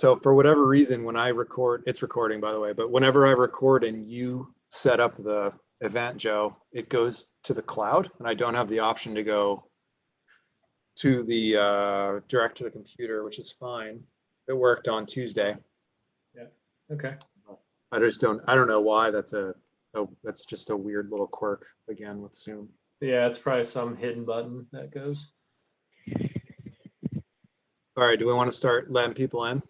So for whatever reason, when I record, it's recording by the way, but whenever I record and you set up the event, Joe, it goes to the cloud and I don't have the option to go to the direct to the computer, which is fine. It worked on Tuesday. Yeah. Okay. I don't know why. That's just a weird little quirk again with Zoom. Yeah, it's probably some hidden button that goes. All right, do we want to start letting people in?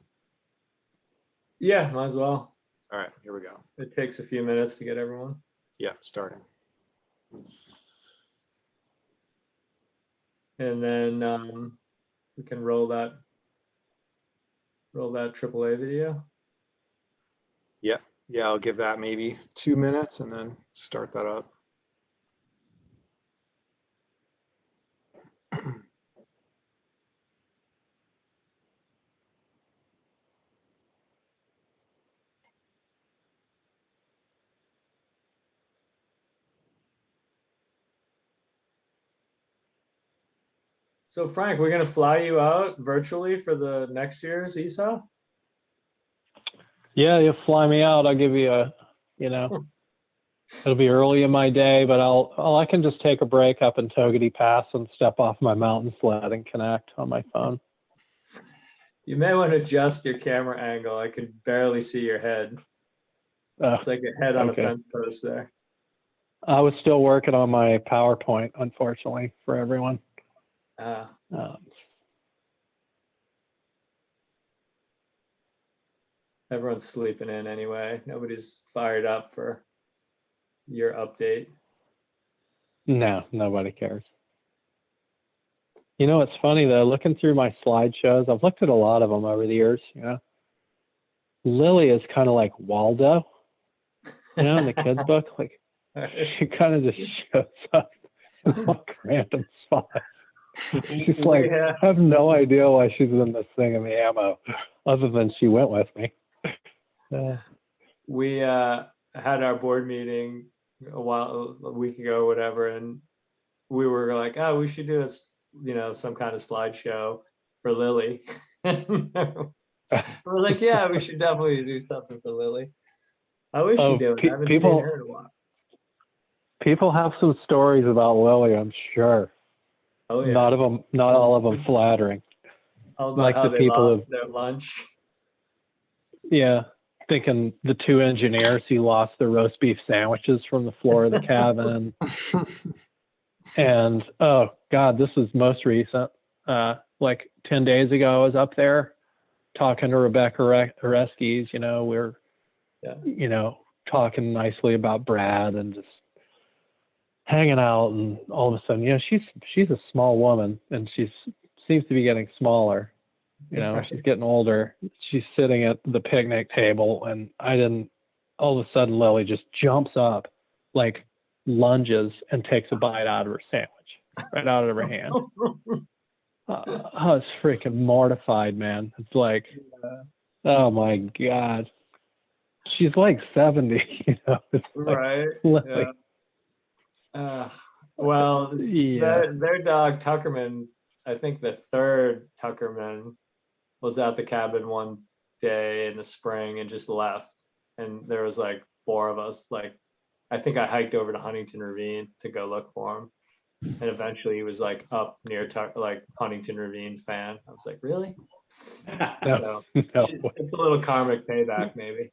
Yeah, might as well. All right, here we go. It takes a few minutes to get everyone. Yeah, starting. And then we can roll that AAA video. Yeah, I'll give that maybe 2 minutes and then start that up. So Frank, we're gonna fly you out virtually for the next year's ESA? Yeah, you'll fly me out. I'll give you a, it'll be early in my day, but I can just take a break up in Togety Pass and step off my mountain sled and connect on my phone. You may want to adjust your camera angle. I can barely see your head. It's like a head on a fence post there. I was still working on my PowerPoint, unfortunately, for everyone. Everyone's sleeping in anyway. Nobody's fired up for your update. No, nobody cares. You know, it's funny though, looking through my slideshows, I've looked at a lot of them over the years, Lily is kind of like Waldo, in the kids book, like she kind of just shows up in like random spots. She's like, I have no idea why she's in this thing in the ammo, other than she went with me. We had our board meeting a week ago or whatever, and we were like, oh, we should do some kind of slideshow for Lily. We're like, yeah, we should definitely do something for Lily. How is she doing? I haven't seen her in a while. People have some stories about Lily, I'm sure. Oh yeah. Not all of them flattering. All about like how they lost their lunch. Yeah, thinking the two engineers who lost their roast beef sandwiches from the floor of the cabin. And oh God, this is most recent. Like 10 days ago, I was up there talking to Rebecca Oreskes. We're talking nicely about Brad and just hanging out, and all of a sudden, she's a small woman, and she seems to be getting smaller. She's getting older. She's sitting at the picnic table, and all of a sudden, Lily just jumps up, like lunges, and takes a bite out of her sandwich, right out of her hand. I was freaking mortified, man. It's like, oh my God. She's like 70, It's right. Like, yeah. Well, their dog Tuckerman, I think the third Tuckerman, was at the cabin one day in the spring and just left. And there was like 4 of us. Like, I think I hiked over to Huntington Ravine to go look for him. And eventually he was like up near Huntington Ravine fan. I was like, really? No. It's a little karmic payback, maybe.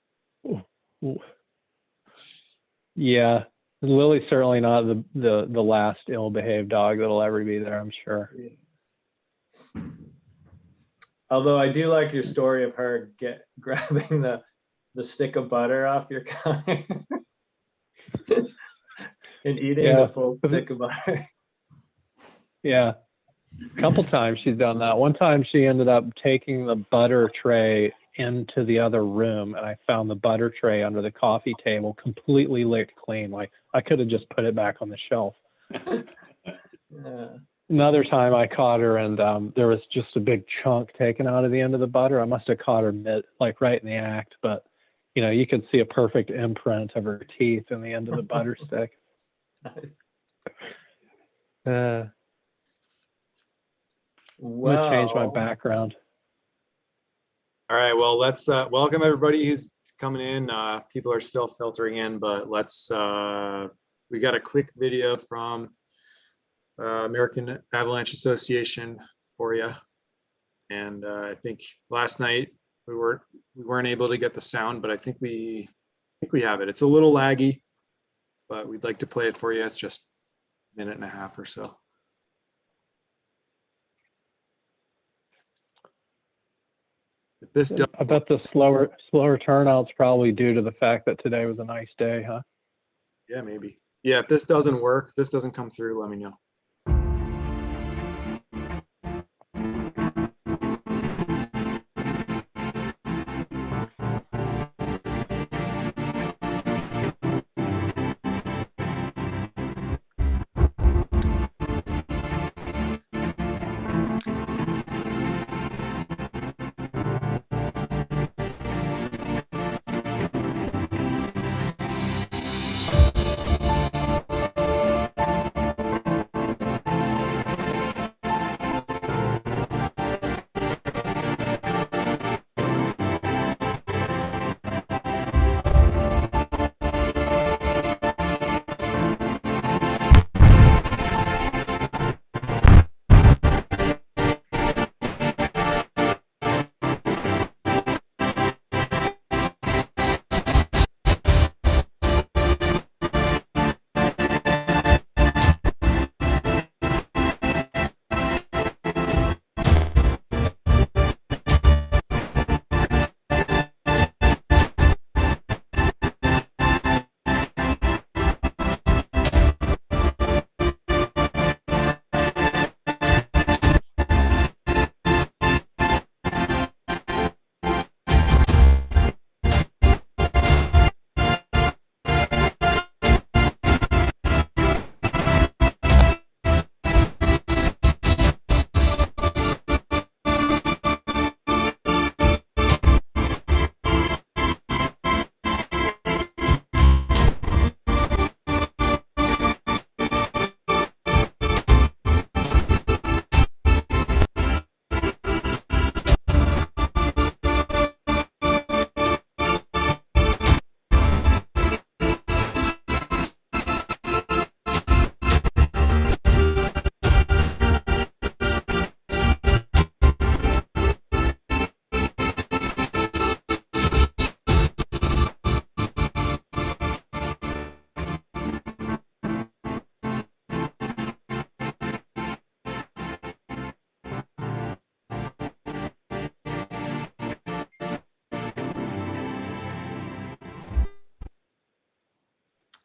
Yeah. Lily's certainly not the last ill-behaved dog that'll ever be there, I'm sure. Yeah. Although I do like your story of her grabbing the stick of butter off your counter and eating the full stick of butter. Yeah. A couple times she's done that. One time she ended up taking the butter tray into the other room, and I found the butter tray under the coffee table completely licked clean. Like I could have just put it back on the shelf. Another time I caught her, and there was just a big chunk taken out of the end of the butter. I must have caught her right in the act, but you could see a perfect imprint of her teeth in the end of the butter stick. Nice. I'm gonna change my background. All right, well, let's welcome everybody who's coming in. People are still filtering in, but let's, we got a quick video from American Avalanche Association for you. And I think last night we weren't able to get the sound, but I think we have it. It's a little laggy, but we'd like to play it for you. It's just a minute and a half or so. If this does, I bet the slower turnout's probably due to the fact that today was a nice day, huh? yeah, maybe. Yeah, if this doesn't work, if this doesn't come through, let me know.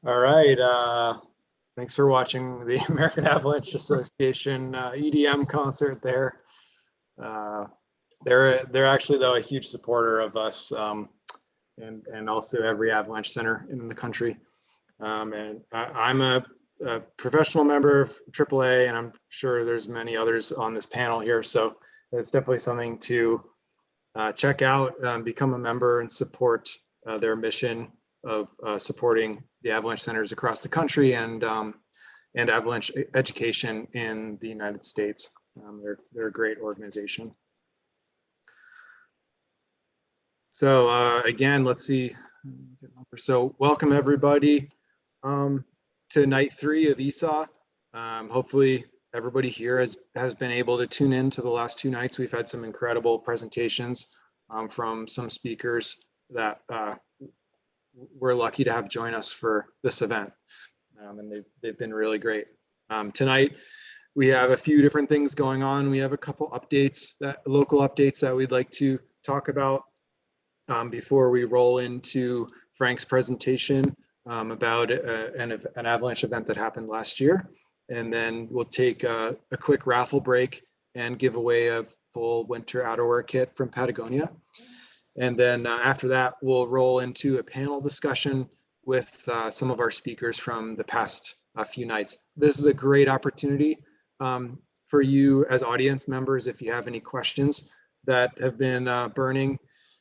All right. Thanks for watching the American Avalanche Association EDM concert there. They're actually, though, a huge supporter of us and also every Avalanche center in the country. And I'm a professional member of AAA, and I'm sure there's many others on this panel here. So it's definitely something to check out, become a member, and support their mission of supporting the Avalanche centers across the country and Avalanche education in the United States. They're a great organization. So again, let's see. So welcome everybody to night 3 of ESA. Hopefully everybody here has been able to tune in to the last 2 nights. We've had some incredible presentations from some speakers that we're lucky to have join us for this event. And they've been really great. Tonight, we have a few different things going on. We have a couple updates, local updates that we'd like to talk about before we roll into Frank's presentation about an Avalanche event that happened last year. And then we'll take a quick raffle break and give away a full winter outerwear kit from Patagonia. And then after that, we'll roll into a panel discussion with some of our speakers from the past few nights. This is a great opportunity for you as audience members, if you have any questions that have been burning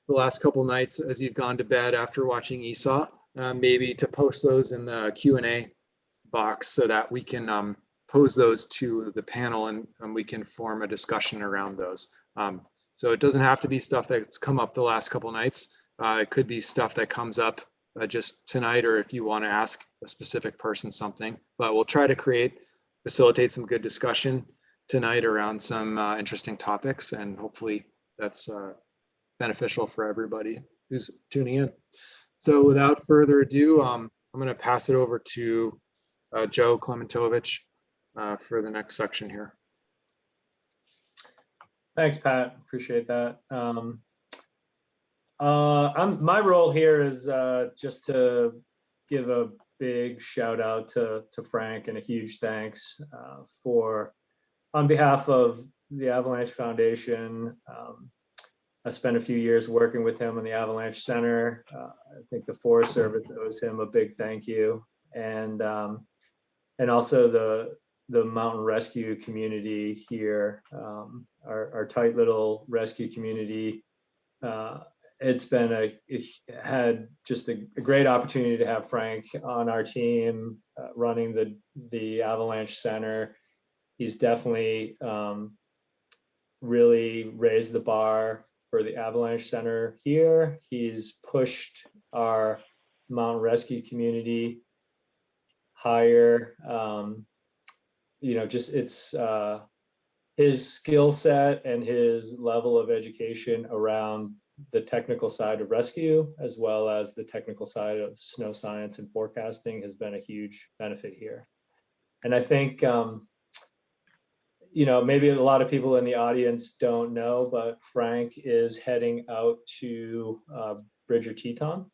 the last couple nights as you've gone to bed after watching ESA, maybe to post those in the Q&A box so that we can pose those to the panel and we can form a discussion around those. So it doesn't have to be stuff that's come up the last couple nights. It could be stuff that comes up just tonight, or if you want to ask a specific person something. But we'll try to facilitate some good discussion tonight around some interesting topics, and hopefully that's beneficial for everybody who's tuning in. So without further ado, I'm going to pass it over to Joe Klementovich for the next section here. Thanks, Pat. Appreciate that. My role here is just to give a big shout out to Frank, and a huge thanks on behalf of the Avalanche Foundation. I spent a few years working with him on the Avalanche Center. I think the Forest Service owes him a big thank you, and also the mountain rescue community here, our tight little rescue community. It's had just a great opportunity to have Frank on our team running the Avalanche Center. He's definitely really raised the bar for the Avalanche Center here. He's pushed our mountain rescue community higher. His skill set and his level of education around the technical side of rescue, as well as the technical side of snow science and forecasting, has been a huge benefit here. And I think, maybe a lot of people in the audience don't know, but Frank is heading out to Bridger Teton,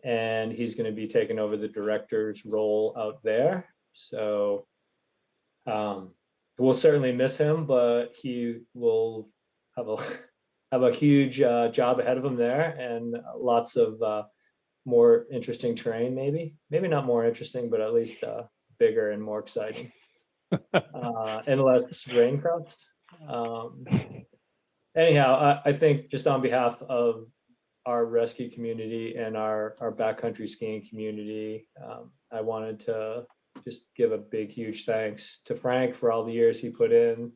and he's going to be taking over the director's role out there. So we'll certainly miss him, but he will have a huge job ahead of him there, and lots of more interesting terrain, maybe not more interesting, but at least bigger and more exciting, and less rain crust. Anyhow, I think just on behalf of our rescue community and our backcountry skiing community, I wanted to just give a big, huge thanks to Frank for all the years he put in.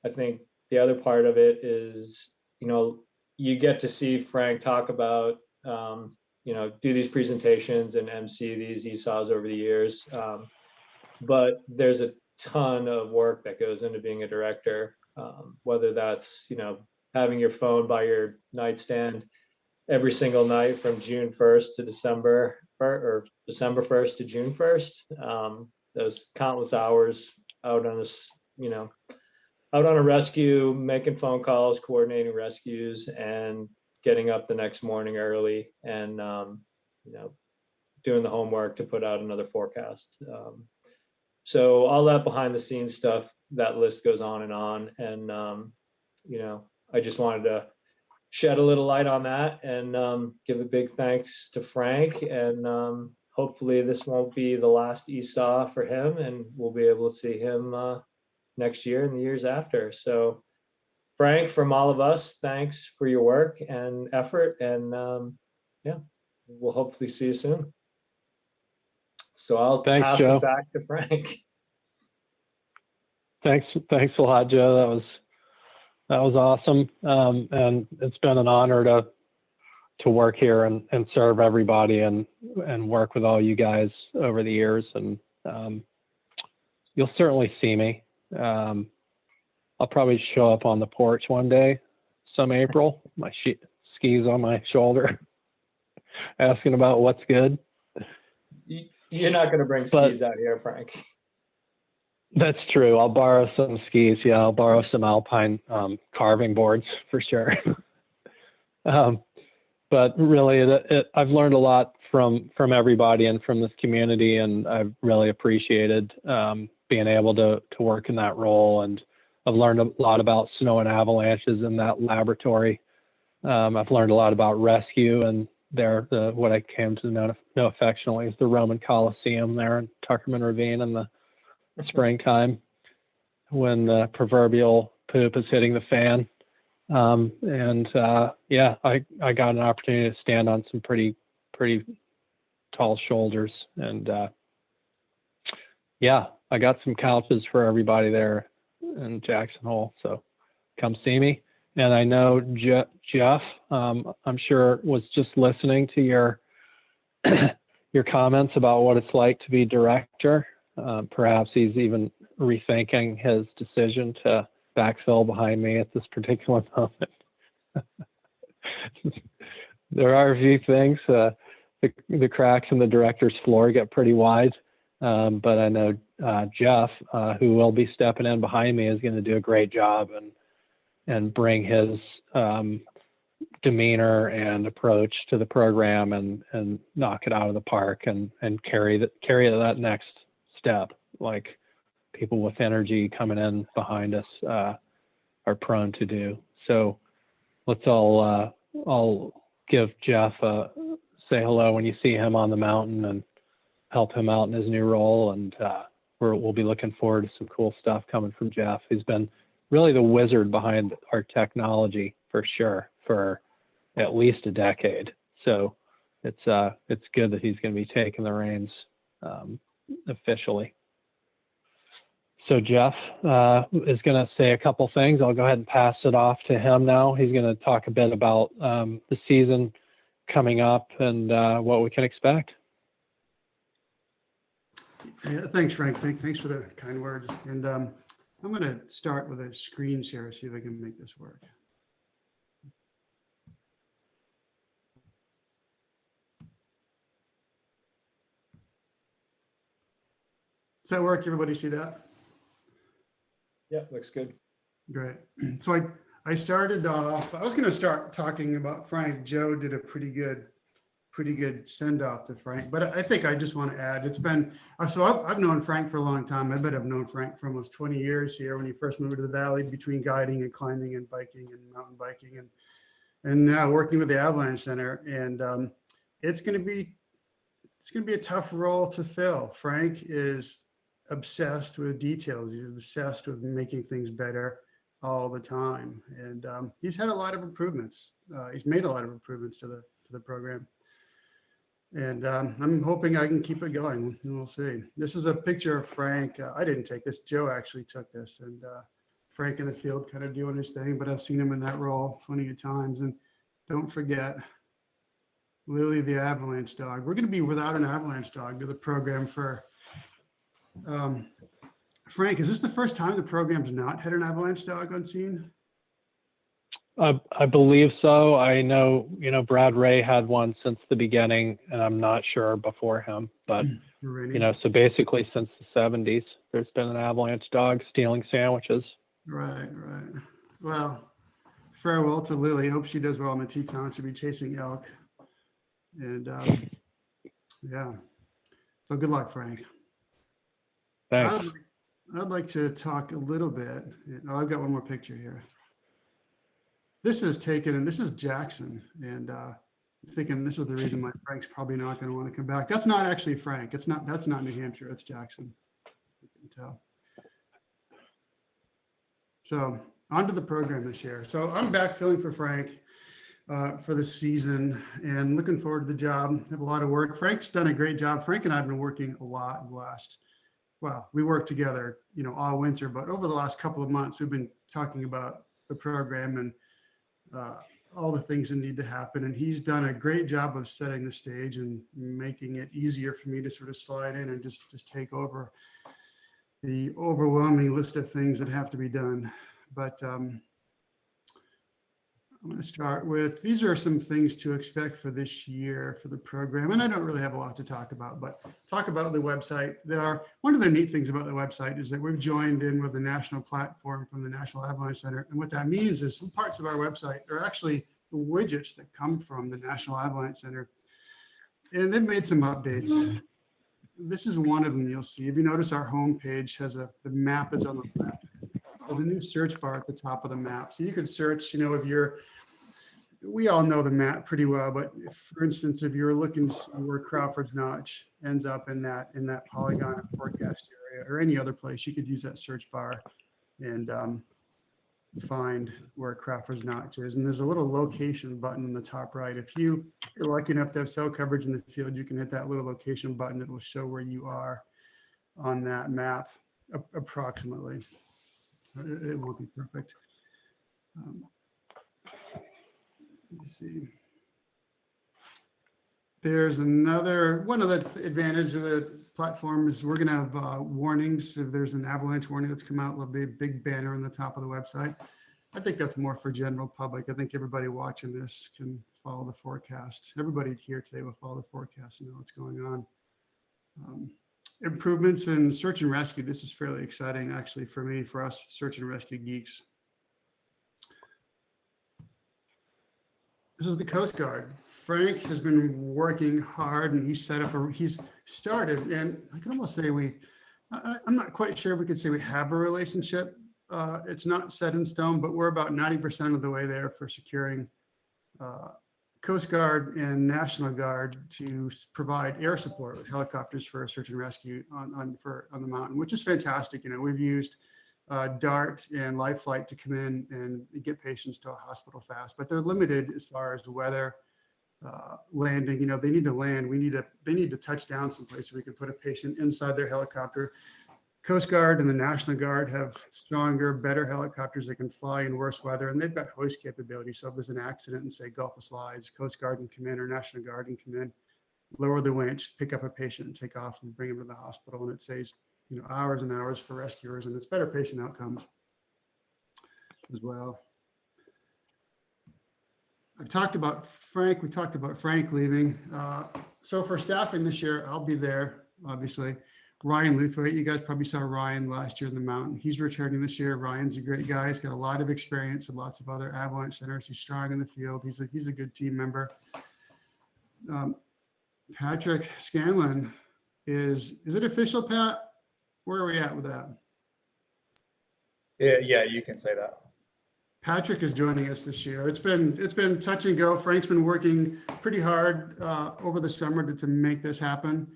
I think the other part of it is, you get to see Frank talk about, do these presentations and MC these ESAWs over the years. But there's a ton of work that goes into being a director, whether that's, having your phone by your nightstand every single night from June 1st to December, or December 1st to June 1st. Those countless hours out on a rescue, making phone calls, coordinating rescues, and getting up the next morning early, and doing the homework to put out another forecast. So all that behind the scenes stuff, that list goes on. And I just wanted to shed a little light on that, and give a big thanks to Frank. And hopefully this won't be the last ESAW for him, and we'll be able to see him next year and the years after. So Frank, from all of us, thanks for your work and effort, and we'll hopefully see you soon. So I'll pass Joe. it back to Frank. Thanks a lot, Joe. That was awesome, and it's been an honor to work here and serve everybody and work with all you guys over the years. And you'll certainly see me. I'll probably show up on the porch one day, some April, my skis on my shoulder, asking about what's good. You're not going to bring skis out here, Frank. That's true. I'll borrow some skis. Yeah, I'll borrow some alpine carving boards for sure. But really, I've learned a lot from everybody and from this community, and I've really appreciated being able to work in that role. And I've learned a lot about snow and avalanches in that laboratory. I've learned a lot about rescue, and what I came to know affectionately is the Roman Colosseum there in Outerwear Ravine in the springtime, when the proverbial poop is hitting the fan. I got an opportunity to stand on some pretty tall shoulders, and I got some couches for everybody there in Jackson Hole, so come see me. And I know Jeff, I'm sure, was just listening to your your comments about what it's like to be director. Perhaps he's even rethinking his decision to backfill behind me at this particular moment. There are a few things. The cracks in the director's floor get pretty wide, but I know Jeff, who will be stepping in behind me, is going to do a great job and bring his demeanor and approach to the program and knock it out of the park and carry that next step, like people with energy coming in behind us are prone to do. So let's all give Jeff say hello when you see him on the mountain and help him out in his new role. And we'll be looking forward to some cool stuff coming from Jeff. He's been really the wizard behind our technology for sure for at least a decade. So it's good that he's going to be taking the reins officially. So Jeff is going to say a couple things. I'll go ahead and pass it off to him now. He's going to talk a bit about the season coming up and what we can expect. Yeah, thanks, Frank. Thanks for the kind words. And I'm going to start with a screen share, see if I can make this work. Does that work? Everybody see that? Yeah, looks good. Great. So I started off, I was going to start talking about Frank. Joe did a pretty good send off to Frank, but I think I just want to add, it's been, so I've known Frank for a long time. I bet I've known Frank for almost 20 years here when he first moved to the Valley, between guiding and climbing and biking and mountain biking and now working with the Avalanche Center. And it's going to be a tough role to fill. Frank is obsessed with details. He's obsessed with making things better all the time. And he's had a lot of improvements. He's made a lot of improvements to the program. And I'm hoping I can keep it going. We'll see. This is a picture of Frank. I didn't take this. Joe actually took this. And Frank in the field kind of doing his thing, but I've seen him in that role plenty of times. And don't forget Lily the Avalanche dog. We're going to be without an Avalanche dog to the program for Frank, is this the first time the program's not had an Avalanche dog on scene? I believe so. I know, Brad Ray had one since the beginning, and I'm not sure before him, but, so basically since the 70s, there's been an Avalanche dog stealing sandwiches. Right. Well, farewell to Lily. Hope she does well in the Teton. She'll be chasing elk. And yeah, so good luck, Frank. Thanks. I'd like to talk a little bit. I've got one more picture here. This is taken, and this is Jackson. And I'm thinking this is the reason why Frank's probably not going to want to come back. That's not actually Frank. That's not New Hampshire. It's Jackson. You can tell. So onto the program this year. So I'm backfilling for Frank for the season and looking forward to the job. Have a lot of work. Frank's done a great job. Frank and I have been working a lot in the last. Well, we worked together, all winter, but over the last couple of months, we've been talking about the program and all the things that need to happen. And he's done a great job of setting the stage and making it easier for me to sort of slide in and just take over the overwhelming list of things that have to be done. But I'm going to start with, these are some things to expect for this year for the program. And I don't really have a lot to talk about, but talk about the website. One of the neat things about the website is that we've joined in with the national platform from the National Avalanche Center. And what that means is some parts of our website are actually the widgets that come from the National Avalanche Center. And they've made some updates. This is one of them you'll see. If you notice, our homepage has the map is on the left. There's a new search bar at the top of the map. So you could search, we all know the map pretty well, but if, for instance, if you're looking to see where Crawford's Notch ends up in that Polygon forecast area or any other place, you could use that search bar and find where Crawford's Notch is. And there's a little location button in the top right. If you're lucky enough to have cell coverage in the field, you can hit that little location button. It will show where you are on that map approximately. It won't be perfect. let's see. There's another, one of the advantage of the platform is we're gonna have warnings. If there's an avalanche warning that's come out, there'll be a big banner on the top of the website. I think that's more for general public. I think everybody watching this can follow the forecast. Everybody here today will follow the forecast and know what's going on. Improvements in search and rescue. This is fairly exciting actually for me, for us search and rescue geeks. This is the Coast Guard. Frank has been working hard and he's started, and I can almost say I'm not quite sure we could say we have a relationship. It's not set in stone, but we're about 90% of the way there for securing Coast Guard and National Guard to provide air support with helicopters for search and rescue on the mountain, which is fantastic. You know, we've used DART and Life Flight to come in and get patients to a hospital fast, but they're limited as far as the weather, landing. You know, they need to land. They need to touch down someplace so we can put a patient inside their helicopter. Coast Guard and the National Guard have stronger, better helicopters that can fly in worse weather, and they've got hoist capability. So if there's an accident in, say, Gulf of Slides, Coast Guard can come in or National Guard can come in, lower the winch, pick up a patient, and take off and bring him to the hospital. And it saves, you know, hours and hours for rescuers, and it's better patient outcomes as well. I've talked about Frank. We talked about Frank leaving. So for staffing this year, I'll be there, obviously. Ryan Luthwaite, you guys probably saw Ryan last year in the mountain. He's returning this year. Ryan's a great guy. He's got a lot of experience with lots of other avalanche centers. He's strong in the field. He's a good team member. Patrick Scanlon is it official, Pat? Where are we at with that? Yeah, you can say that. Patrick is joining us this year. It's been touch and go. Frank's been working pretty hard over the summer to make this happen.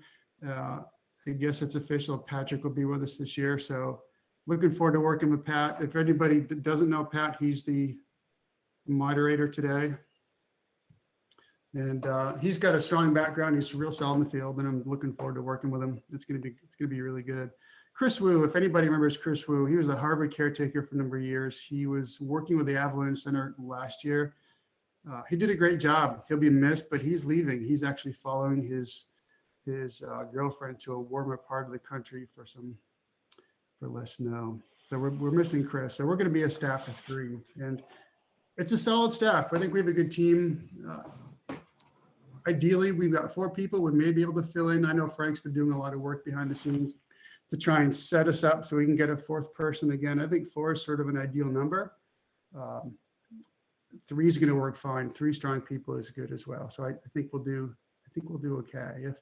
I guess it's official. Patrick will be with us this year. So looking forward to working with Pat. If anybody doesn't know Pat, he's the moderator today. And he's got a strong background. He's real solid in the field, and I'm looking forward to working with him. It's gonna be really good. Chris Wu, if anybody remembers Chris Wu, he was a Harvard caretaker for a number of years. He was working with the Avalanche Center last year. He did a great job. He'll be missed, but he's leaving. He's actually following his girlfriend to a warmer part of the country for less snow. So we're missing Chris. So we're going to be a staff of 3, and it's a solid staff. I think we have a good team. Ideally, we've got 4 people. We may be able to fill in. I know Frank's been doing a lot of work behind the scenes to try and set us up so we can get a 4th person again. I think 4 is sort of an ideal number. 3 is going to work fine. 3 strong people is good as well. So I think we'll do okay.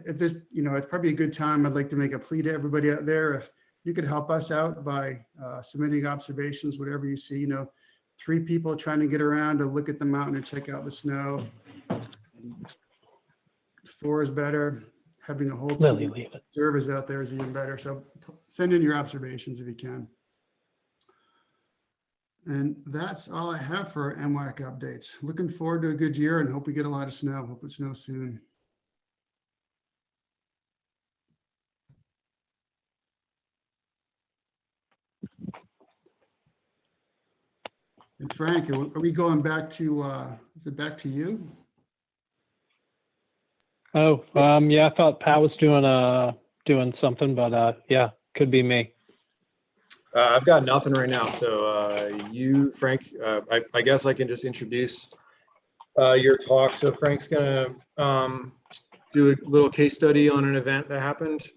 If this, you know, it's probably a good time. I'd like to make a plea to everybody out there. If you could help us out by submitting observations, whatever you see, you know, 3 people trying to get around to look at the mountain and check out the snow. 4 is better. Having a whole team of observers out there is even better. So send in your observations if you can. And that's all I have for MWAC updates. Looking forward to a good year and hope we get a lot of snow. Hope it snows soon. And Frank, are we going back to, is it back to you? Oh, yeah, I thought Pat was doing something, but yeah, could be me. I've got nothing right now. So you, Frank, I guess I can just introduce your talk. So Frank's gonna do a little case study on an event that happened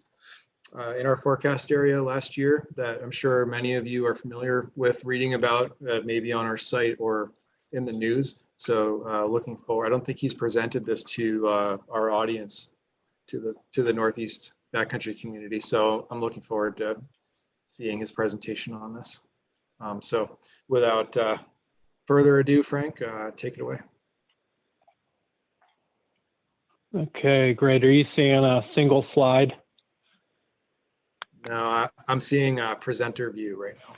in our forecast area last year that I'm sure many of you are familiar with reading about, maybe on our site or in the news. So looking forward. I don't think he's presented this to our audience, to the Northeast backcountry community. So I'm looking forward to seeing his presentation on this. So without further ado, Frank, take it away. Okay, great. Are you seeing a single slide? No, I'm seeing a presenter view right now.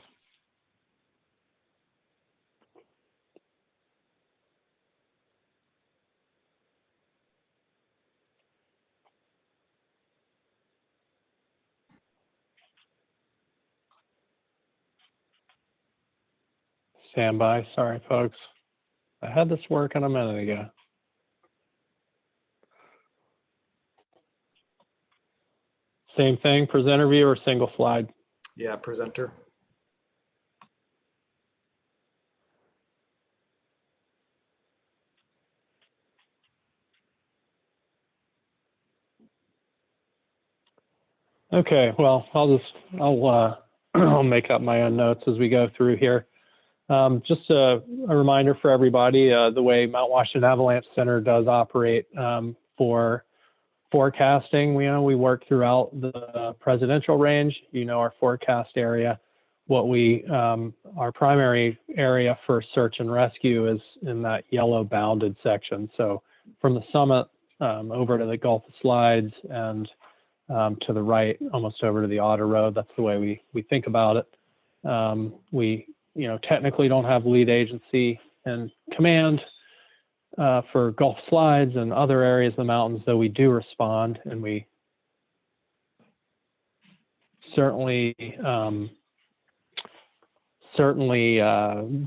Stand by. Sorry, folks. I had this working a minute ago. Same thing, presenter view or single slide? Yeah, presenter. Okay, well, I'll make up my own notes as we go through here. Just a reminder for everybody, the way Mount Washington Avalanche Center does operate for forecasting. We work throughout the presidential range, our forecast area. Our primary area for search and rescue is in that yellow bounded section. So from the summit over to the Gulf of Slides and to the right, almost over to the Otter Road. That's the way we think about it. We technically don't have lead agency and command for Gulf Slides and other areas of the mountains, though we do respond, and we certainly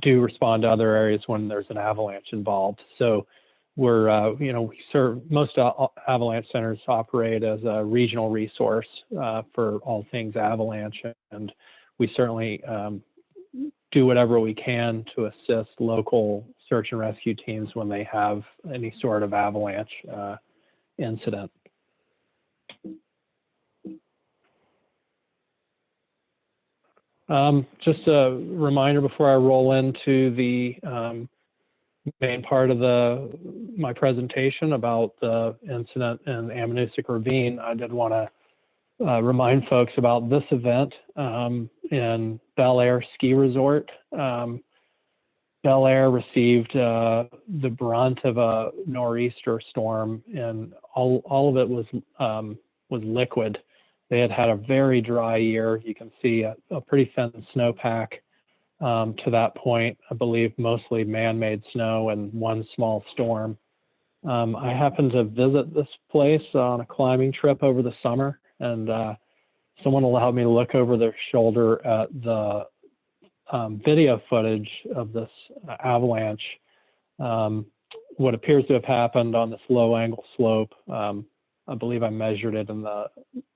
do respond to other areas when there's an avalanche involved. So we serve, most avalanche centers operate as a regional resource for all things avalanche, and we certainly do whatever we can to assist local search and rescue teams when they have any sort of avalanche incident. Just a reminder before I roll into the main part of my presentation about the incident in Ammonoosuc Ravine, I did want to remind folks about this event in Bel Air Ski Resort. Bel Air received the brunt of a nor'easter storm, and all of it was liquid. They had a very dry year. You can see a pretty thin snowpack to that point. I believe mostly man-made snow and one small storm. I happened to visit this place on a climbing trip over the summer, and someone allowed me to look over their shoulder at the video footage of this avalanche. What appears to have happened on this low angle slope, I believe I measured it in the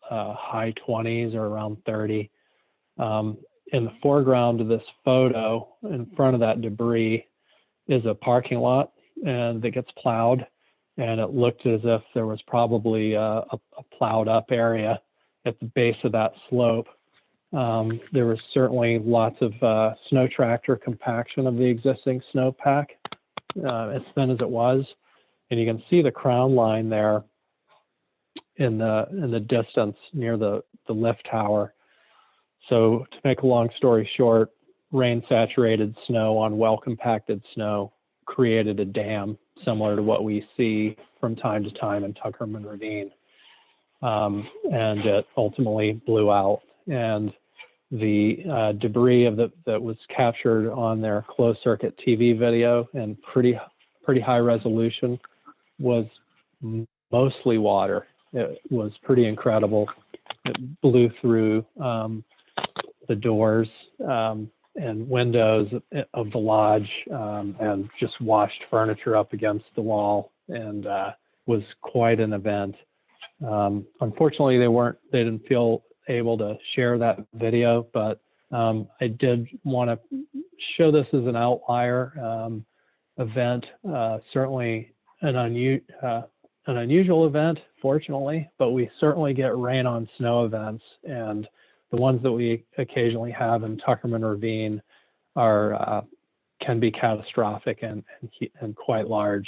high 20s or around 30. In the foreground of this photo, in front of that debris, is a parking lot, and that gets plowed, and it looked as if there was probably a plowed up area at the base of that slope. There was certainly lots of snow tractor compaction of the existing snowpack, as thin as it was, and you can see the crown line there in the distance near the lift tower. So to make a long story short, rain saturated snow on well compacted snow created a dam similar to what we see from time to time in Tuckerman Ravine. And it ultimately blew out, and the debris that was captured on their closed circuit TV video and pretty high resolution was mostly water. It was pretty incredible. It blew through the doors and windows of the lodge and just washed furniture up against the wall, and was quite an event. Unfortunately, they didn't feel able to share that video, but I did want to show this as an outlier event, certainly an unusual event, fortunately, but we certainly get rain on snow events, and the ones that we occasionally have in Tuckerman Ravine can be catastrophic and quite large.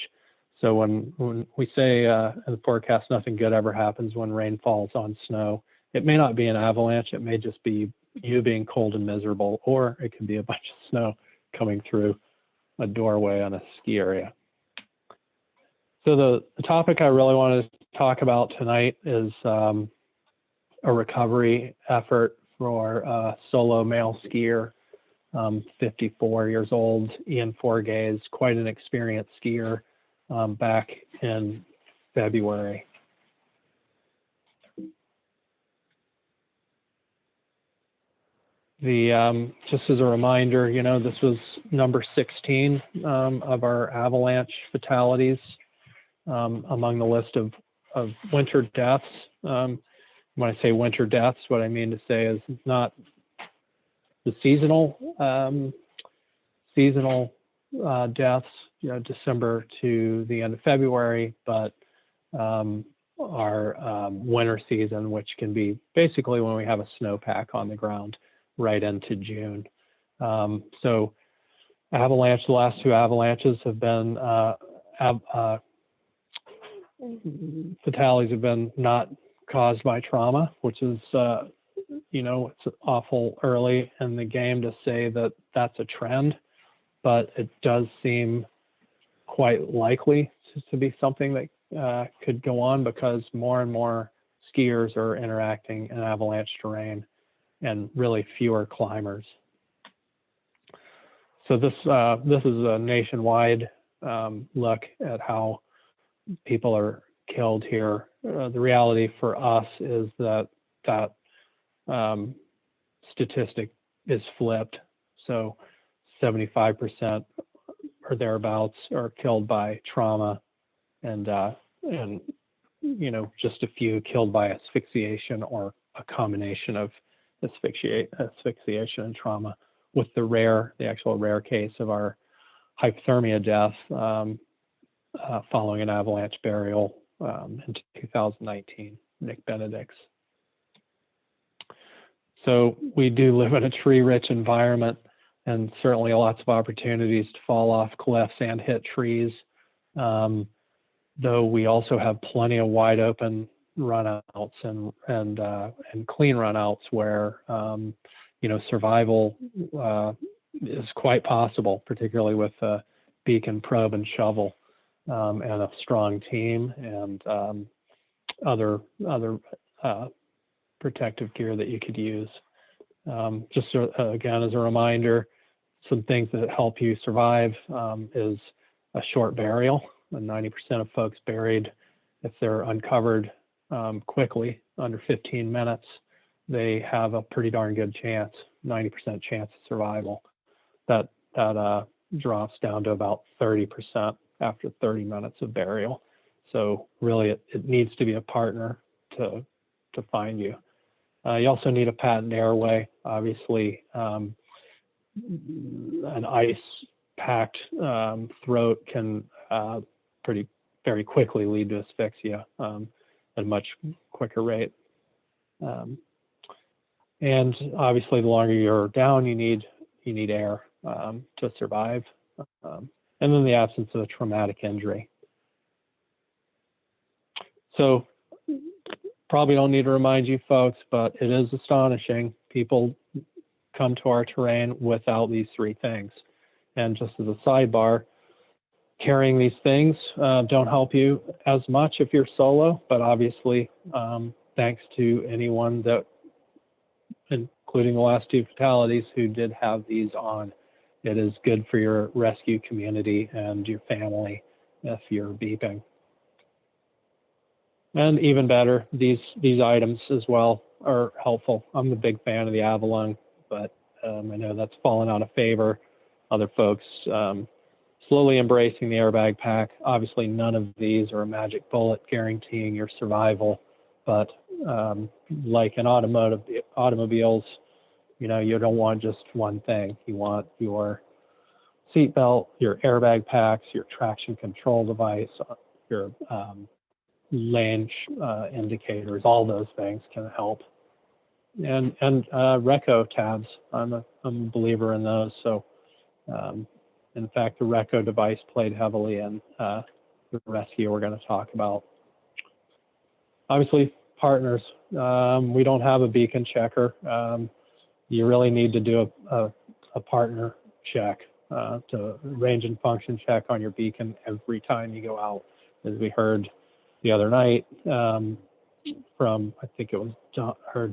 So when we say in the forecast, nothing good ever happens when rain falls on snow, it may not be an avalanche. It may just be you being cold and miserable, or it can be a bunch of snow coming through a doorway on a ski area. So the topic I really wanted to talk about tonight is a recovery effort for a solo male skier, 54 years old, Ian Forgaze, quite an experienced skier, back in February. Just as a reminder, this was number 16 of our avalanche fatalities among the list of winter deaths. When I say winter deaths, what I mean to say is not the seasonal deaths, December to the end of February, but our winter season, which can be basically when we have a snowpack on the ground right into June. So avalanche, the last two avalanches have been, fatalities have been not caused by trauma, which is, it's awful early in the game to say that that's a trend, but it does seem quite likely to be something that could go on because more and more skiers are interacting in avalanche terrain and really fewer climbers. So this is a nationwide look at how people are killed here. The reality for us is that statistic is flipped. So 75% or thereabouts are killed by trauma, and just a few killed by asphyxiation or a combination of asphyxiation and trauma, with the actual rare case of our hypothermia death following an avalanche burial in 2019, Nick Benedict's. So we do live in a tree-rich environment, and certainly lots of opportunities to fall off cliffs and hit trees. Though we also have plenty of wide open runouts and clean runouts where survival is quite possible, particularly with a beacon, probe, and shovel, and a strong team and other protective gear that you could use. Just again, as a reminder, some things that help you survive is a short burial. And 90% of folks buried, if they're uncovered quickly, under 15 minutes, they have a pretty darn good chance, 90% chance of survival. That drops down to about 30% after 30 minutes of burial. So really, it needs to be a partner to find you. You also need a patent airway. Obviously, an ice-packed throat can very quickly lead to asphyxia at a much quicker rate. And obviously, the longer you're down, you need air to survive. And then the absence of a traumatic injury. So probably don't need to remind you folks, but it is astonishing. People come to our terrain without these three things. And just as a sidebar, carrying these things don't help you as much if you're solo, but obviously, thanks to anyone that, including the last two fatalities, who did have these on, it is good for your rescue community and your family if you're beeping. And even better, these items as well are helpful. I'm a big fan of the Avalanche, but I know that's fallen out of favor. Other folks slowly embracing the airbag pack. Obviously, none of these are a magic bullet guaranteeing your survival, but like in automobiles, you don't want just one thing. You want your seatbelt, your airbag packs, your traction control device, your lane indicators. All those things can help. And Reco tabs. I'm a believer in those. So, in fact, the Reco device played heavily in the rescue we're going to talk about. Obviously, partners. We don't have a beacon checker. You really need to do a partner check, to range and function check on your beacon every time you go out. As we heard the other night from, I think it was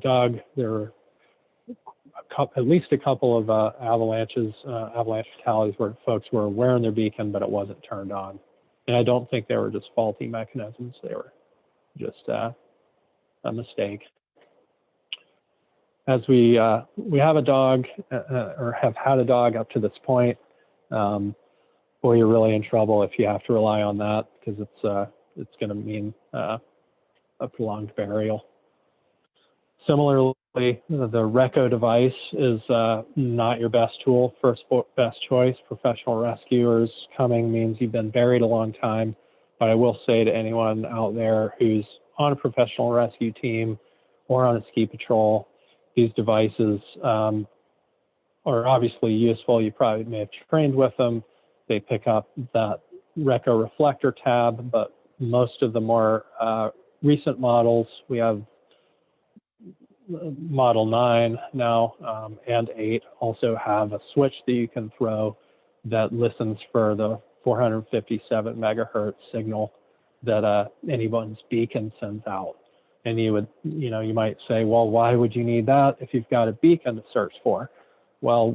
Doug, there were at least a couple of avalanche fatalities where folks were wearing their beacon, but it wasn't turned on. And I don't think they were just faulty mechanisms. They were just a mistake. As we have a dog or have had a dog up to this point, boy, you're really in trouble if you have to rely on that, because it's going to mean a prolonged burial. Similarly, the Reco device is not your best tool, best choice. Professional rescuers coming means you've been buried a long time. But I will say to anyone out there who's on a professional rescue team or on a ski patrol, these devices are obviously useful. You probably may have trained with them. They pick up that Reco reflector tab, but most of the more recent models, we have Model 9 now and 8 also have a switch that you can throw that listens for the 457 megahertz signal that anyone's beacon sends out. And you might say, well, why would you need that if you've got a beacon to search for? Well,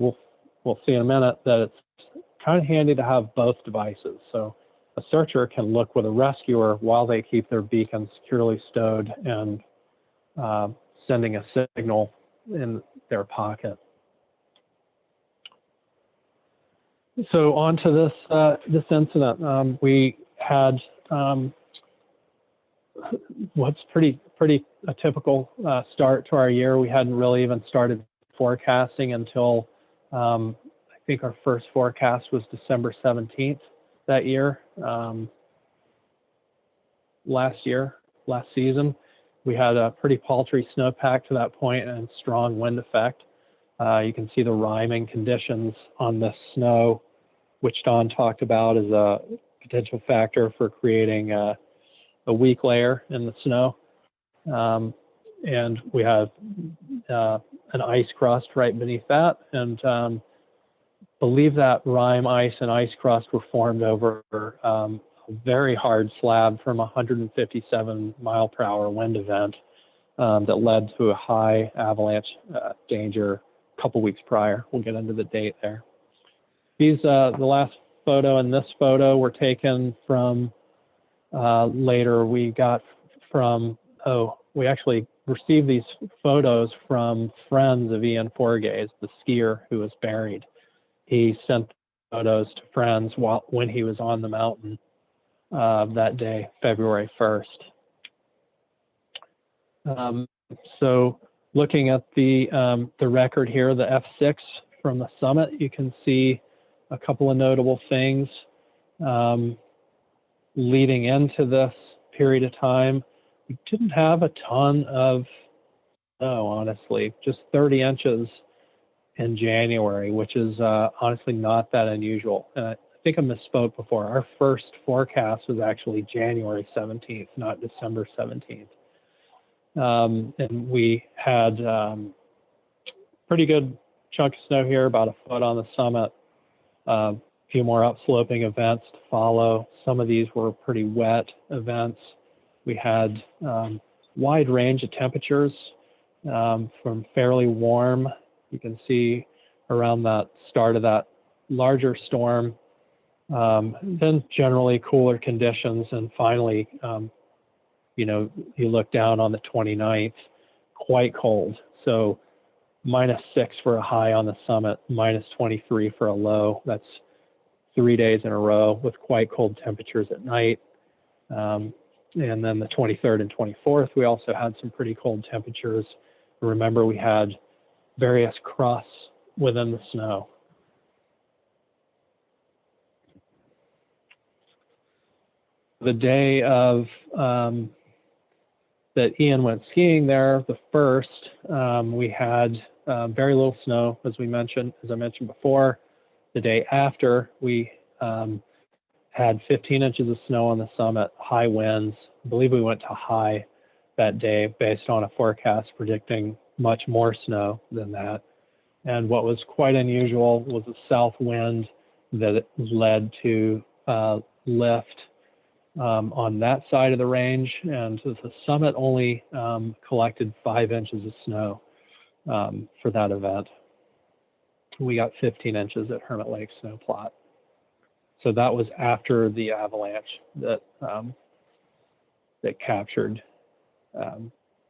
we'll see in a minute that it's kind of handy to have both devices. So a searcher can look with a rescuer while they keep their beacon securely stowed and sending a signal in their pocket. So on to this incident. We had what's pretty a typical start to our year. We hadn't really even started forecasting until I think our first forecast was December 17th that year. Last season, we had a pretty paltry snowpack to that point and strong wind effect. You can see the rhyming conditions on this snow, which Don talked about as a potential factor for creating a weak layer in the snow. And we have an ice crust right beneath that. And believe that rime ice and ice crust were formed over a very hard slab from 157 mile per hour wind event that led to a high avalanche danger a couple weeks prior. We'll get into the date there. These, the last photo and this photo were taken from later. We got from, we actually received these photos from friends of Ian Forgaze, the skier who was buried. He sent photos to friends when he was on the mountain that day, February 1st. So looking at the record here, the F6 from the summit, you can see a couple of notable things leading into this period of time. We didn't have a ton of snow, honestly, just 30 inches in January, which is honestly not that unusual. And I think I misspoke before. Our first forecast was actually January 17th, not December 17th. And we had pretty good chunk of snow here, about a foot on the summit. A few more upsloping events to follow. Some of these were pretty wet events. We had wide range of temperatures from fairly warm. You can see around that start of that larger storm, then generally cooler conditions. And finally, you look down on the 29th, quite cold. So -6 for a high on the summit, -23 for a low. That's 3 days in a row with quite cold temperatures at night. And then the 23rd and 24th, we also had some pretty cold temperatures. Remember, we had various crusts within the snow. The day of that Ian went skiing there, the first, we had very little snow, as I mentioned before. The day after, we had 15 inches of snow on the summit, high winds. I believe we went to high that day based on a forecast predicting much more snow than that. And what was quite unusual was a south wind that led to lift on that side of the range, and the summit only collected 5 inches of snow for that event. We got 15 inches at Hermit Lake Snow Plot. So that was after the avalanche that that captured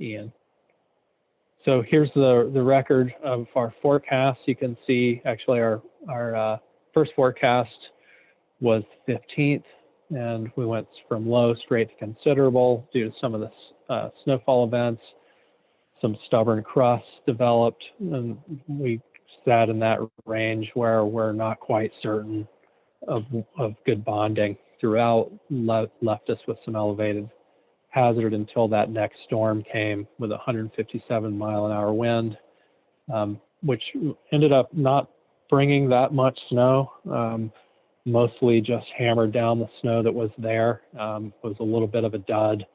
Ian. So here's the record of our forecast. You can see actually our first forecast was 15th, and we went from low straight to considerable due to some of the snowfall events. Some stubborn crusts developed, and we sat in that range where we're not quite certain of good bonding throughout, left us with some elevated hazard until that next storm came with 157-mile-an-hour wind, which ended up not bringing that much snow, mostly just hammered down the snow that was there. Was a little bit of a dud.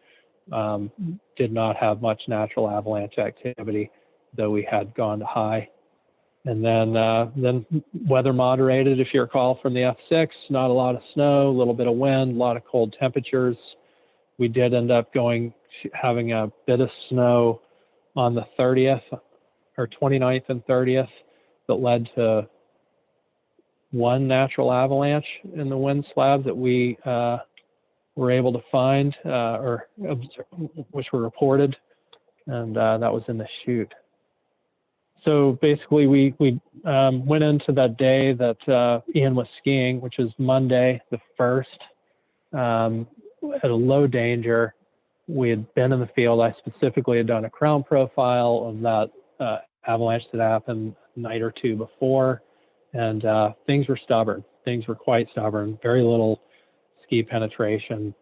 Did not have much natural avalanche activity, though we had gone to high. And then weather moderated, if you recall, from the F6. Not a lot of snow, a little bit of wind, a lot of cold temperatures. We did end up having a bit of snow on the 30th or 29th and 30th that led to one natural avalanche in the wind slab that we were able to find which were reported, and that was in the chute. So basically we went into that day that Ian was skiing, which is Monday the 1st, at a low danger. We had been in the field. I specifically had done a crown profile of that avalanche that happened a night or two before, and things were stubborn. Things were quite stubborn, very little ski penetration.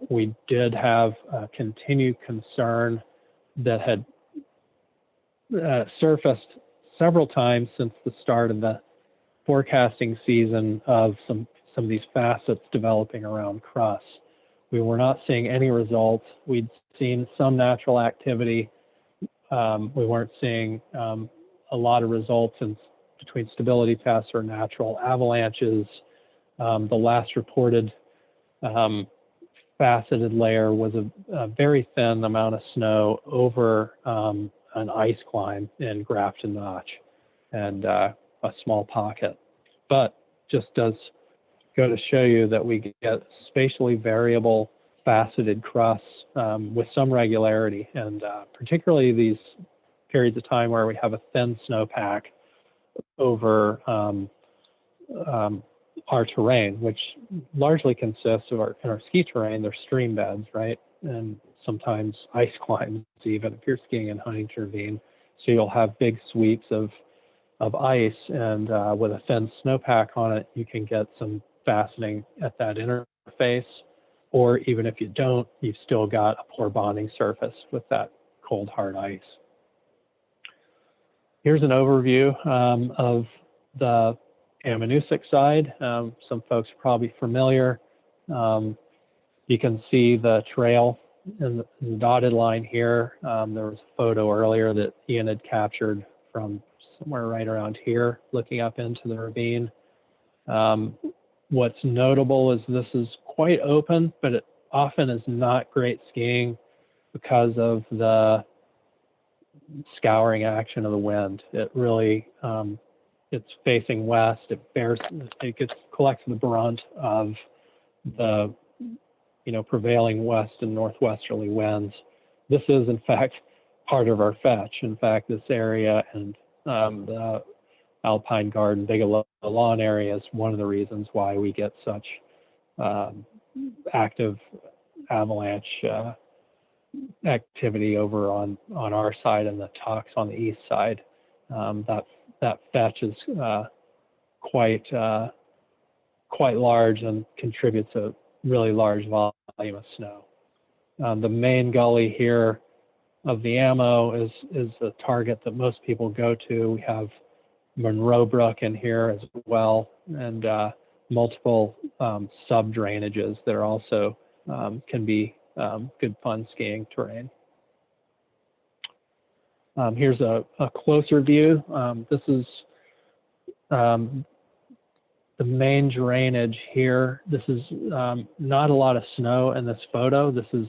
We did have continued concern that had surfaced several times since the start of the forecasting season of some of these facets developing around crusts. We were not seeing any results. We'd seen some natural activity. We weren't seeing a lot of results between stability tests or natural avalanches. The last reported faceted layer was a very thin amount of snow over an ice climb in Grafton Notch and a small pocket. But just does go to show you that we get spatially variable faceted crusts with some regularity, and particularly these periods of time where we have a thin snowpack over our terrain, which largely consists of in our ski terrain, there's stream beds, right? And sometimes ice climbs, even if you're skiing in Huntington Ravine. So you'll have big sweeps of ice, and with a thin snowpack on it, you can get some faceting at that interface. Or even if you don't, you've still got a poor bonding surface with that cold, hard ice. Here's an overview of the Amminusic side. Some folks are probably familiar. You can see the trail in the dotted line here. There was a photo earlier that Ian had captured from somewhere right around here, looking up into the ravine. What's notable is this is quite open, but it often is not great skiing because of the scouring action of the wind. It really, it's facing west. It collects the brunt of the, prevailing west and northwesterly winds. This is, in fact, part of our fetch. In fact, this area and the Alpine Garden, Big Lawn area is one of the reasons why we get such active avalanche activity over on our side and the Tucks on the east side. That fetch is quite large and contributes a really large volume of snow. The main gully here of the Ammo is the target that most people go to. We have Monroe Brook in here as well, and multiple sub drainages that are also can be good fun skiing terrain. Here's a closer view. This is the main drainage here. This is not a lot of snow in this photo. This is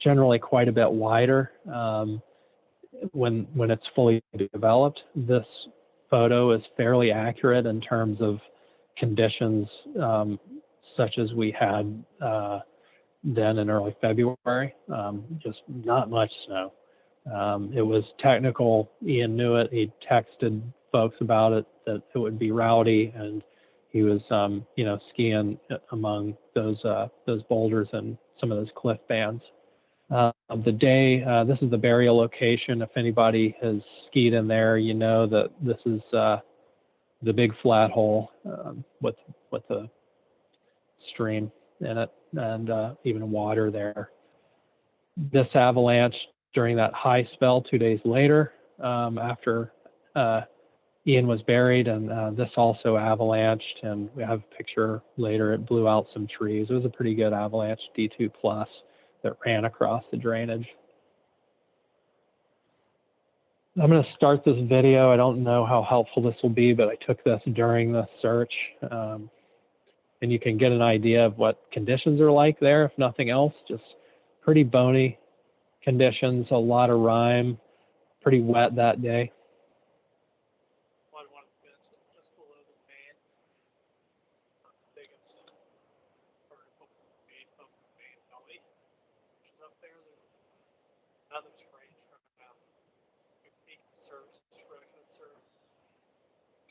generally quite a bit wider when it's fully developed. This photo is fairly accurate in terms of conditions such as we had then in early February. Just not much snow. It was technical. Ian knew it. He texted folks about it, that it would be rowdy, and he was, skiing among those boulders and some of those cliff bands. The day, this is the burial location. If anybody has skied in there, you know that this is the big flat hole with the stream in it and even water there. This avalanche during that high spell 2 days later, after Ian was buried, and this also avalanched, and we have a picture later. It blew out some trees. It was a pretty good avalanche, D2 plus, that ran across the drainage. I'm going to start this video. I don't know how helpful this will be, but I took this during the search, and you can get an idea of what conditions are like there, if nothing else. Just pretty bony conditions, a lot of rime, pretty wet that day.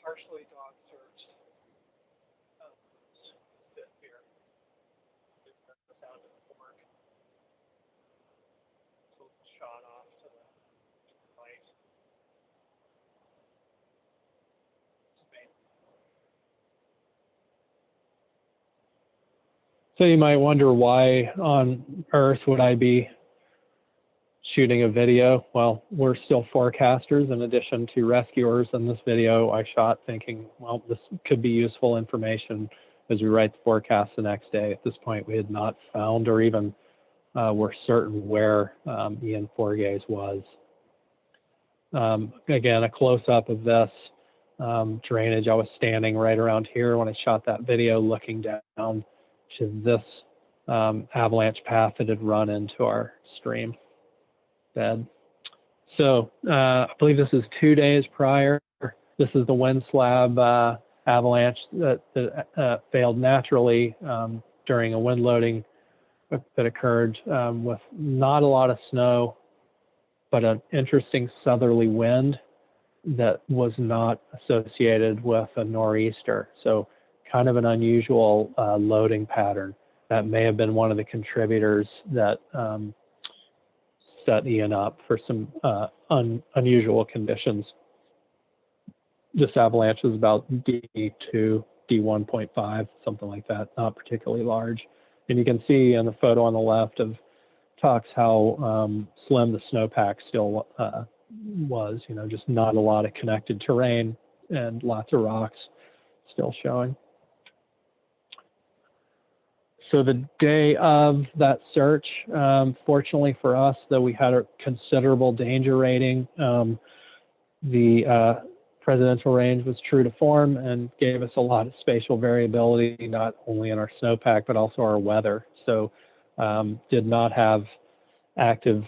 Partially dog searched. Sit here. Out of the fork. So shot off to the right. So you might wonder, why on earth would I be shooting a video? Well, we're still forecasters in addition to rescuers, and this video I shot thinking, well, this could be useful information as we write the forecast the next day. At this point, we had not found or even were certain where Ian Forgaze was. Again, a close-up of this drainage. I was standing right around here when I shot that video, looking down to this avalanche path that had run into our stream bed. So I believe this is 2 days prior. This is the wind slab avalanche that failed naturally during a wind loading that occurred with not a lot of snow, but an interesting southerly wind that was not associated with a nor'easter. So kind of an unusual loading pattern. That may have been one of the contributors that set Ian up for some unusual conditions. This avalanche was about D2, D1.5, something like that, not particularly large. And you can see in the photo on the left of Tux how slim the snowpack still was, just not a lot of connected terrain and lots of rocks still showing. So the day of that search, fortunately for us, though we had a considerable danger rating, the presidential range was true to form and gave us a lot of spatial variability, not only in our snowpack, but also our weather. So did not have active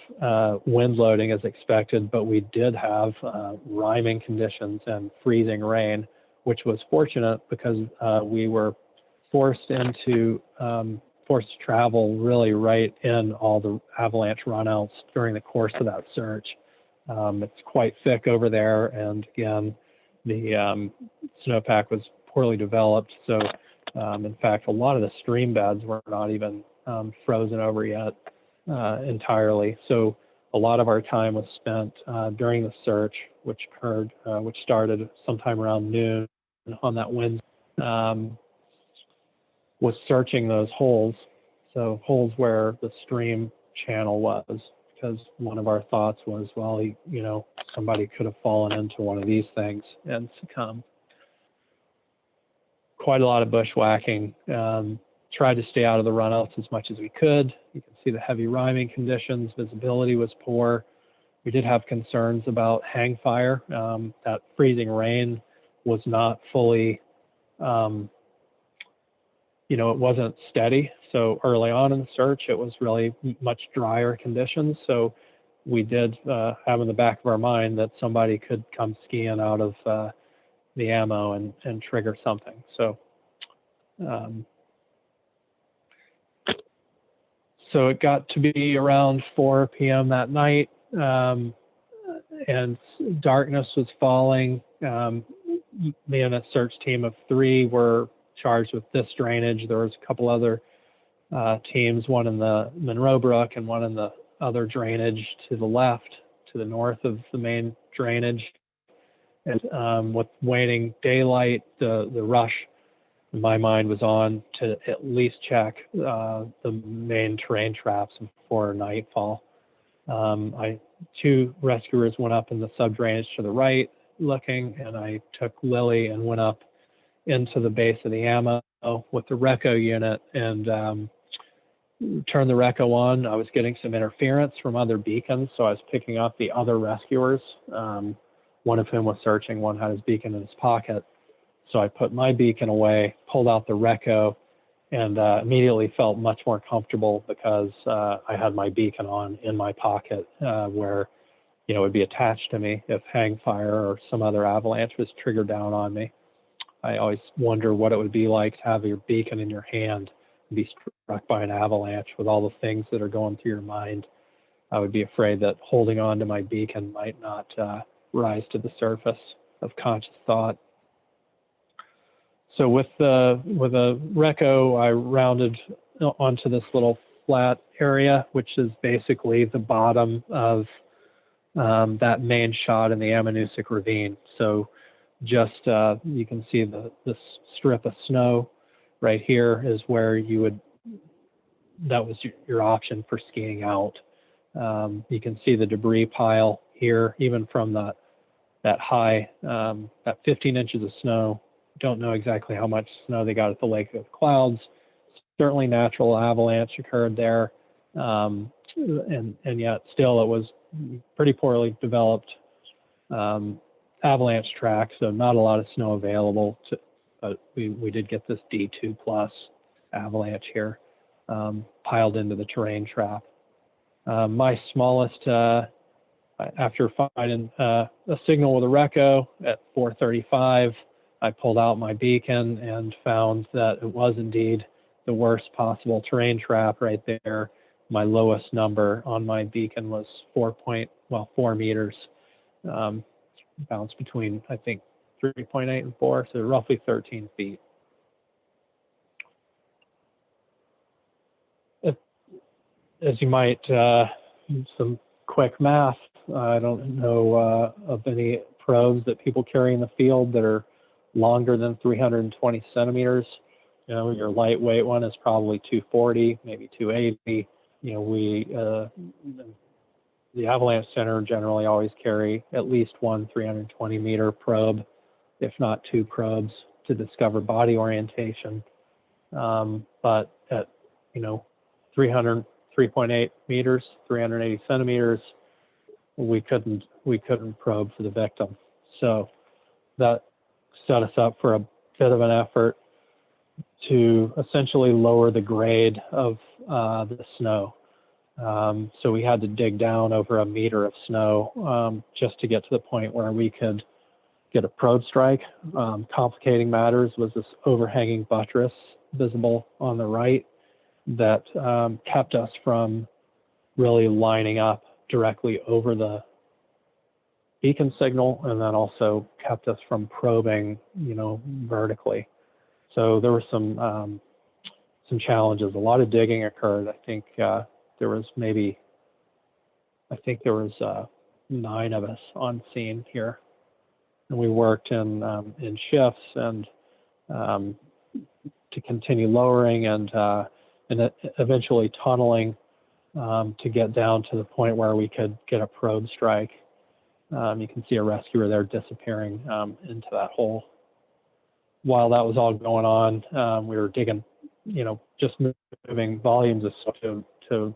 wind loading as expected, but we did have riming conditions and freezing rain, which was fortunate because we were forced to travel really right in all the avalanche runouts during the course of that search. It's quite thick over there, and again, the snowpack was poorly developed. So in fact, a lot of the stream beds were not even frozen over yet entirely. So a lot of our time was spent during the search, which started sometime around noon on that Wednesday, was searching those holes. So holes where the stream channel was, because one of our thoughts was, well, somebody could have fallen into one of these things and succumbed. Quite a lot of bushwhacking. Tried to stay out of the runouts as much as we could. You can see the heavy riming conditions. Visibility was poor. We did have concerns about hang fire. That freezing rain was not fully, it wasn't steady. So early on in the search, it was really much drier conditions. So we did have in the back of our mind that somebody could come skiing out of the ammo and trigger something. So, so it got to be around 4 p.m. that night, and darkness was falling. Me and a search team of 3 were charged with this drainage. There was a couple other teams, one in the Monroe Brook and one in the other drainage to the left, to the north of the main drainage. And with waning daylight, the rush in my mind was on to at least check the main terrain traps before nightfall. Two rescuers went up in the sub drainage to the right looking, and I took Lily and went up into the base of the ammo with the Reco unit and turned the Reco on. I was getting some interference from other beacons, so I was picking up the other rescuers, one of whom was searching, one had his beacon in his pocket. So I put my beacon away, pulled out the Reco, and immediately felt much more comfortable because I had my beacon on in my pocket where, you know, it would be attached to me if hang fire or some other avalanche was triggered down on me. I always wonder what it would be like to have your beacon in your hand and be struck by an avalanche with all the things that are going through your mind. I would be afraid that holding on to my beacon might not rise to the surface of conscious thought. So with a Reco, I rounded onto this little flat area, which is basically the bottom of that main shot in the Ammonoosuc Ravine. So just you can see this strip of snow right here is where you would, that was your option for skiing out. You can see the debris pile here, even from that high, that 15 inches of snow. Don't know exactly how much snow they got at the Lake of Clouds. Certainly natural avalanche occurred there. And yet still it was pretty poorly developed avalanche track, so not a lot of snow available, but we did get this D2 plus avalanche here piled into the terrain trap. My smallest, after finding a signal with a Reco at 4:35, I pulled out my beacon and found that it was indeed the worst possible terrain trap right there. My lowest number on my beacon was 4 meters. Bounced between, I think, 3.8 and 4, so roughly 13 feet. As you might, some quick math, I don't know of any probes that people carry in the field that are longer than 320 centimeters. You know, your lightweight one is probably 240, maybe 280. You know, the Avalanche Center generally always carry at least one 320 meter probe, if not two probes, to discover body orientation. But at, you know, 3.8 meters, 380 centimeters, we couldn't probe for the victim. So that set us up for a bit of an effort to essentially lower the grade of the snow. So we had to dig down over a meter of snow just to get to the point where we could get a probe strike. Complicating matters was this overhanging buttress visible on the right that kept us from really lining up directly over the beacon signal, and then also kept us from probing, you know, vertically. So there were some challenges. A lot of digging occurred. I think there was 9 of us on scene here, and we worked in shifts and to continue lowering and eventually tunneling to get down to the point where we could get a probe strike. You can see a rescuer there disappearing into that hole. While that was all going on, we were digging, you know, just moving volumes of stuff to,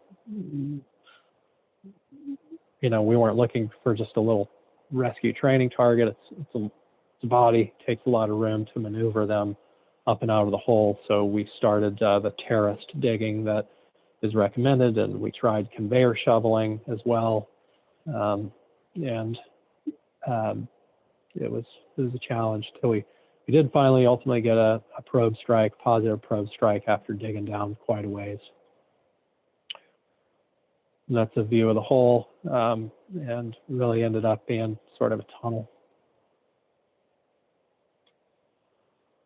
you know, we weren't looking for just a little rescue training target. It's a body, takes a lot of room to maneuver them up and out of the hole. So we started the terraced digging that is recommended, and we tried conveyor shoveling as well. And it was a challenge till we did finally ultimately get a probe strike, positive probe strike after digging down quite a ways. And that's a view of the hole, and really ended up being sort of a tunnel.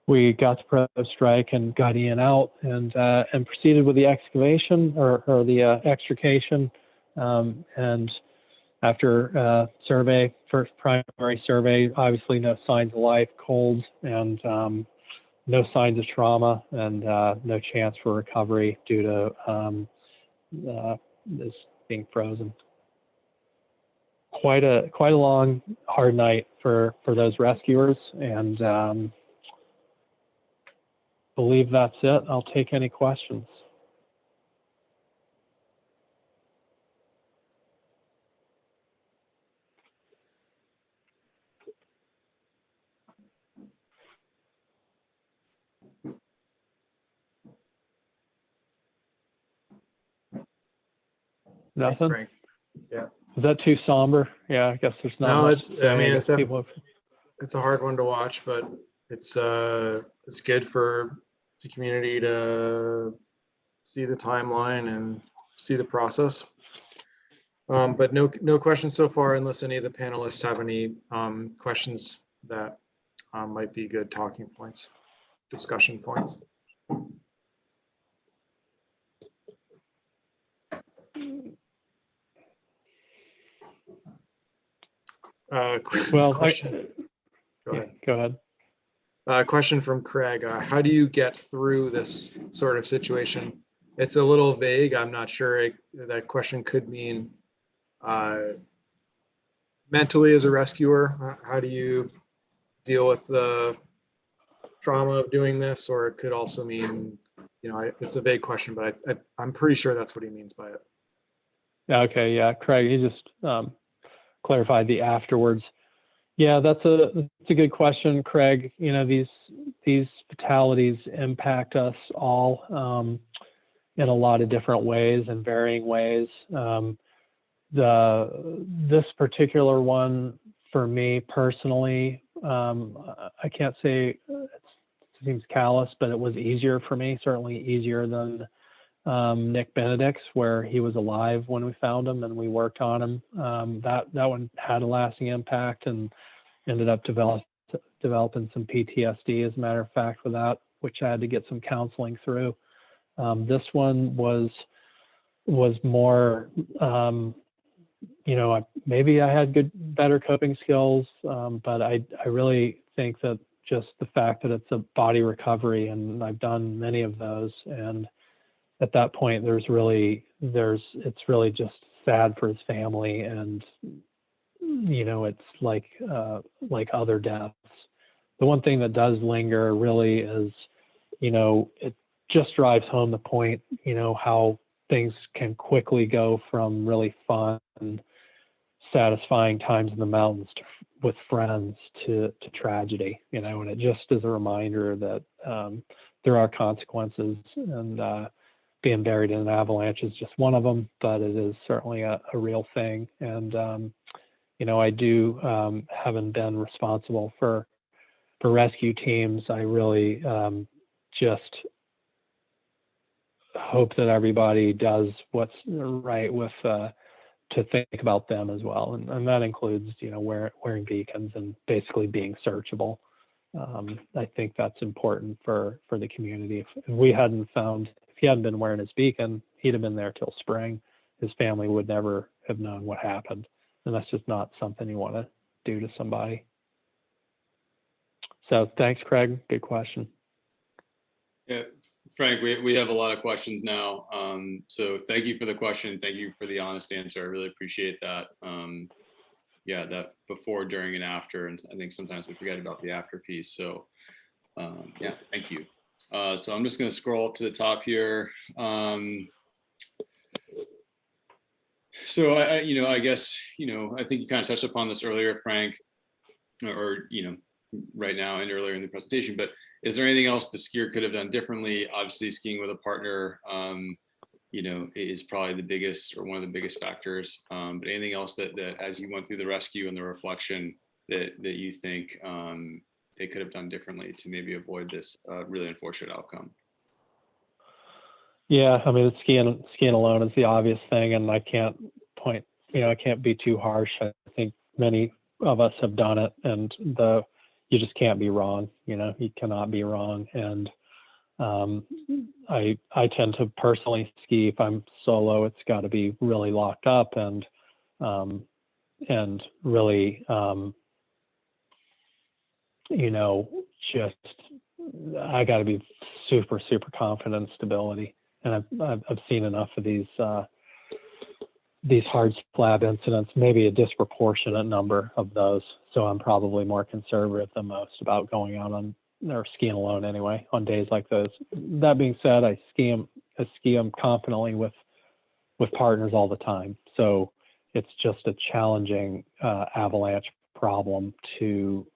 we got the pro strike and got Ian out and proceeded with the excavation or the extrication. And after survey, first primary survey, obviously no signs of life, cold, and no signs of trauma, and no chance for recovery due to this being frozen. Quite a long, hard night for those rescuers, and believe that's it. I'll take any questions. Thanks, Nothing? Frank. Yeah. Is that too somber? Yeah, I guess there's not No, much it's, to say. I mean, guess it's definitely, people it's a hard one to watch, but it's good for the community to see the timeline and see the process. But no questions so far, unless any of the panelists have any questions that might be good talking points, discussion points. well, question. Go yeah, ahead. go ahead. Question from Craig. How do you get through this sort of situation? It's a little vague. I'm not sure. That question could mean mentally as a rescuer. How do you deal with the trauma of doing this? Or it could also mean, it's a vague question, but I'm pretty sure that's what he means by it. Okay, yeah, Craig, he just clarified the afterwards. Yeah, that's a good question, Craig. These fatalities impact us all in a lot of different ways and varying ways. This particular one, for me personally, I can't say it seems callous, but it was easier for me, certainly easier than Nick Benedict's, where he was alive when we found him and we worked on him. That one had a lasting impact and ended up developing some PTSD, as a matter of fact, with that, which I had to get some counseling through. This one was more, maybe I had better coping skills, but I really think that just the fact that it's a body recovery, and I've done many of those, and at that point, it's really just sad for his family, and it's like other deaths. The one thing that does linger really is, it just drives home the point, how things can quickly go from really fun and satisfying times in the mountains with friends to tragedy, and it just is a reminder that there are consequences, and being buried in an avalanche is just one of them, but it is certainly a real thing. And, I do, having been responsible for rescue teams, I really just hope that everybody does what's right with to think about them as well, and that includes wearing beacons and basically being searchable. I think that's important for the community. If he hadn't been wearing his beacon, he'd have been there till spring. His family would never have known what happened, and that's just not something you want to do to somebody. So thanks, Craig. Good question. Yeah, Frank, we have a lot of questions now. So thank you for the question. Thank you for the honest answer. I really appreciate that. Yeah, that before, during, and after. And I think sometimes we forget about the after piece. So yeah, thank you. So I'm just going to scroll up to the top here. So I guess, I think you kind of touched upon this earlier, Frank, or right now and earlier in the presentation, but is there anything else the skier could have done differently? Obviously, skiing with a partner, is probably the biggest or one of the biggest factors. But anything else that as you went through the rescue and the reflection that you think they could have done differently to maybe avoid this really unfortunate outcome? Yeah, I mean, skiing alone is the obvious thing, and I can't I can't be too harsh. I think many of us have done it, and you just can't be wrong. You cannot be wrong. And I tend to personally ski, if I'm solo, it's got to be really locked up and really, just I got to be super, super confident in stability. And I've seen enough of these hard slab incidents, maybe a disproportionate number of those. So I'm probably more conservative than most about going out on, or skiing alone anyway, on days like those. That being said, I ski them confidently with partners all the time. So it's just a challenging avalanche problem to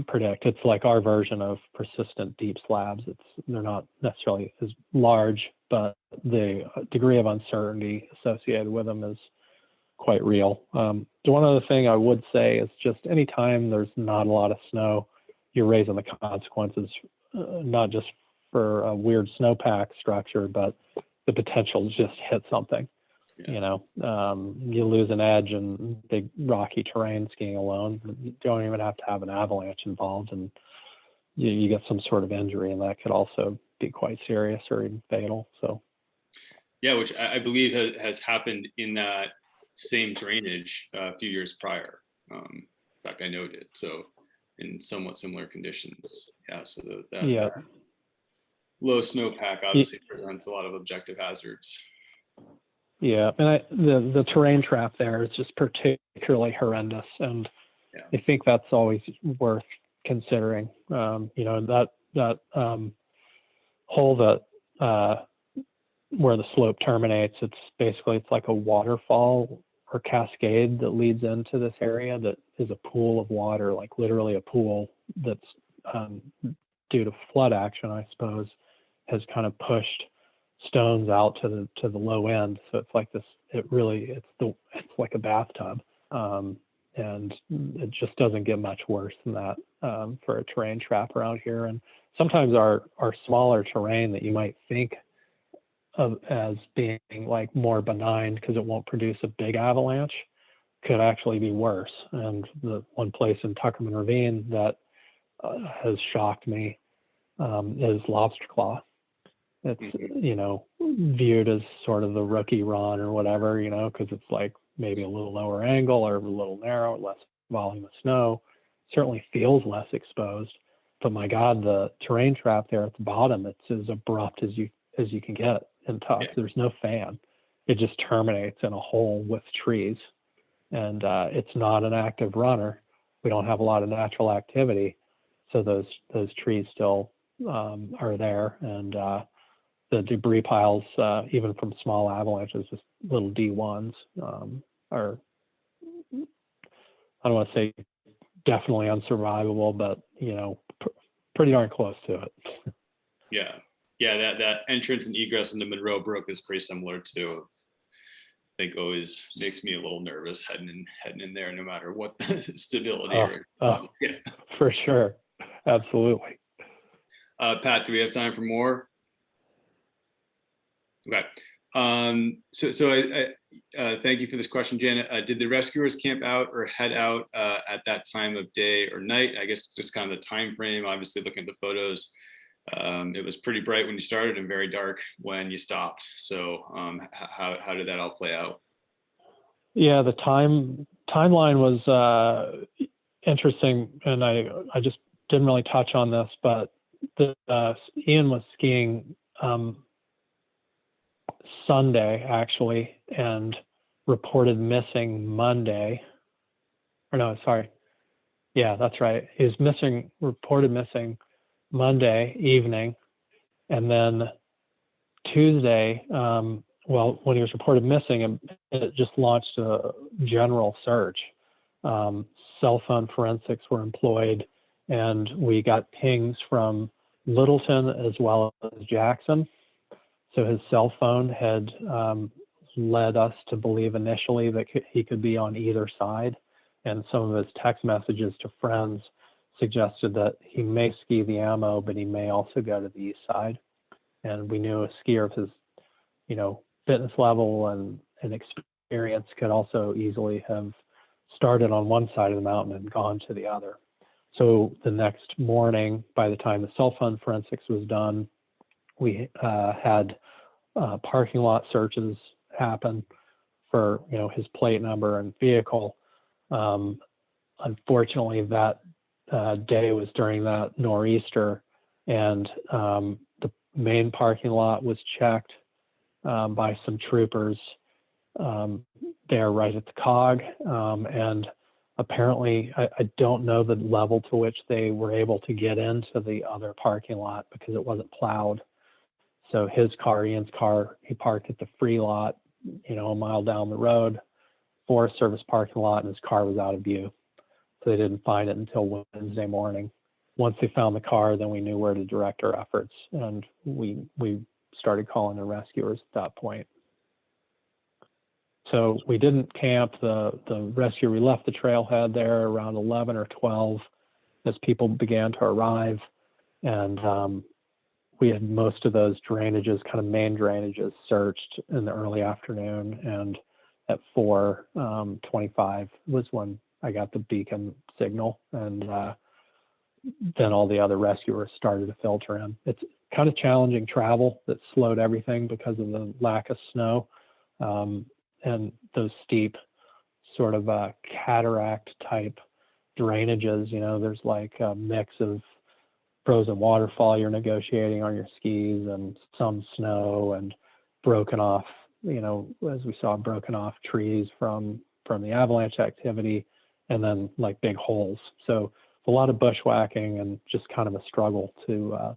predict. It's like our version of persistent deep slabs. They're not necessarily as large, but the degree of uncertainty associated with them is quite real. The one other thing I would say is just anytime there's not a lot of snow, you're raising the consequences, not just for a weird snowpack structure, but the potential to just hit something. Yeah. You lose an edge in big rocky terrain skiing alone. You don't even have to have an avalanche involved, and you get some sort of injury, and that could also be quite serious or even fatal. So, yeah, which I believe has happened in that same drainage a few years prior. In fact, I noted, so in somewhat similar conditions. Yeah, so that low snowpack obviously presents a lot of objective hazards. Yeah, and the terrain trap there is just particularly horrendous, and I think that's always worth considering. That hole that where the slope terminates, it's like a waterfall or cascade that leads into this area that is a pool of water, like literally a pool that's due to flood action, I suppose, has kind of pushed stones out to the low end. So it's like this, it's like a bathtub. And it just doesn't get much worse than that for a terrain trap around here. And sometimes our smaller terrain that you might think of as being like more benign because it won't produce a big avalanche could actually be worse. And the one place in Tuckerman Ravine that has shocked me is Lobster Claw. It's, viewed as sort of the rookie run or whatever, because it's like maybe a little lower angle or a little narrow, less volume of snow, certainly feels less exposed. But my God, the terrain trap there at the bottom, it's as abrupt as you can get and tough. Yeah. There's no fan. It just terminates in a hole with trees. And it's not an active runner. We don't have a lot of natural activity. So those trees still are there. And the debris piles, even from small avalanches, just little D1s, are, I don't want to say definitely unsurvivable, but, pretty darn close to it. Yeah. Yeah, that entrance and egress into Monroe Brook is pretty similar to, I think always makes me a little nervous heading in there, no matter what the stability yeah. For sure. Absolutely. Pat, do we have time for more? Okay. So I thank you for this question, Janet. Did the rescuers camp out or head out at that time of day or night? I guess just kind of the time frame. Obviously, looking at the photos, it was pretty bright when you started and very dark when you stopped. So how did that all play out? Yeah, the timeline was interesting, and I just didn't really touch on this, but Ian was skiing Sunday actually, and reported missing Monday. Or no, sorry. Yeah, that's right. He was reported missing Monday evening, and then Tuesday, when he was reported missing, it just launched a general search. Cell phone forensics were employed, and we got pings from Littleton as well as Jackson. So his cell phone had led us to believe initially that he could be on either side. And some of his text messages to friends suggested that he may ski the Ammo, but he may also go to the east side. And we knew a skier of his, fitness level and experience could also easily have started on one side of the mountain and gone to the other. So the next morning, by the time the cell phone forensics was done, we had parking lot searches happen for, you know, his plate number and vehicle. Unfortunately, that day was during that nor'easter, and the main parking lot was checked by some troopers there right at the cog, and apparently I don't know the level to which they were able to get into the other parking lot because it wasn't plowed. So his car, Ian's car, he parked at the free lot, you know, a mile down the road, Forest Service parking lot, and his car was out of view. So they didn't find it until Wednesday morning. Once they found the car, then we knew where to direct our efforts, and we started calling the rescuers at that point. So we didn't camp. The rescue, we left the trailhead there around 11 or 12 as people began to arrive, and we had most of those drainages, kind of main drainages, searched in the early afternoon, and at 4:25 was when I got the beacon signal, and then all the other rescuers started to filter in. It's kind of challenging travel that slowed everything because of the lack of snow, and those steep sort of cataract type drainages. You know, there's like a mix of frozen waterfall you're negotiating on your skis, and some snow, and broken off, you know, as we saw, broken off trees from the avalanche activity, and then like big holes. So a lot of bushwhacking and just kind of a struggle to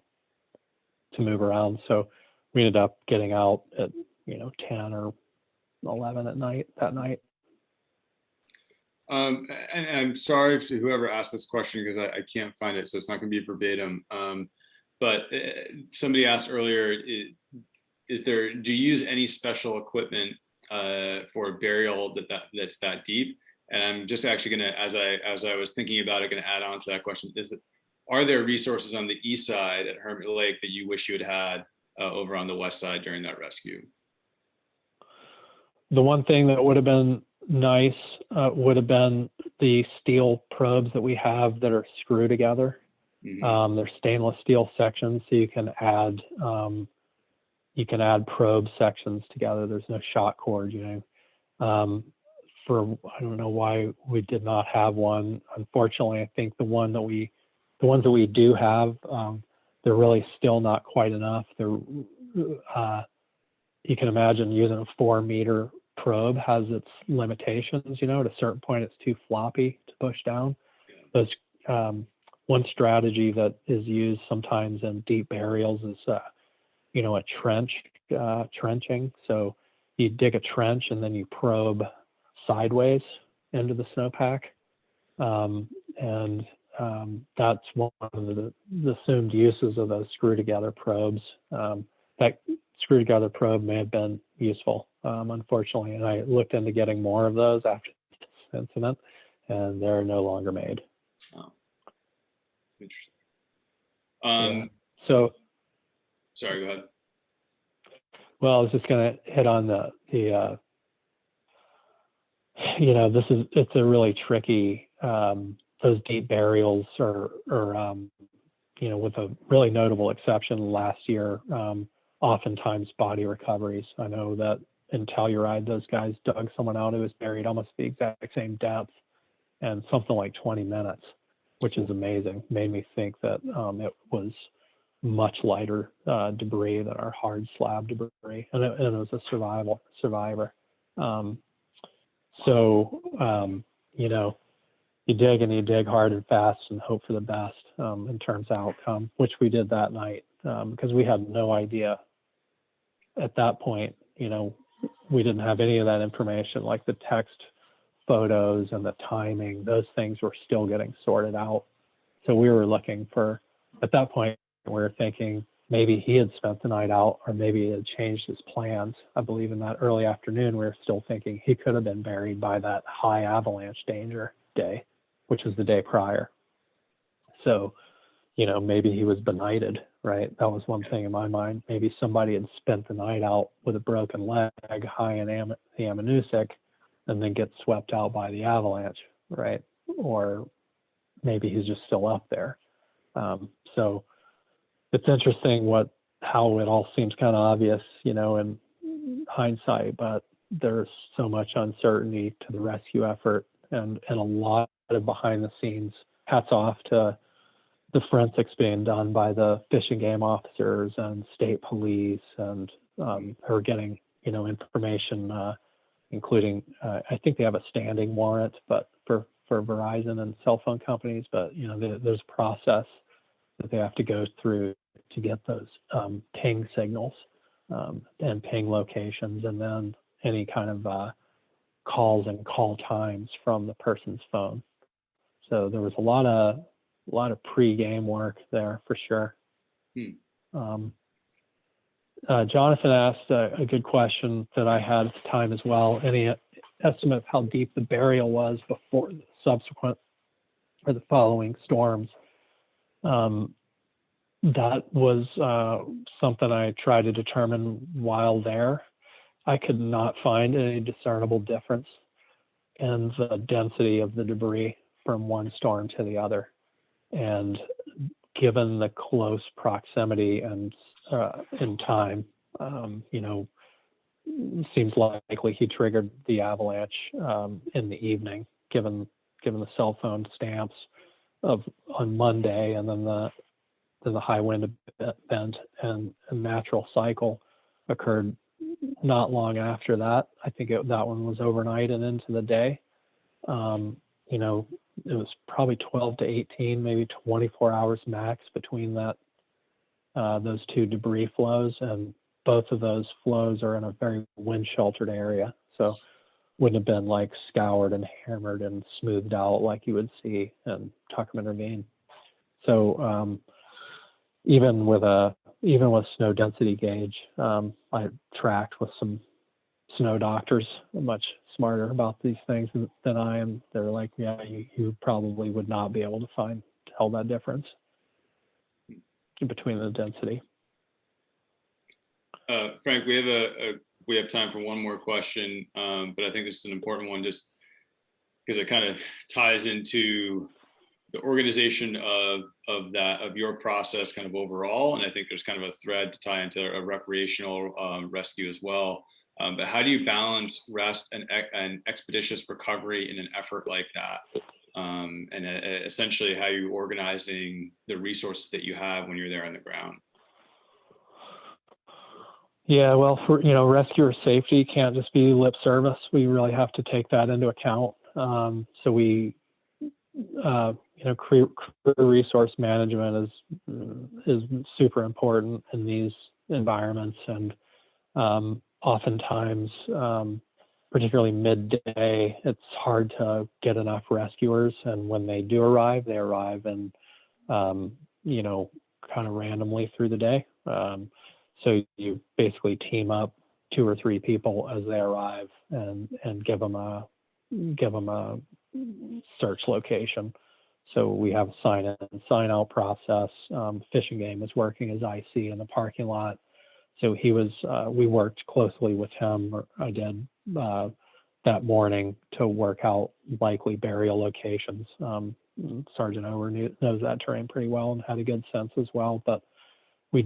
move around. So we ended up getting out at, you know, 10 or 11 at night that night. And I'm sorry to whoever asked this question because I can't find it, so it's not going to be verbatim. But somebody asked earlier, do you use any special equipment for burial that's that deep? And I'm just actually going to, as I was thinking about it, going to add on to that question: are there resources on the east side at Hermit Lake that you wish you had over on the west side during that rescue? The one thing that would have been nice would have been the steel probes that we have that are screw together. Mm-hmm. They're stainless steel sections, so you can add probe sections together. There's no shot cord, you know. I don't know why we did not have one. Unfortunately, I think the ones that we do have, they're really still not quite enough. They're you can imagine using a 4-meter probe has its limitations. You know, at a certain point, it's too floppy to push down. Those one strategy that is used sometimes in deep burials is, you know, a trenching. So you dig a trench and then you probe sideways into the snowpack, and that's one of the assumed uses of those screw together probes. That screw together probe may have been useful, unfortunately, and I looked into getting more of those after this incident, and they're no longer made. Oh, interesting. Yeah. So, sorry, go ahead. Well, I was just going to hit on the you know, it's a really tricky, those deep burials are you know, with a really notable exception last year, oftentimes body recoveries. I know that in Telluride, those guys dug someone out who was buried almost the exact same depth and something like 20 minutes, which is amazing. Made me think that it was much lighter debris than our hard slab debris, and it was a survivor. So, you know, you dig and you dig hard and fast and hope for the best in terms of outcome, which we did that night, because we had no idea at that point. You know, we didn't have any of that information, like the text photos and the timing. Those things were still getting sorted out. So we were looking for, at that point, we were thinking maybe he had spent the night out, or maybe he had changed his plans. I believe in that early afternoon, we were still thinking he could have been buried by that high avalanche danger day, which was the day prior. So, you know, maybe he was benighted, right? That was one thing in my mind. Maybe somebody had spent the night out with a broken leg high in the Ammonoosuc, and then gets swept out by the avalanche, right? Or maybe he's just still up there. So it's interesting how it all seems kind of obvious, in hindsight, but there's so much uncertainty to the rescue effort, and a lot of behind the scenes. Hats off to the forensics being done by the Fish and Game officers and state police, and her getting, information, including, I think they have a standing warrant, but for Verizon and cell phone companies, but there's a process that they have to go through to get those ping signals and ping locations, and then any kind of calls and call times from the person's phone. So there was a lot of pre-game work there for sure. Jonathan asked a good question that I had at the time as well. Any estimate of how deep the burial was before the subsequent or the following storms? That was something I tried to determine while there. I could not find any discernible difference in the density of the debris from one storm to the other. And given the close proximity and in time, seems likely he triggered the avalanche in the evening, given the cell phone stamps on Monday, and then the high wind event and a natural cycle occurred not long after that. I think that one was overnight and into the day. It was probably 12 to 18, maybe 24 hours max between those two debris flows, and both of those flows are in a very wind sheltered area, so wouldn't have been like scoured and hammered and smoothed out like you would see in Tuckerman Ravine. So even with snow density gauge, I tracked with some snow doctors, much smarter about these things than I am. They're like, yeah, you probably would not be able to tell that difference between the density. Frank, we have time for one more question, but I think this is an important one, just because it kind of ties into the organization of your process kind of overall, and I think there's kind of a thread to tie into a recreational rescue as well. But how do you balance rest and expeditious recovery in an effort like that? And essentially, how are you organizing the resources that you have when you're there on the ground? Yeah, well, for rescuer safety can't just be lip service. We really have to take that into account. So we, crew resource management is super important in these environments, and oftentimes, particularly midday, it's hard to get enough rescuers, and when they do arrive, they arrive and kind of randomly through the day. So you basically team up 2 or 3 people as they arrive and give them a search location. So we have a sign in and sign out process. Fish and Game was working as IC in the parking lot. So we worked closely with him, or I did that morning, to work out likely burial locations. Sergeant Ower knows that terrain pretty well and had a good sense as well. But we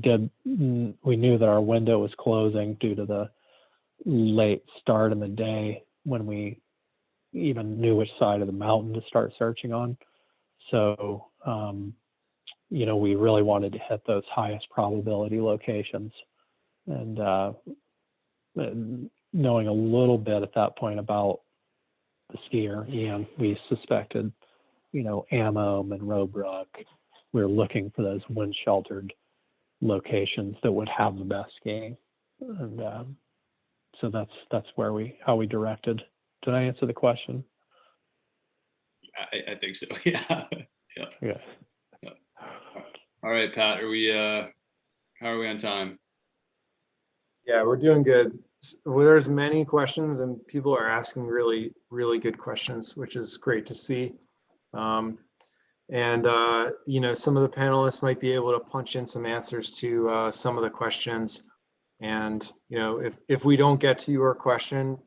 knew that our window was closing due to the late start in the day when we even knew which side of the mountain to start searching on. So, we really wanted to hit those highest probability locations. And knowing a little bit at that point about the skier, Ian, we suspected, Ammo and Robrook. We were looking for those wind sheltered locations that would have the best skiing. And so that's how we directed. Did I answer the question? I think so. Yeah. All right, Pat, how are we on time? Yeah, we're doing good. Well, there's many questions and people are asking really, really good questions, which is great to see. Some of the panelists might be able to punch in some answers to some of the questions. And, if we don't get to your question,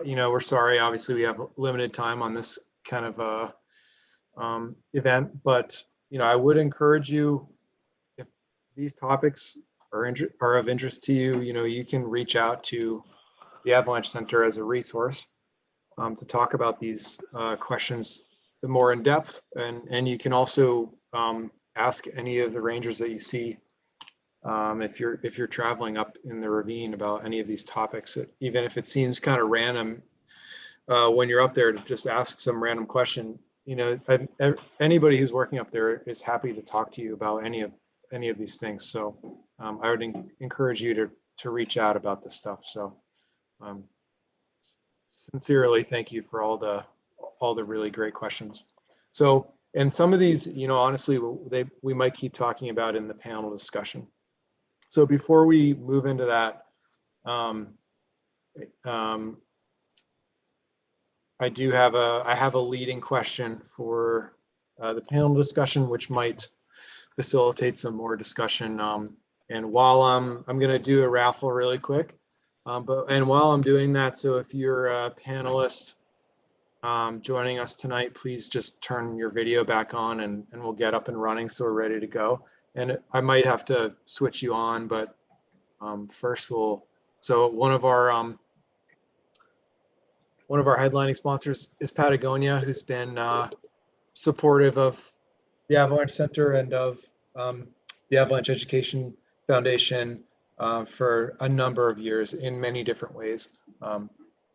you know, we're sorry, obviously we have limited time on this kind of event, but, you know, I would encourage you, if these topics are of interest to you, you know, you can reach out to the Avalanche Center as a resource to talk about these questions more in depth. And you can also ask any of the rangers that you see if you're traveling up in the ravine about any of these topics, even if it seems kind of random when you're up there, to just ask some random question. You know, anybody who's working up there is happy to talk to you about any of these things. So I would encourage you to reach out about this stuff. So sincerely, thank you for all the really great questions. So, and some of these, you know, honestly, we might keep talking about in the panel discussion. So before we move into that, I have a leading question for the panel discussion, which might facilitate some more discussion. And while I'm going to do a raffle really quick, and while I'm doing that, so if you're a panelist joining us tonight, please just turn your video back on and we'll get up and running so we're ready to go. And I might have to switch you on, but first so one of our headlining sponsors is Patagonia, who's been supportive of the Avalanche Center and of the Avalanche Education Foundation for a number of years in many different ways.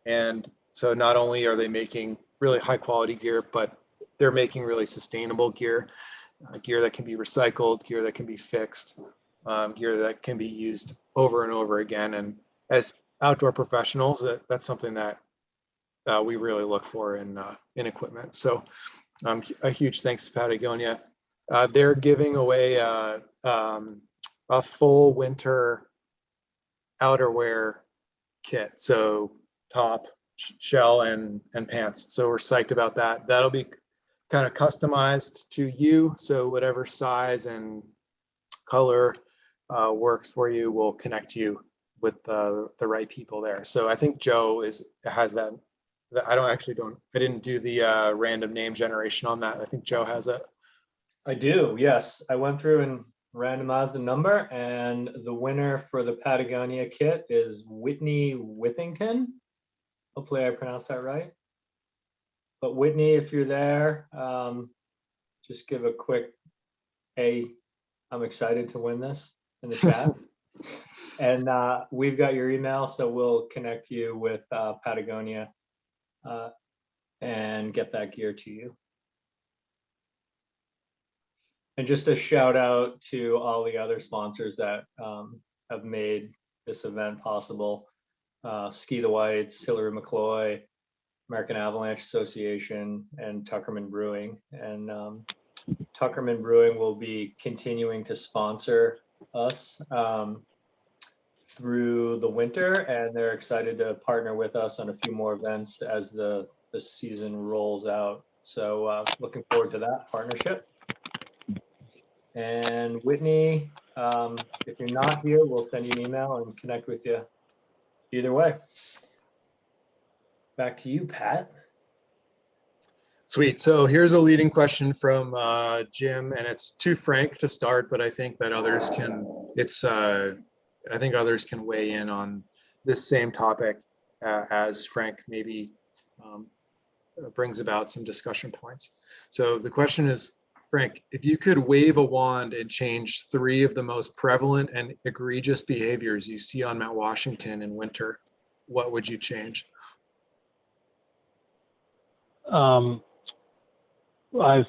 And so not only are they making really high quality gear, but they're making really sustainable gear, gear that can be recycled, gear that can be fixed, gear that can be used over and over again. And as outdoor professionals, that's something that we really look for in equipment. So a huge thanks to Patagonia. They're giving away a full winter outerwear kit. So top, shell, and pants. So we're psyched about that. That'll be kind of customized to you. So whatever size and color works for you, we'll connect you with the right people there. So I think Joe has that. I didn't do the random name generation on that. I think Joe has it. I do, yes. I went through and randomized a number, and the winner for the Patagonia kit is Whitney Withington. Hopefully I pronounced that right. But Whitney, if you're there, just give a quick, hey, I'm excited to win this in the chat. And we've got your email, so we'll connect you with Patagonia and get that gear to you. And just a shout out to all the other sponsors that have made this event possible. Ski the Whites, Hillary McCloy, American Avalanche Association, and Tuckerman Brewing. And Tuckerman Brewing will be continuing to sponsor us through the winter, and they're excited to partner with us on a few more events as the season rolls out. So looking forward to that partnership. And Whitney, if you're not here, we'll send you an email and connect with you either way. Back to you, Pat. Sweet. So here's a leading question from Jim, and it's to Frank to start, but I think that others can. I think others can weigh in on this same topic as Frank maybe brings about some discussion points. So the question is, Frank, if you could wave a wand and change 3 of the most prevalent and egregious behaviors you see on Mount Washington in winter, what would you change? I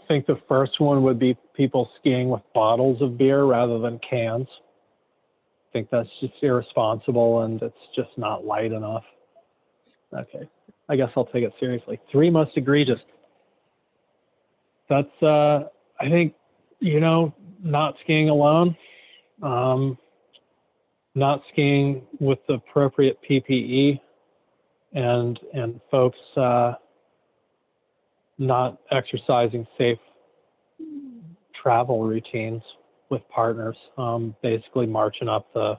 think the first one would be people skiing with bottles of beer rather than cans. I think that's just irresponsible and it's just not light enough. Okay, I guess I'll take it seriously. 3 most egregious. That's, I think, not skiing alone, not skiing with the appropriate PPE, and folks not exercising safe travel routines with partners, basically marching up the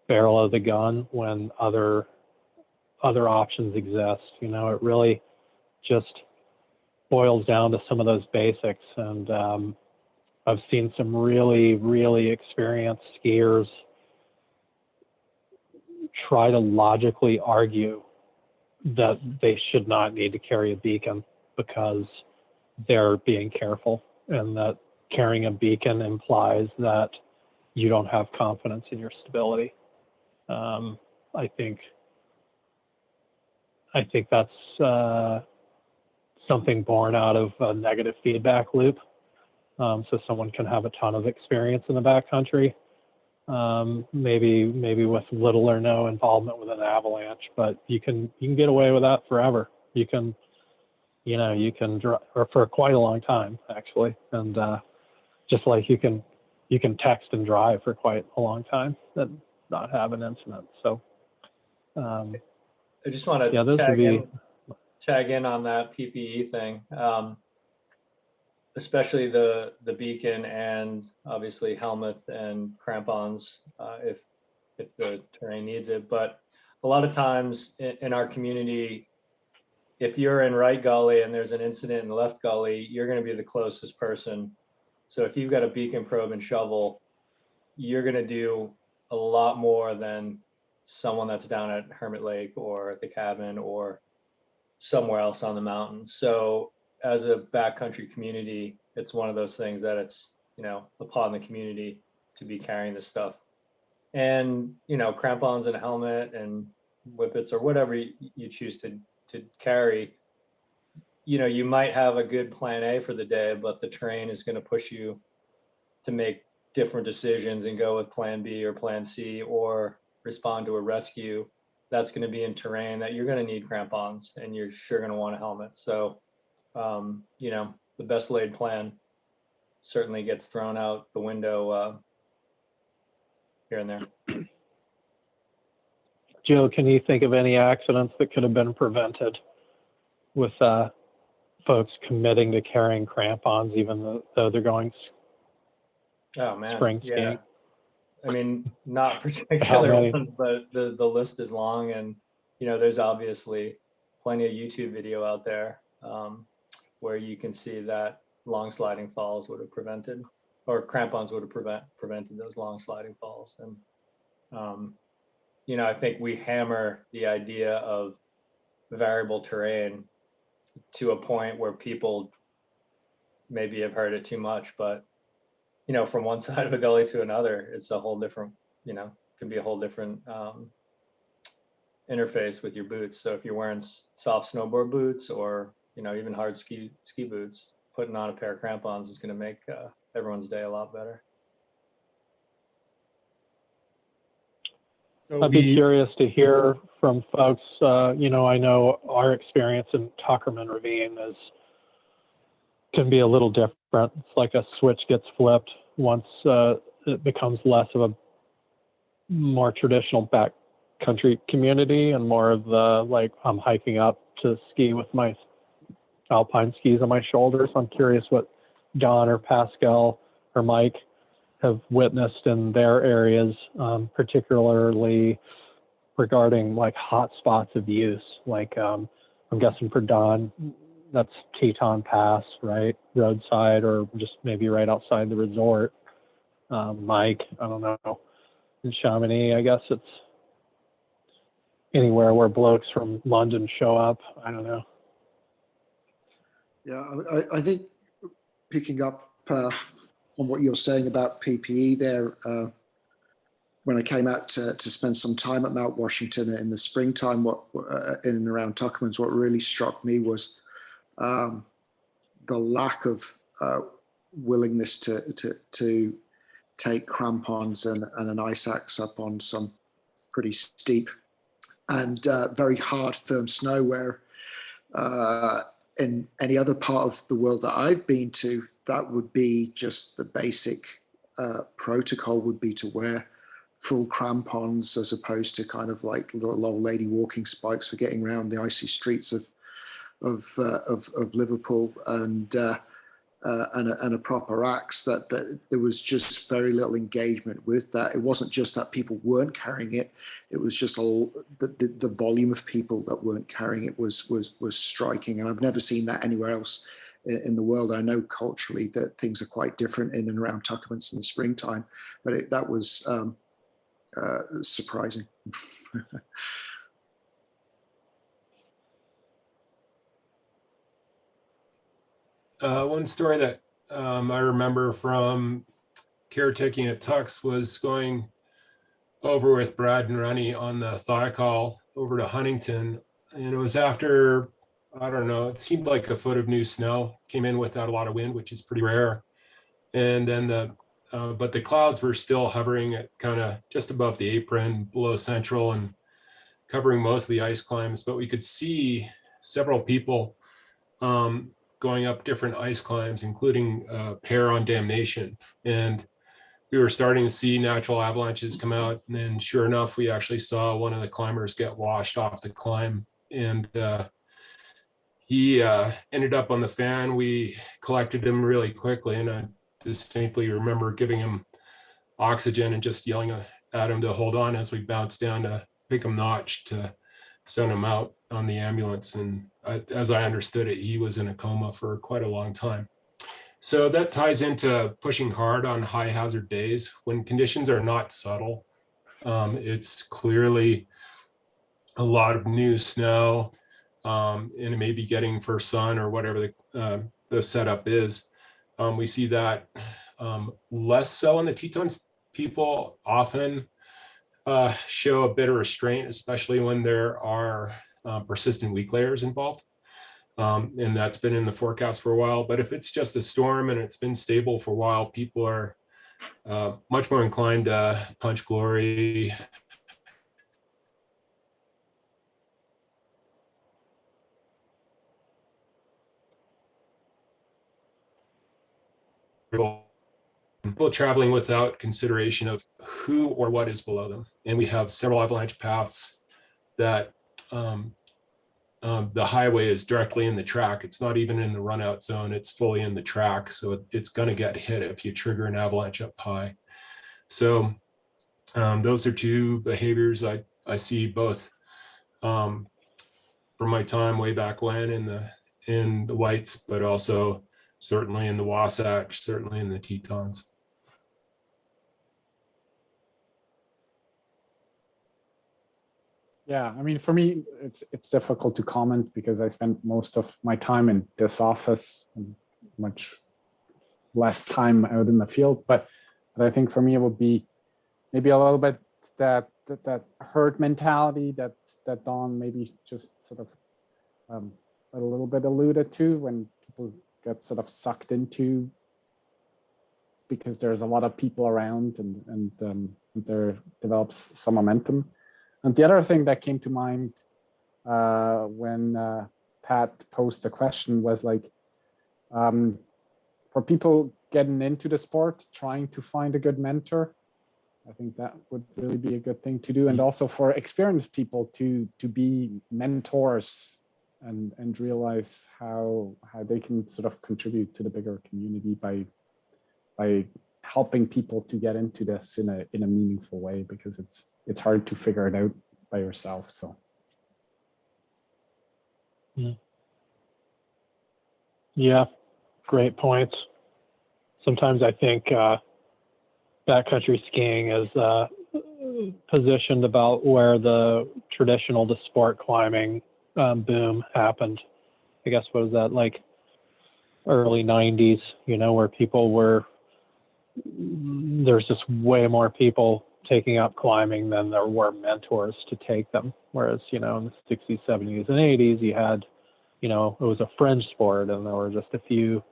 barrel of the gun when other other options exist. You know, it really just boils down to some of those basics. And I've seen some really, really experienced skiers try to logically argue that they should not need to carry a beacon because they're being careful, and that carrying a beacon implies that you don't have confidence in your stability. I think that's something born out of a negative feedback loop. So someone can have a ton of experience in the backcountry, maybe with little or no involvement with an avalanche, but you can get away with that forever. You can drive, or for quite a long time actually, and just like you can text and drive for quite a long time and not have an incident. So I just want to tag in on that PPE thing, especially the beacon and obviously helmets and crampons if the terrain needs it. But a lot of times in our community, if you're in right gully and there's an incident in the left gully, you're going to be the closest person. So if you've got a beacon, probe, and shovel, you're going to do a lot more than someone that's down at Hermit Lake or the cabin or somewhere else on the mountain. So as a backcountry community, it's one of those things that it's, upon the community to be carrying this stuff. And, crampons and a helmet and whippets or whatever you choose to carry, you might have a good plan A for the day, but the terrain is going to push you to make different decisions and go with plan B or plan C or respond to a rescue that's going to be in terrain that you're going to need crampons and you're sure going to want a helmet. So, the best laid plan certainly gets thrown out the window here and there. Joe, can you think of any accidents that could have been prevented with folks committing to carrying crampons even though they're going spring skiing? Yeah. I mean, not particular ones, but the list is long, and there's obviously plenty of YouTube video out there where you can see that long sliding falls would have prevented, or crampons would have prevented those long sliding falls. And I think we hammer the idea of variable terrain to a point where people maybe have heard it too much, but from one side of a gully to another, it's a whole different, can be a whole different interface with your boots. So if you're wearing soft snowboard boots or, even hard ski boots, putting on a pair of crampons is going to make everyone's day a lot better. I'd be curious to hear from folks. I know our experience in Tuckerman Ravine can be a little different. It's like a switch gets flipped once it becomes less of a more traditional backcountry community and more of the, like, I'm hiking up to ski with my alpine skis on my shoulders. I'm curious what Don or Pascal or Mike have witnessed in their areas, particularly regarding like hot spots of use. Like I'm guessing for Don, that's Teton Pass, right? Roadside or just maybe right outside the resort. Mike, I don't know. In Chamonix, I guess it's anywhere where blokes from London show up. I don't know. Yeah, I think picking up on what you're saying about PPE there, when I came out to spend some time at Mount Washington in the springtime, in and around Tuckerman's, what really struck me was the lack of willingness to take crampons and an ice axe up on some pretty steep and very hard, firm snow, where in any other part of the world that I've been to, that would be just the basic protocol would be to wear full crampons as opposed to kind of like little old lady walking spikes for getting around the icy streets of Liverpool. And and a proper axe, that there was just very little engagement with that. It wasn't just that people weren't carrying it; it was just the volume of people that weren't carrying it was striking, and I've never seen that anywhere else in the world. I know culturally that things are quite different in and around Tuckermans in the springtime, but that was surprising. One story that I remember from caretaking at Tux was going over with Brad and Rennie on the Thiokol over to Huntington. And it was after, I don't know, it seemed like a foot of new snow came in without a lot of wind, which is pretty rare. And then but the clouds were still hovering at kind of just above the apron, below central, and covering most of the ice climbs. But we could see several people going up different ice climbs, including Pair on Damnation. And we were starting to see natural avalanches come out. And then sure enough, we actually saw one of the climbers get washed off the climb. And he ended up on the fan. We collected him really quickly. And I distinctly remember giving him oxygen and just yelling at him to hold on as we bounced down to pick him notch to send him out on the ambulance. And as I understood it, he was in a coma for quite a long time. So that ties into pushing hard on high hazard days when conditions are not subtle. It's clearly a lot of new snow, and it may be getting first sun or whatever the setup is. We see that less so in the Tetons. People often show a bit of restraint, especially when there are persistent weak layers involved. And that's been in the forecast for a while. But if it's just a storm and it's been stable for a while, people are much more inclined to punch glory. People traveling without consideration of who or what is below them. And we have several avalanche paths that the highway is directly in the track. It's not even in the run out zone. It's fully in the track. So it's going to get hit if you trigger an avalanche up high. So those are two behaviors I see both from my time way back when in the Whites, but also certainly in the Wasatch, certainly in the Tetons. Yeah, I mean, for me, it's difficult to comment because I spent most of my time in this office and much less time out in the field. But I think for me, it would be maybe a little bit that herd mentality that Don maybe just sort of a little bit alluded to, when people get sort of sucked into because there's a lot of people around and there develops some momentum. And the other thing that came to mind when Pat posed the question was like, for people getting into the sport, trying to find a good mentor, I think that would really be a good thing to do. And also for experienced people to be mentors and realize how they can sort of contribute to the bigger community by helping people to get into this in a meaningful way, because it's hard to figure it out by yourself. So yeah, great points. Sometimes I think backcountry skiing is positioned about where the traditional to sport climbing boom happened. I guess, what was that, like early 90s, where people were, there's just way more people taking up climbing than there were mentors to take them. Whereas, in the 60s, 70s, and 80s, you had, it was a fringe sport and there were just a few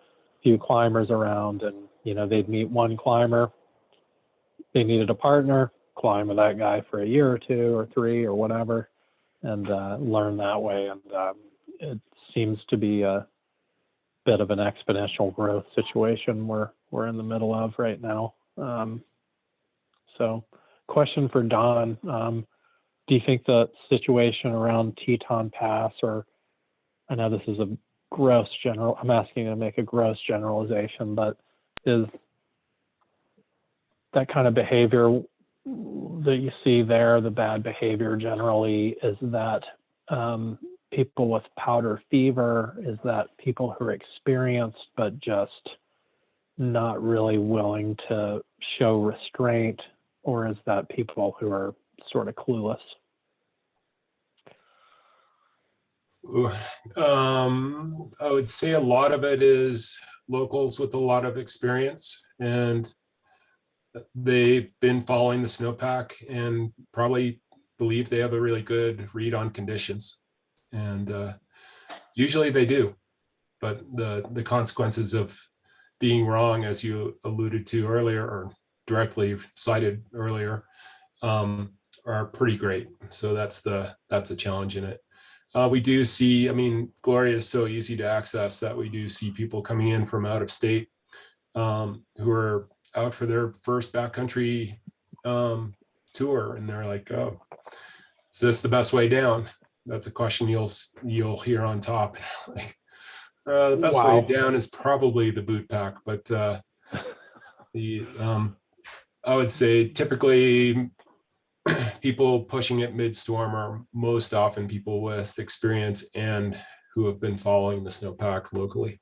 climbers around, and, they'd meet one climber, they needed a partner, climb with that guy for a year or two or three or whatever, and learn that way. And it seems to be a bit of an exponential growth situation we're in the middle of right now. So question for Don, do you think the situation around Teton Pass, or I know this is a I'm asking you to make a gross generalization, but is that kind of behavior that you see there, the bad behavior generally, is that people with powder fever? Is that people who are experienced but just not really willing to show restraint? Or is that people who are sort of clueless? I would say a lot of it is locals with a lot of experience, and they've been following the snowpack and probably believe they have a really good read on conditions. And usually they do, but the consequences of being wrong, as you alluded to earlier or directly cited earlier, are pretty great. So that's a challenge in it. We do see, I mean, Gloria is so easy to access that we do see people coming in from out of state who are out for their first backcountry tour, and they're like, "Oh, is this the best way down?" That's a question you'll hear on top. Like, the best way down is probably the boot pack, but I would say typically people pushing it mid-storm are most often people with experience and who have been following the snowpack locally.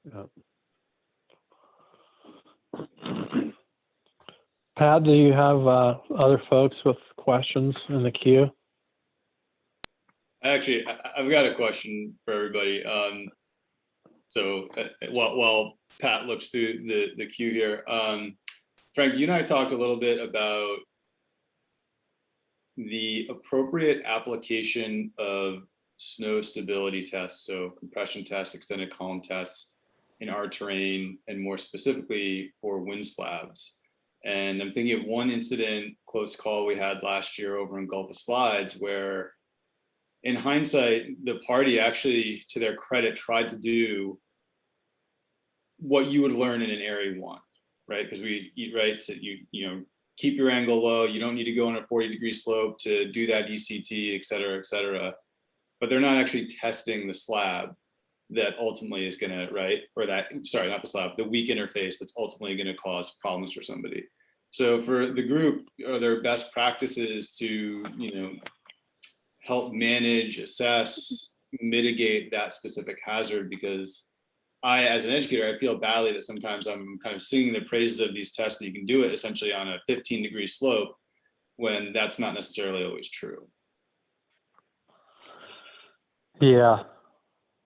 Yeah. Pat, do you have other folks with questions in the queue? Actually, I've got a question for everybody. So while Pat looks through the queue here, Frank, you and I talked a little bit about the appropriate application of snow stability tests, so compression tests, extended column tests in our terrain, and more specifically for wind slabs. And I'm thinking of one incident, close call we had last year over in Gulf of Slides, where in hindsight, the party actually, to their credit, tried to do what you would learn in an Area 1, right? Because so you know, keep your angle low. You don't need to go on a 40-degree slope to do that ECT, et cetera, et cetera. But they're not actually testing the slab that ultimately is going to, right? Or that, sorry, not the slab, the weak interface that's ultimately going to cause problems for somebody. So for the group, are there best practices to, you know, help manage, assess, mitigate that specific hazard? Because I, as an educator, I feel badly that sometimes I'm kind of singing the praises of these tests that you can do it essentially on a 15-degree slope when that's not necessarily always true. Yeah,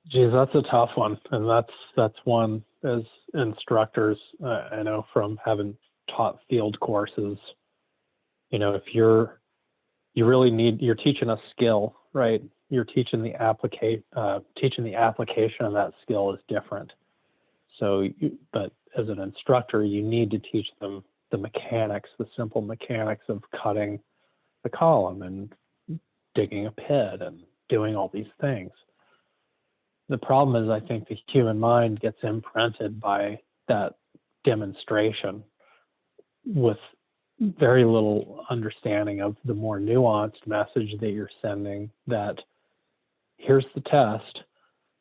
geez, that's a tough one. And that's one, as instructors, I know from having taught field courses, you know, if you're teaching a skill, right? You're teaching the application of that skill is different. So, but as an instructor, you need to teach them the mechanics, the simple mechanics of cutting the column and digging a pit and doing all these things. The problem is, I think the human mind gets imprinted by that demonstration with very little understanding of the more nuanced message that you're sending, that here's the test,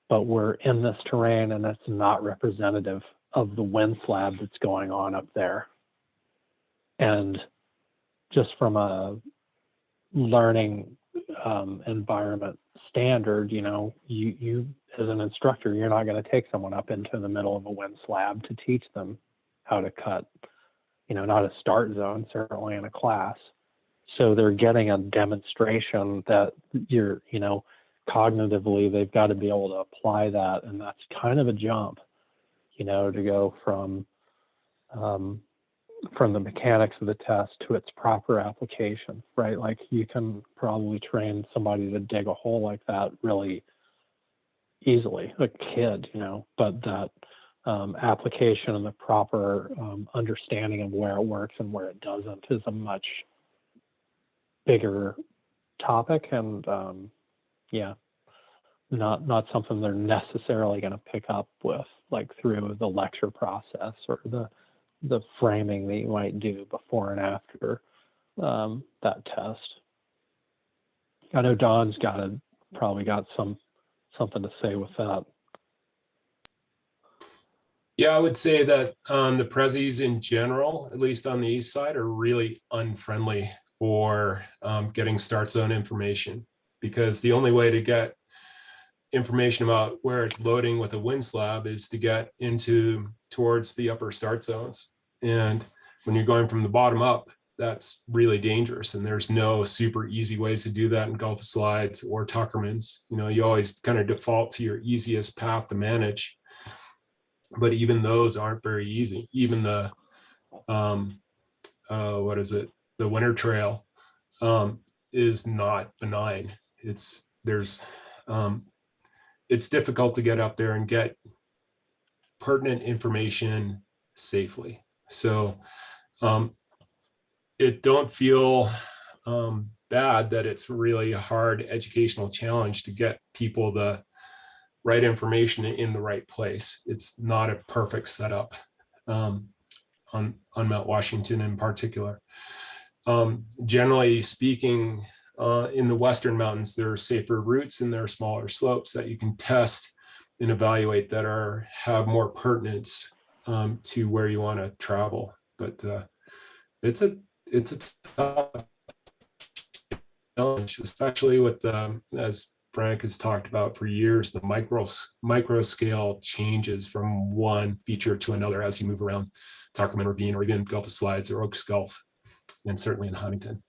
but we're in this terrain and it's not representative of the wind slab that's going on up there. And just from a learning environment standard, you know, you as an instructor, you're not going to take someone up into the middle of a wind slab to teach them how to cut, you know, not a start zone, certainly in a class. So they're getting a demonstration that you're, you know, cognitively, they've got to be able to apply that. And that's kind of a jump, you know, to go from the mechanics of the test to its proper application, right? Like you can probably train somebody to dig a hole like that really easily, a kid, you know, but that application and the proper understanding of where it works and where it doesn't is a much bigger topic, and yeah, not something they're necessarily going to pick up with like through the lecture process or the framing that you might do before and after that test. I know Don's probably got some something to say with that. Yeah, I would say that the Prezzies in general, at least on the east side, are really unfriendly for getting start zone information, because the only way to get information about where it's loading with a wind slab is to get into towards the upper start zones. And when you're going from the bottom up, that's really dangerous. And there's no super easy ways to do that in Gulf of Slides or Tuckermans. You know, you always kind of default to your easiest path to manage. But even those aren't very easy. Even the, what is it? The Winter Trail is not benign. It's difficult to get up there and get pertinent information safely. So it don't feel bad that it's really a hard educational challenge to get people the right information in the right place. It's not a perfect setup on Mount Washington in particular. Generally speaking, in the Western mountains, there are safer routes and there are smaller slopes that you can test and evaluate that have more pertinence to where you want to travel. But it's a tough challenge, especially with as Frank has talked about for years, the micro scale changes from one feature to another as you move around Tuckerman Ravine or even Gulf of Slides or Oaks Gulf, and certainly in Huntington.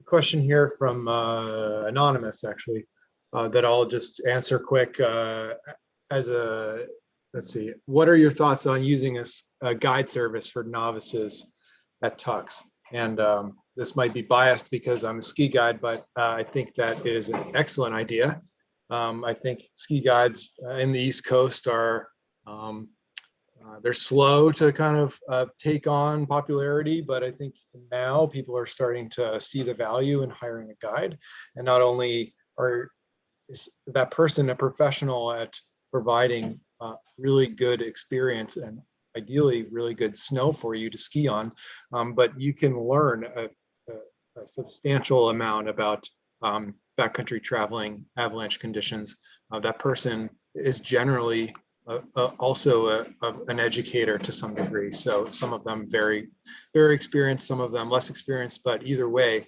Question here from Anonymous, actually, that I'll just answer quick. Let's see, what are your thoughts on using a guide service for novices at Tux? And this might be biased because I'm a ski guide, but I think that is an excellent idea. I think ski guides in the East Coast are, they're slow to kind of take on popularity, but I think now people are starting to see the value in hiring a guide. And not only is that person a professional at providing really good experience and ideally really good snow for you to ski on, but you can learn a substantial amount about backcountry traveling, avalanche conditions. That person is generally also an educator to some degree. So some of them very, very experienced, some of them less experienced, but either way,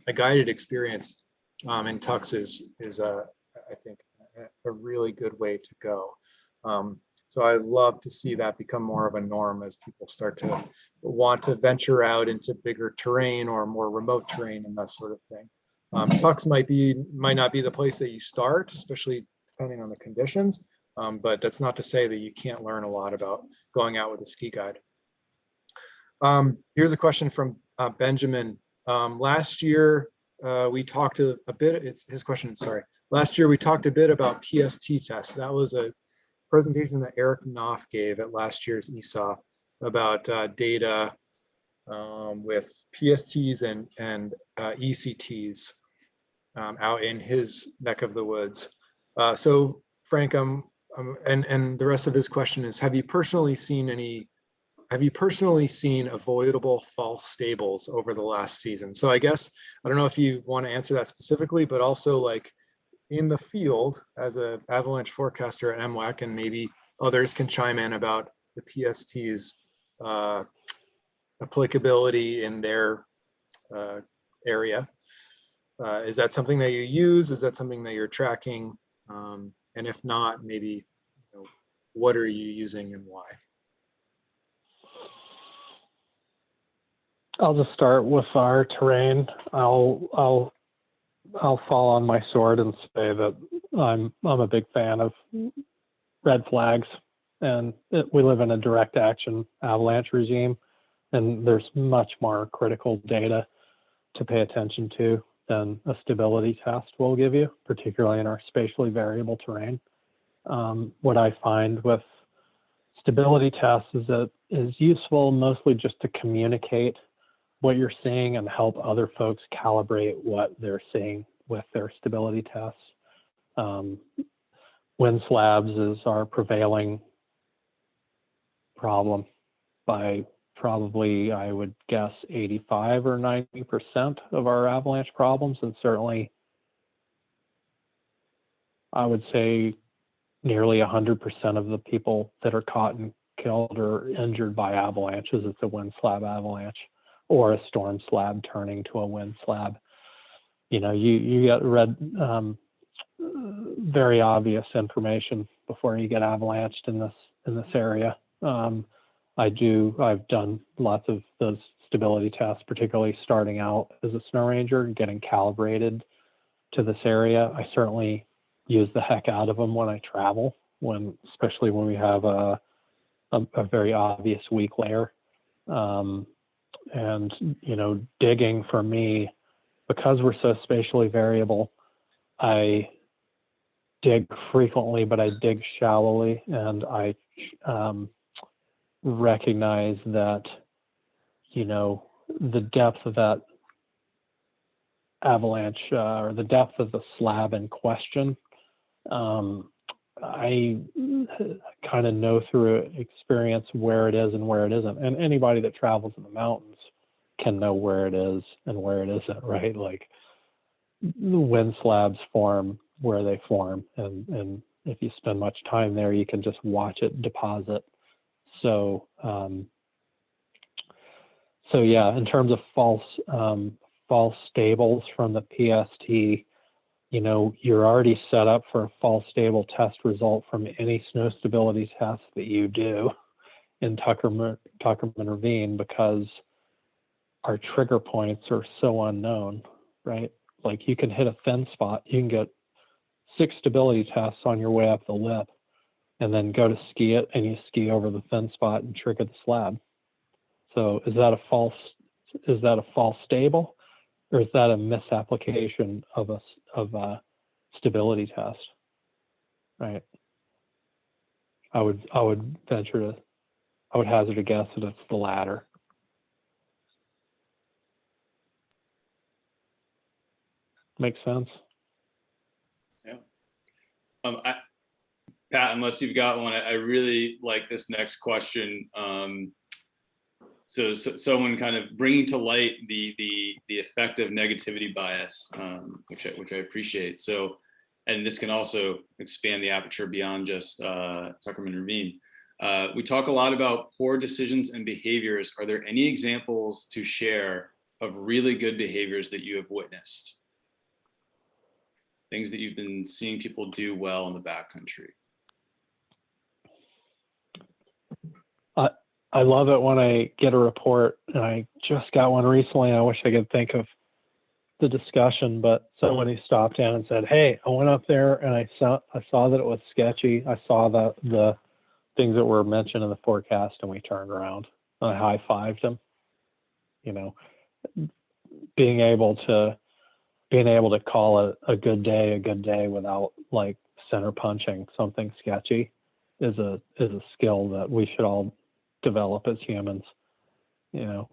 a guided experience in Tux is I think a really good way to go. So I love to see that become more of a norm as people start to want to venture out into bigger terrain or more remote terrain and that sort of thing. Tux might not be the place that you start, especially depending on the conditions, but that's not to say that you can't learn a lot about going out with a ski guide. Here's a question from Benjamin. Last year, we talked a bit, it's his question, sorry. Last year, we talked a bit about PST tests. That was a presentation that Eric Knopf gave at last year's ESA about data with PSTs and ECTs out in his neck of the woods. So Frank, and the rest of his question is, have you personally seen avoidable false stables over the last season? So I guess, I don't know if you want to answer that specifically, but also like in the field as a avalanche forecaster at MWAC, and maybe others can chime in about the PST's applicability in their area. Is that something that you use? Is that something that you're tracking? And if not, maybe, what are you using and why? I'll just start with our terrain. I'll fall on my sword and say that I'm a big fan of red flags, and we live in a direct action avalanche regime, and there's much more critical data to pay attention to than a stability test will give you, particularly in our spatially variable terrain. What I find with stability tests is that it is useful mostly just to communicate what you're seeing and help other folks calibrate what they're seeing with their stability tests. Wind slabs is our prevailing problem probably, I would guess, 85 or 90% of our avalanche problems, and certainly I would say nearly 100% of the people that are caught and killed or injured by avalanches, it's a wind slab avalanche or a storm slab turning to a wind slab. You know, you get very obvious information before you get avalanched in this area. I've done lots of those stability tests, particularly starting out as a snow ranger and getting calibrated to this area. I certainly use the heck out of them when I travel, especially when we have a very obvious weak layer. And, you know, digging for me, because we're so spatially variable, I dig frequently, but I dig shallowly, and I recognize that, you know, the depth of that avalanche or the depth of the slab in question, I kind of know through experience where it is and where it isn't. And anybody that travels in the mountains can know where it is and where it isn't, right? Like, the wind slabs form where they form, and if you spend much time there, you can just watch it deposit. So yeah, in terms of false stables from the PST, you know, you're already set up for a false stable test result from any snow stability test that you do in Tuckerman Ravine, because our trigger points are so unknown, right? Like, you can hit a thin spot, you can get 6 stability tests on your way up the lip, and then go to ski it, and you ski over the thin spot and trigger the slab. So is that a false stable, or is that a misapplication of a stability test? Right. I would hazard a guess that it's the latter. Makes sense. Yeah. Pat, unless you've got one, I really like this next question. So someone kind of bringing to light the effect of negativity bias, which I appreciate. So, and this can also expand the aperture beyond just Tuckerman Ravine. We talk a lot about poor decisions and behaviors. Are there any examples to share of really good behaviors that you have witnessed? Things that you've been seeing people do well in the backcountry? I love it when I get a report, and I just got one recently. I wish I could think of the discussion, but somebody stopped in and said, "Hey, I went up there and I saw that it was sketchy. I saw the things that were mentioned in the forecast, and we turned around." I high-fived him. You know, being able to call it a good day without, like, center punching something sketchy is a skill that we should all develop as humans. You know,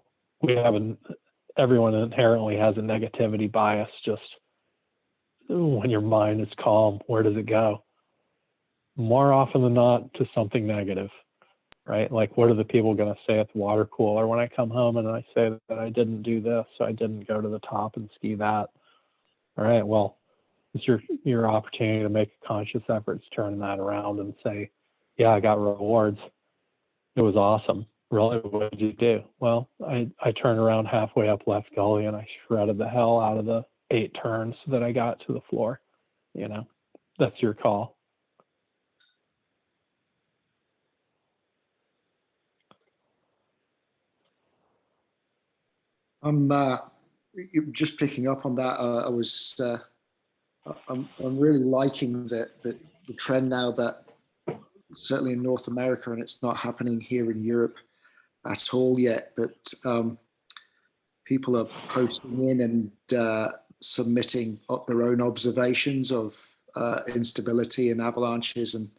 everyone inherently has a negativity bias. Just when your mind is calm, where does it go? More often than not, to something negative, right? Like, what are the people going to say at the water cooler when I come home and I say that I didn't do this, so I didn't go to the top and ski that? All right, well, it's your opportunity to make a conscious effort to turn that around and say, yeah, I got rewards. It was awesome. Really, what did you do? Well, I turned around halfway up left gully and I shredded the hell out of the 8 turns that I got to the floor. You know, that's your call. I'm just picking up on that. I'm really liking the trend now that certainly in North America, and it's not happening here in Europe at all yet, but people are posting in and submitting their own observations of instability and avalanches, and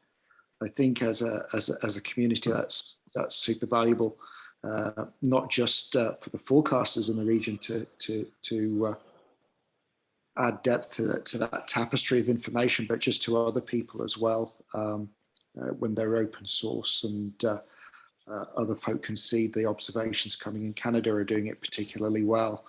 I think as a community that's super valuable, not just for the forecasters in the region to add depth to that tapestry of information, but just to other people as well when they're open source. And other folk can see the observations coming in. Canada are doing it particularly well.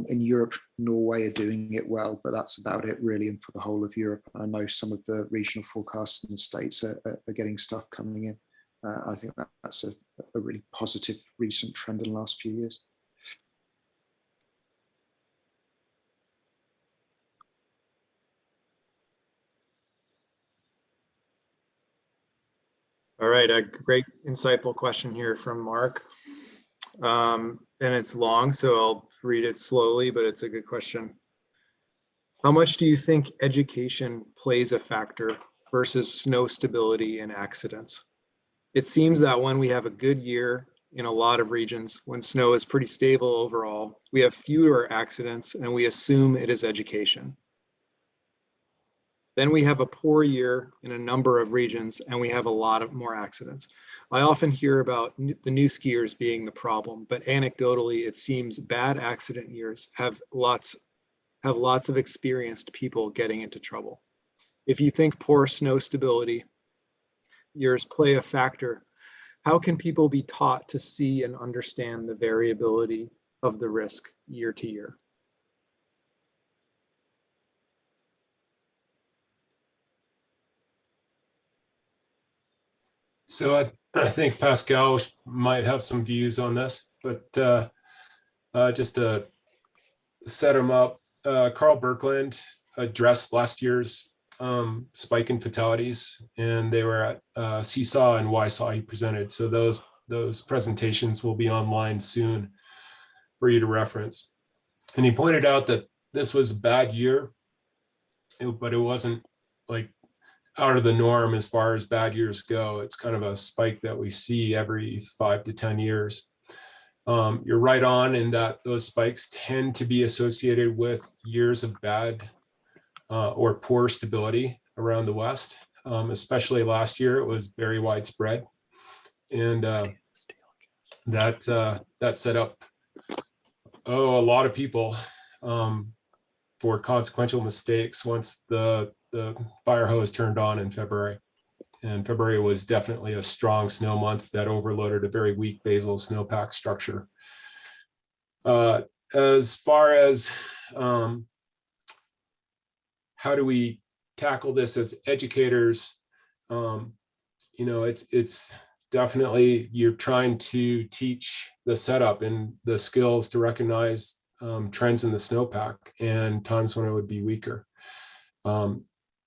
In Europe, Norway are doing it well, but that's about it really. And for the whole of Europe, I know some of the regional forecasts in the States are getting stuff coming in. I think that's a really positive recent trend in the last few years. All right, a great insightful question here from Mark. And it's long, so I'll read it slowly, but it's a good question. How much do you think education plays a factor versus snow stability and accidents? It seems that when we have a good year in a lot of regions, when snow is pretty stable overall, we have fewer accidents and we assume it is education. Then we have a poor year in a number of regions and we have a lot of more accidents. I often hear about the new skiers being the problem, but anecdotally, it seems bad accident years have lots of experienced people getting into trouble. If you think poor snow stability years play a factor, how can people be taught to see and understand the variability of the risk year to year? So I think Pascal might have some views on this, but just to set him up, Carl Berkland addressed last year's spike in fatalities, and they were at Seesaw and Wysaw he presented. So those presentations will be online soon for you to reference. And he pointed out that this was a bad year, but it wasn't like out of the norm as far as bad years go. It's kind of a spike that we see every 5 to 10 years. You're right on in that those spikes tend to be associated with years of bad or poor stability around the West. Especially last year, it was very widespread. And that set up, a lot of people for consequential mistakes once the fire hose turned on in February. And February was definitely a strong snow month that overloaded a very weak basal snowpack structure. As far as how do we tackle this as educators, it's definitely you're trying to teach the setup and the skills to recognize trends in the snowpack and times when it would be weaker.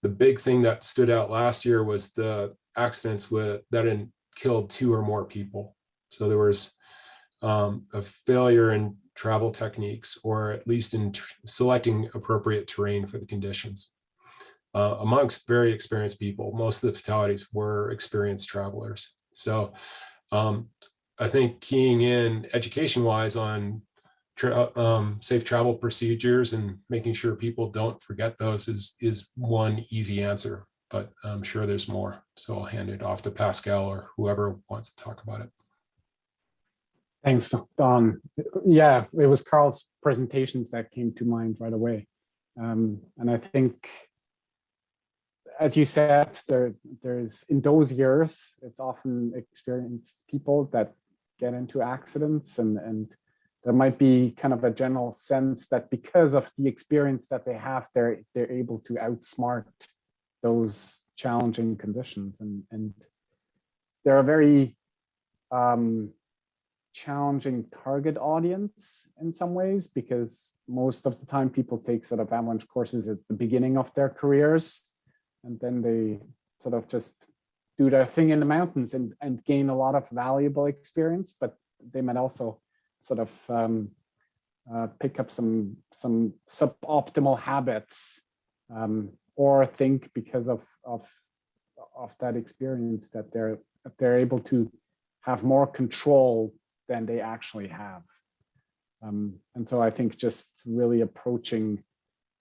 The big thing that stood out last year was the accidents that killed 2 or more people. So there was a failure in travel techniques, or at least in selecting appropriate terrain for the conditions. Amongst very experienced people, most of the fatalities were experienced travelers. So I think keying in education-wise on safe travel procedures and making sure people don't forget those is one easy answer, but I'm sure there's more. So I'll hand it off to Pascal or whoever wants to talk about it. Thanks, Don. Yeah, it was Carl's presentations that came to mind right away. And I think, as you said, there's in those years, it's often experienced people that get into accidents, and there might be kind of a general sense that because of the experience that they have, they're able to outsmart those challenging conditions. And they're a very challenging target audience in some ways, because most of the time people take sort of avalanche courses at the beginning of their careers, and then they sort of just do their thing in the mountains and gain a lot of valuable experience, but they might also sort of pick up some suboptimal habits, or think because of that experience that they're able to have more control than they actually have. And so I think just really approaching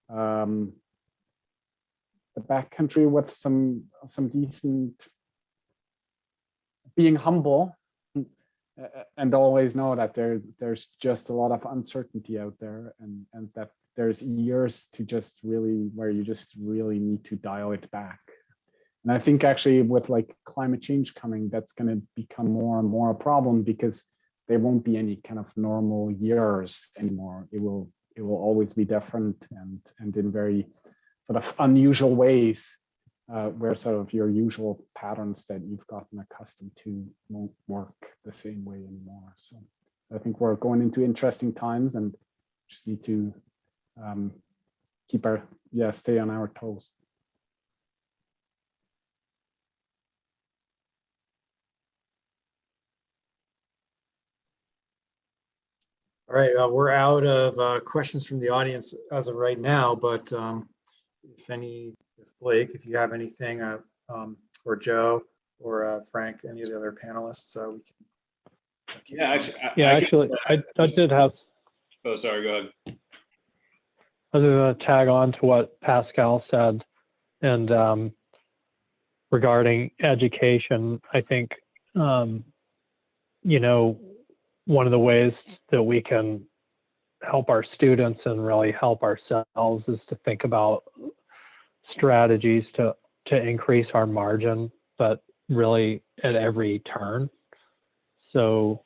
the backcountry with some decent, being humble, and always know that there's just a lot of uncertainty out there, and that there's years to just really, where you just really need to dial it back. And I think actually with like climate change coming, that's going to become more and more a problem because there won't be any kind of normal years anymore. It will always be different and in very sort of unusual ways where sort of your usual patterns that you've gotten accustomed to won't work the same way anymore. So I think we're going into interesting times and just need to stay on our toes. All right, we're out of questions from the audience as of right now, but if Blake, if you have anything, or Joe, or Frank, any of the other panelists, we can. Yeah, actually, I did have. Oh, sorry, go ahead. I was going to tag on to what Pascal said, and regarding education, I think, one of the ways that we can help our students and really help ourselves is to think about strategies to increase our margin, but really at every turn. So,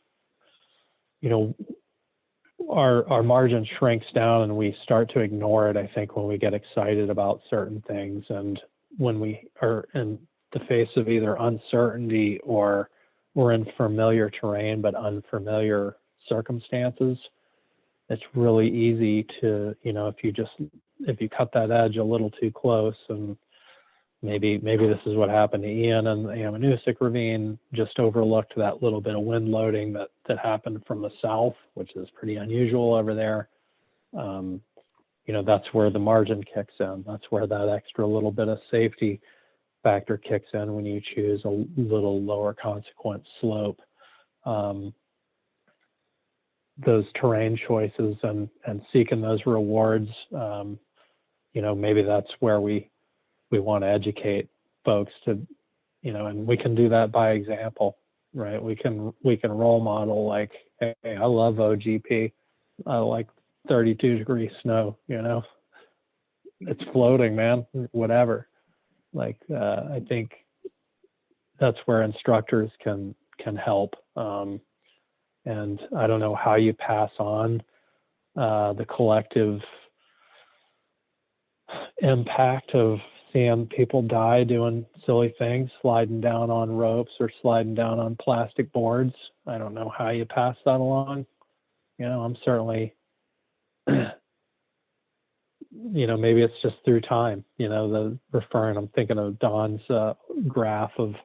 our margin shrinks down and we start to ignore it, I think, when we get excited about certain things. And when we are in the face of either uncertainty or we're in familiar terrain, but unfamiliar circumstances, it's really easy to, if you cut that edge a little too close, and maybe this is what happened to Ian and the Ammonoosuc Ravine, just overlooked that little bit of wind loading that happened from the south, which is pretty unusual over there. That's where the margin kicks in. That's where that extra little bit of safety factor kicks in when you choose a little lower consequence slope. Those terrain choices and seeking those rewards, maybe that's where we want to educate folks to, and we can do that by example, right? We can role model, like, hey, I love OGP. I like 32-degree snow, it's floating, man, whatever. Like, I think that's where instructors can help. And I don't know how you pass on the collective impact of seeing people die doing silly things, sliding down on ropes or sliding down on plastic boards. I don't know how you pass that along. I'm certainly, maybe it's just through time, I'm thinking of Don's graph of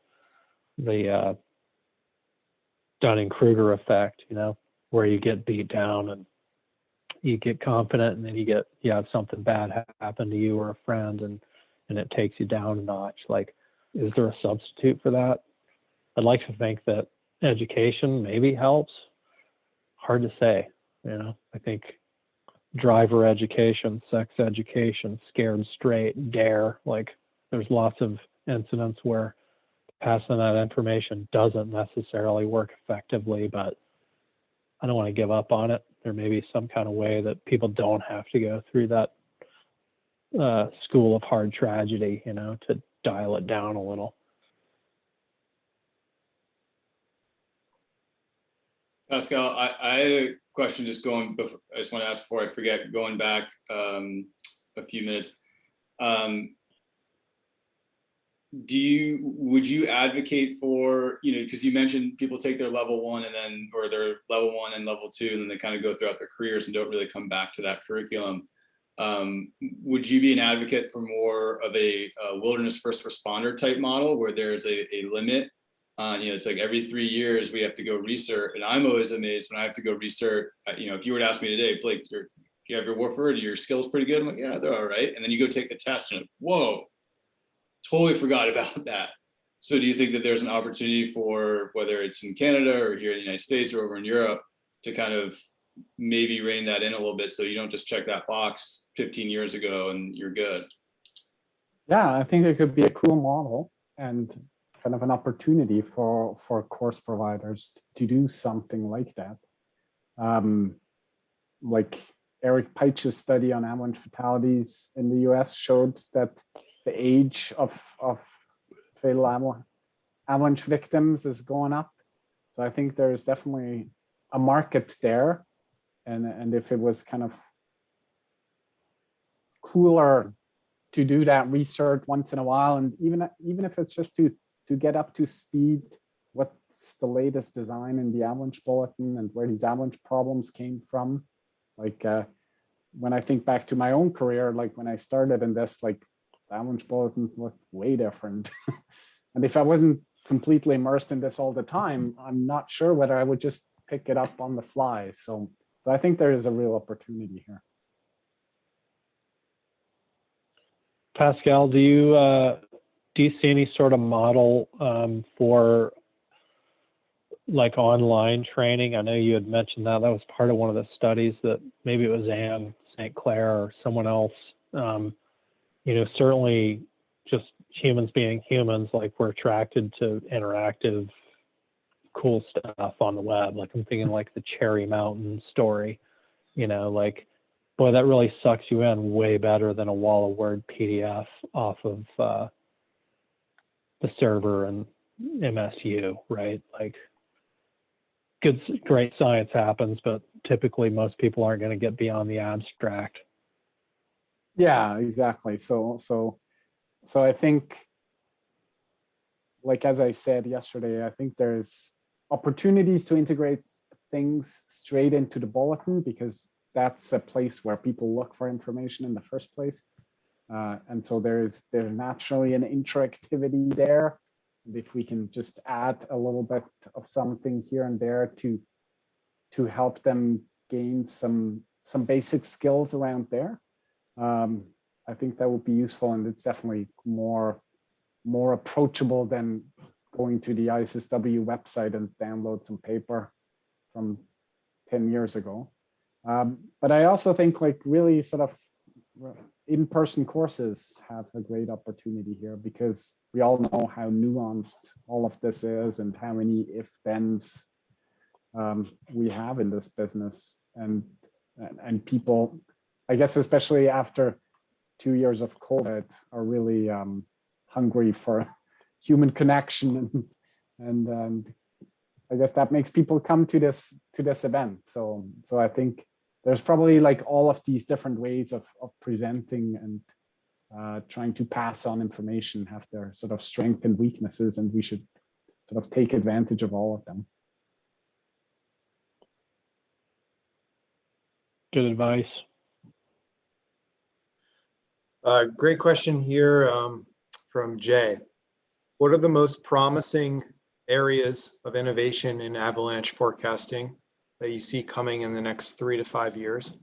the Dunning-Kruger effect, where you get beat down and you get confident, and then you have something bad happen to you or a friend, and it takes you down a notch. Like, is there a substitute for that? I'd like to think that education maybe helps. Hard to say, I think driver education, sex education, scared straight, dare, like, there's lots of incidents where passing that information doesn't necessarily work effectively, but I don't want to give up on it. There may be some kind of way that people don't have to go through that school of hard tragedy, to dial it down a little. Pascal, I had a question I just want to ask before I forget, going back a few minutes. Would you advocate for, because you mentioned people take their level 1 or their level 1 and level 2, and then they kind of go throughout their careers and don't really come back to that curriculum. Would you be an advocate for more of a wilderness first responder type model where there's a limit? It's like every 3 years we have to go recert, and I'm always amazed when I have to go recert. If you were to ask me today, Blake, you have your warfare, your skills pretty good? I'm like, yeah, they're all right. And then you go take the test and whoa, totally forgot about that. So do you think that there's an opportunity for, whether it's in Canada or here in the United States or over in Europe, to kind of maybe rein that in a little bit so you don't just check that box 15 years ago and you're good? Yeah, I think it could be a cool model and kind of an opportunity for course providers to do something like that. Like Eric Peitsch's study on avalanche fatalities in the US showed that the age of fatal avalanche victims is going up. So I think there's definitely a market there. And if it was kind of cooler to do that research once in a while, and even if it's just to get up to speed, what's the latest design in the avalanche bulletin and where these avalanche problems came from. Like when I think back to my own career, like when I started in this, like the avalanche bulletins looked way different. And if I wasn't completely immersed in this all the time, I'm not sure whether I would just pick it up on the fly. So I think there is a real opportunity here. Pascal, do you see any sort of model for like online training? I know you had mentioned that was part of one of the studies, that maybe it was Anne St. Clair or someone else. Certainly just humans being humans, like we're attracted to interactive, cool stuff on the web. Like I'm thinking like the Cherry Mountain story, like, boy, that really sucks you in way better than a wall of word PDF off of the server and MSU, right? Like great science happens, but typically most people aren't going to get beyond the abstract. Yeah, exactly. So I think, like, as I said yesterday, I think there's opportunities to integrate things straight into the bulletin, because that's a place where people look for information in the first place. And so there's naturally an interactivity there. And if we can just add a little bit of something here and there to help them gain some basic skills around there, I think that would be useful. And it's definitely more approachable than going to the ISSW website and download some paper from 10 years ago. But I also think like really sort of in-person courses have a great opportunity here, because we all know how nuanced all of this is and how many if-thens we have in this business. And people, I guess, especially after 2 years of COVID, are really hungry for human connection, and I guess that makes people come to this event. So I think there's probably like all of these different ways of presenting and trying to pass on information have their sort of strengths and weaknesses, and we should sort of take advantage of all of them. Good advice. Great question here from Jay. What are the most promising areas of innovation in avalanche forecasting that you see coming in the next 3 to 5 years?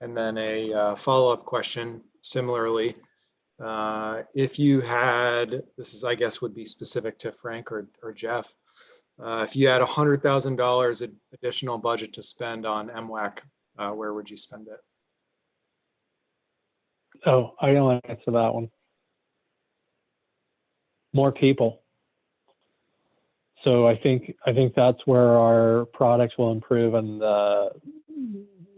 And then a follow-up question similarly, if you had, this is, I guess, would be specific to Frank or Jeff, if you had $100,000 additional budget to spend on MWAC, where would you spend it? Oh, I don't answer that one. More people. So I think that's where our products will improve and the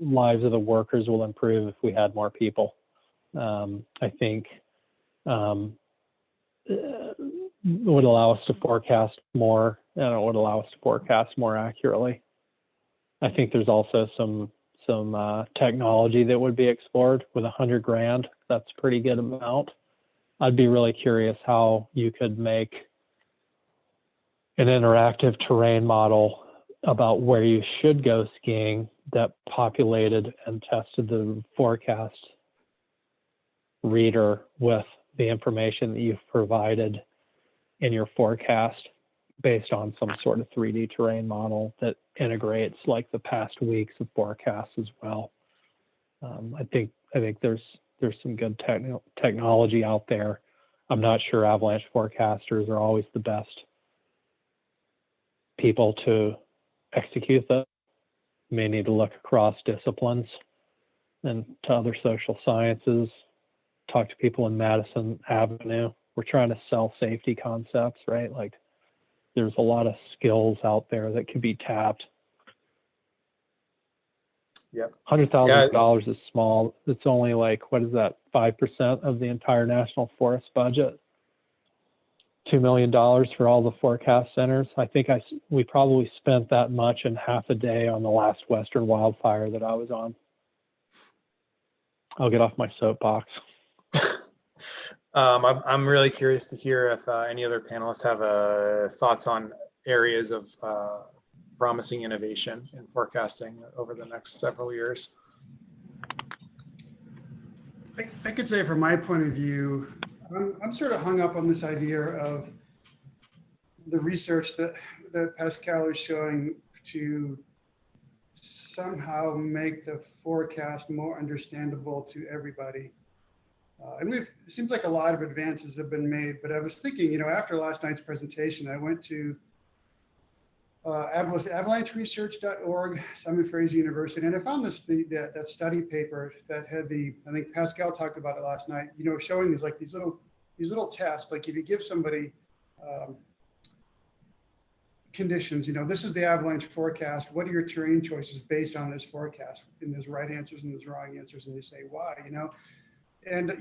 lives of the workers will improve if we had more people. I think it would allow us to forecast more, and it would allow us to forecast more accurately. I think there's also some technology that would be explored with $100,000. That's a pretty good amount. I'd be really curious how you could make an interactive terrain model about where you should go skiing that populated and tested the forecast reader with the information that you've provided in your forecast based on some sort of 3D terrain model that integrates like the past weeks of forecasts as well. I think there's some good technology out there. I'm not sure avalanche forecasters are always the best people to execute that. May need to look across disciplines and to other social sciences, talk to people in Madison Avenue. We're trying to sell safety concepts, right? Like there's a lot of skills out there that could be tapped. Yep. $100,000 is small. It's only like, what is that, 5% of the entire national forest budget? $2 million for all the forecast centers. I think we probably spent that much in half a day on the last Western wildfire that I was on. I'll get off my soapbox. I'm really curious to hear if any other panelists have thoughts on areas of promising innovation in forecasting over the next several years. I could say from my point of view, I'm sort of hung up on this idea of the research that Pascal is showing to somehow make the forecast more understandable to everybody. And it seems like a lot of advances have been made, but I was thinking, after last night's presentation, I went to AvalancheResearch.org, Simon Fraser University, and I found that study paper that had I think Pascal talked about it last night, showing these little tests, like if you give somebody conditions, this is the avalanche forecast, what are your terrain choices based on this forecast? And there's right answers and there's wrong answers, and you say why, And,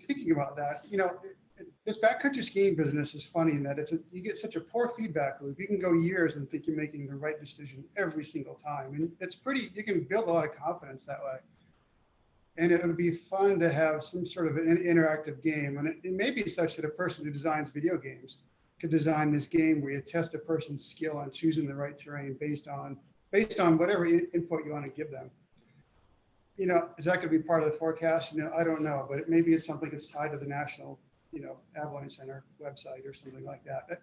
thinking about that, this backcountry skiing business is funny in that you get such a poor feedback loop. You can go years and think you're making the right decision every single time. And you can build a lot of confidence that way. And it would be fun to have some sort of an interactive game. And it may be such that a person who designs video games could design this game where you test a person's skill on choosing the right terrain based on whatever input you want to give them. Is that going to be part of the forecast? I don't know, but maybe it's something that's tied to the National, Avalanche Center website or something like that.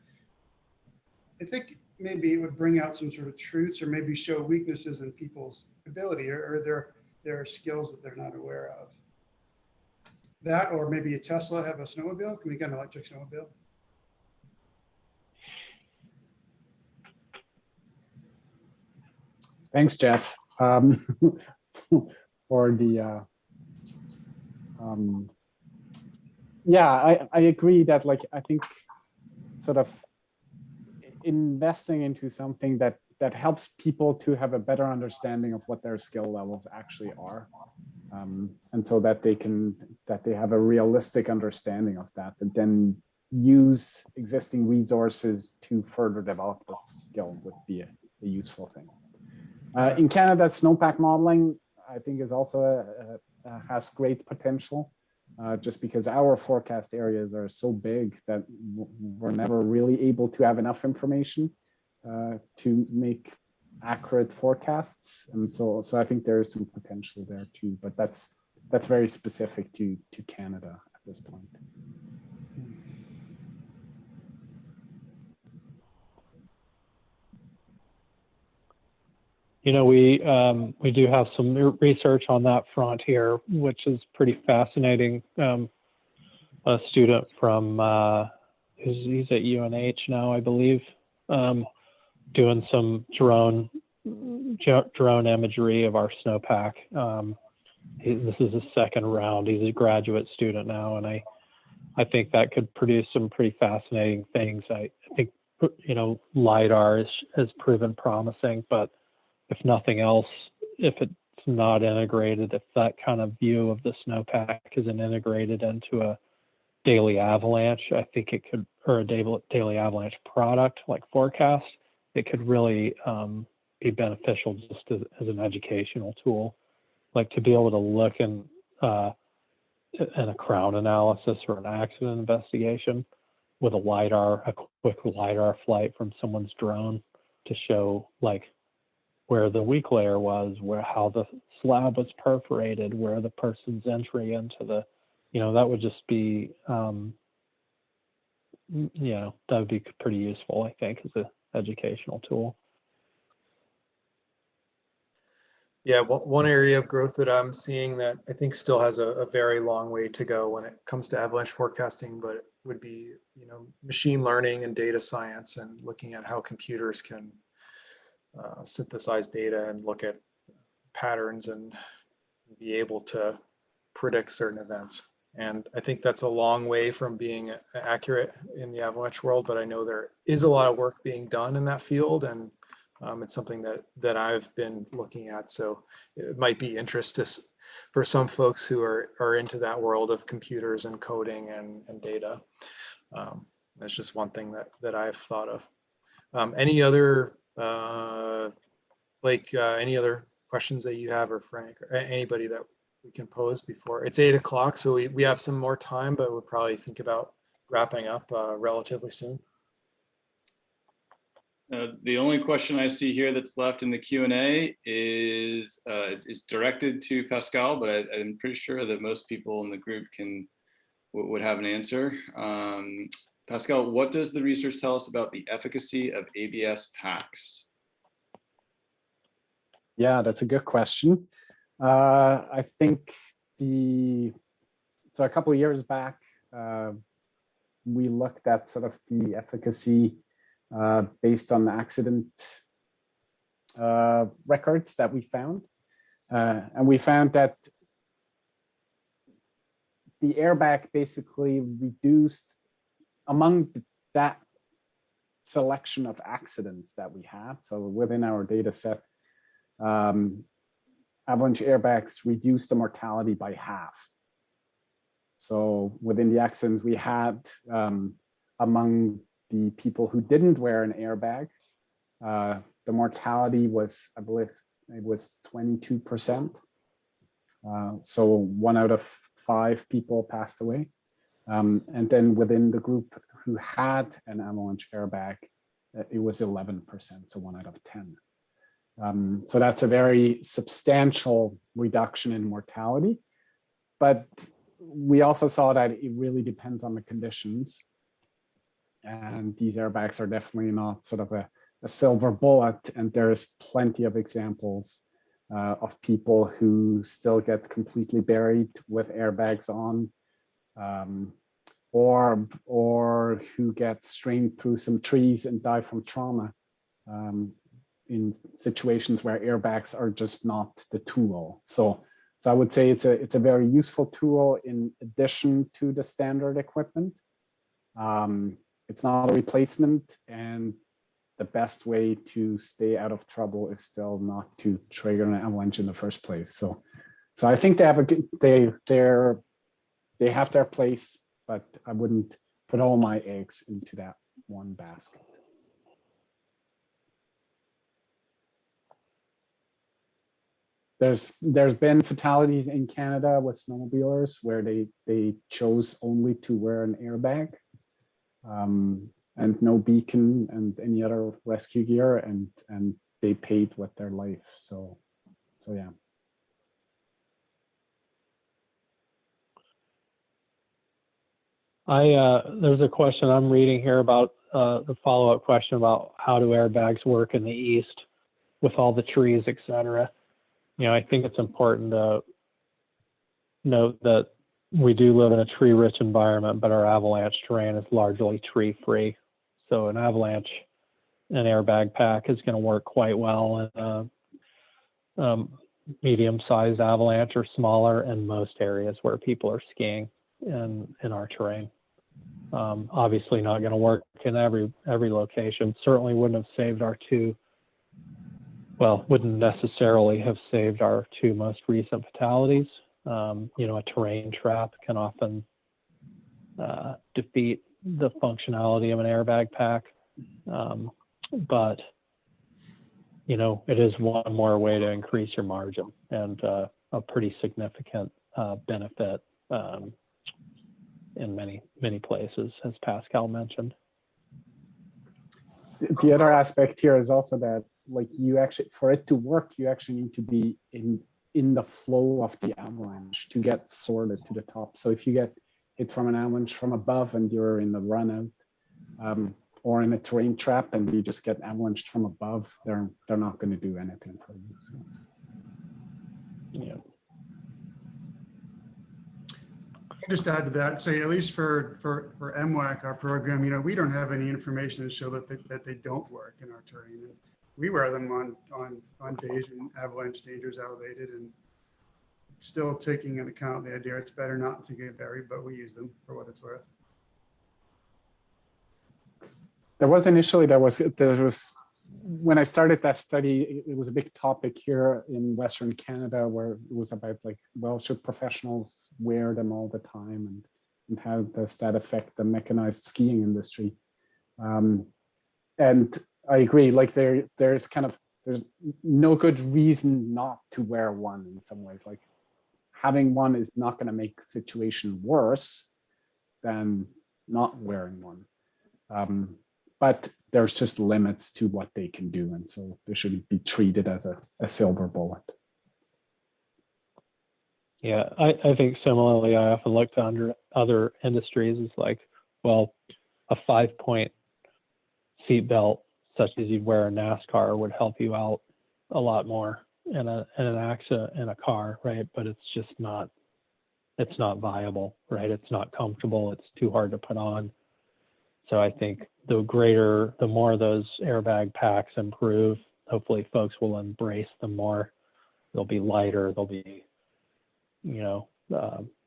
I think maybe it would bring out some sort of truths, or maybe show weaknesses in people's ability or their skills that they're not aware of. That, or maybe a Tesla have a snowmobile. Can we get an electric snowmobile? Thanks, Jeff. For the I agree that I think sort of investing into something that helps people to have a better understanding of what their skill levels actually are, and so that they have a realistic understanding of that, and then use existing resources to further develop that skill would be a useful thing. In Canada, snowpack modeling, I think, is also has great potential, just because our forecast areas are so big that we're never really able to have enough information to make accurate forecasts, and so I think there is some potential there too. But that's very specific to Canada at this point. We do have some research on that front here, which is pretty fascinating. A student from he's at UNH now, I believe, doing some drone imagery of our snowpack. This is his second round. He's a graduate student now, and I think that could produce some pretty fascinating things. I think LiDAR has proven promising, but if nothing else, if it's not integrated, if that kind of view of the snowpack isn't integrated into a daily avalanche, I think it could, or a daily avalanche product like forecast, it could really be beneficial just as an educational tool, like to be able to look in a crowd analysis or an accident investigation with a quick LiDAR flight from someone's drone to show where the weak layer was, how the slab was perforated, where the person's entry into the, that would just be, that would be pretty useful, I think, as an educational tool. Yeah, one area of growth that I'm seeing that I think still has a very long way to go when it comes to avalanche forecasting, but it would be, machine learning and data science, and looking at how computers can synthesize data and look at patterns and be able to predict certain events. And I think that's a long way from being accurate in the avalanche world, but I know there is a lot of work being done in that field, and it's something that I've been looking at. So it might be interest for some folks who are into that world of computers and coding and data. That's just one thing that I've thought of. Any other any other questions that you have, or Frank, or anybody that we can pose before it's 8 o'clock? So we have some more time, but we'll probably think about wrapping up relatively soon. The only question I see here that's left in the Q&A is directed to Pascal, but I'm pretty sure that most people in the group would have an answer. Pascal, what does the research tell us about the efficacy of ABS packs? Yeah, that's a good question. I think so a couple of years back, we looked at sort of the efficacy based on the accident records that we found. And we found that the airbag basically reduced among that selection of accidents that we had. So within our data set, avalanche airbags reduced the mortality by half. So within the accidents we had, among the people who didn't wear an airbag, the mortality was, I believe it was 22%. So 1 out of 5 people passed away. And then within the group who had an avalanche airbag, it was 11%, so 1 out of 10. So that's a very substantial reduction in mortality. But we also saw that it really depends on the conditions. And these airbags are definitely not sort of a silver bullet. And there's plenty of examples of people who still get completely buried with airbags on, or who get strained through some trees and die from trauma in situations where airbags are just not the tool. So I would say it's a very useful tool in addition to the standard equipment. It's not a replacement, and the best way to stay out of trouble is still not to trigger an avalanche in the first place. So I think they have their place, but I wouldn't put all my eggs into that one basket. There's been fatalities in Canada with snowmobilers where they chose only to wear an airbag, and no beacon and any other rescue gear, and they paid with their life. So yeah. There's a question I'm reading here about the follow-up question about how do airbags work in the East with all the trees, et cetera. I think it's important to note that we do live in a tree-rich environment, but our avalanche terrain is largely tree-free. So an airbag pack is going to work quite well in a medium-sized avalanche or smaller in most areas where people are skiing in our terrain. Obviously not going to work in every location. Certainly wouldn't necessarily have saved our 2 most recent fatalities. A terrain trap can often defeat the functionality of an airbag pack. But it is one more way to increase your margin, and a pretty significant benefit in many places, as Pascal mentioned. The other aspect here is also that, like, for it to work, you actually need to be in the flow of the avalanche to get sorted to the top. So if you get hit from an avalanche from above and you're in the run out, or in a terrain trap and you just get avalanched from above, they're not going to do anything for you. So. Yeah. Just add to that, say at least for MWAC, our program, we don't have any information to show that they don't work in our terrain. And we wear them on days when avalanche danger is elevated, and still taking into account the idea it's better not to get buried, but we use them for what it's worth. There was when I started that study, it was a big topic here in Western Canada, where it was about, like, well, should professionals wear them all the time? and how does that affect the mechanized skiing industry? And I agree, like there's no good reason not to wear one in some ways. Like having one is not going to make the situation worse than not wearing one. But there's just limits to what they can do. And so they shouldn't be treated as a silver bullet. Yeah, I think similarly, I often look to under other industries as like, well, a 5-point seatbelt, such as you'd wear in NASCAR, would help you out a lot more in an accident in a car, right? But it's just not, it's not viable, right? It's not comfortable. It's too hard to put on. So I think the more those airbag packs improve, hopefully folks will embrace them more. They'll be lighter. They'll be,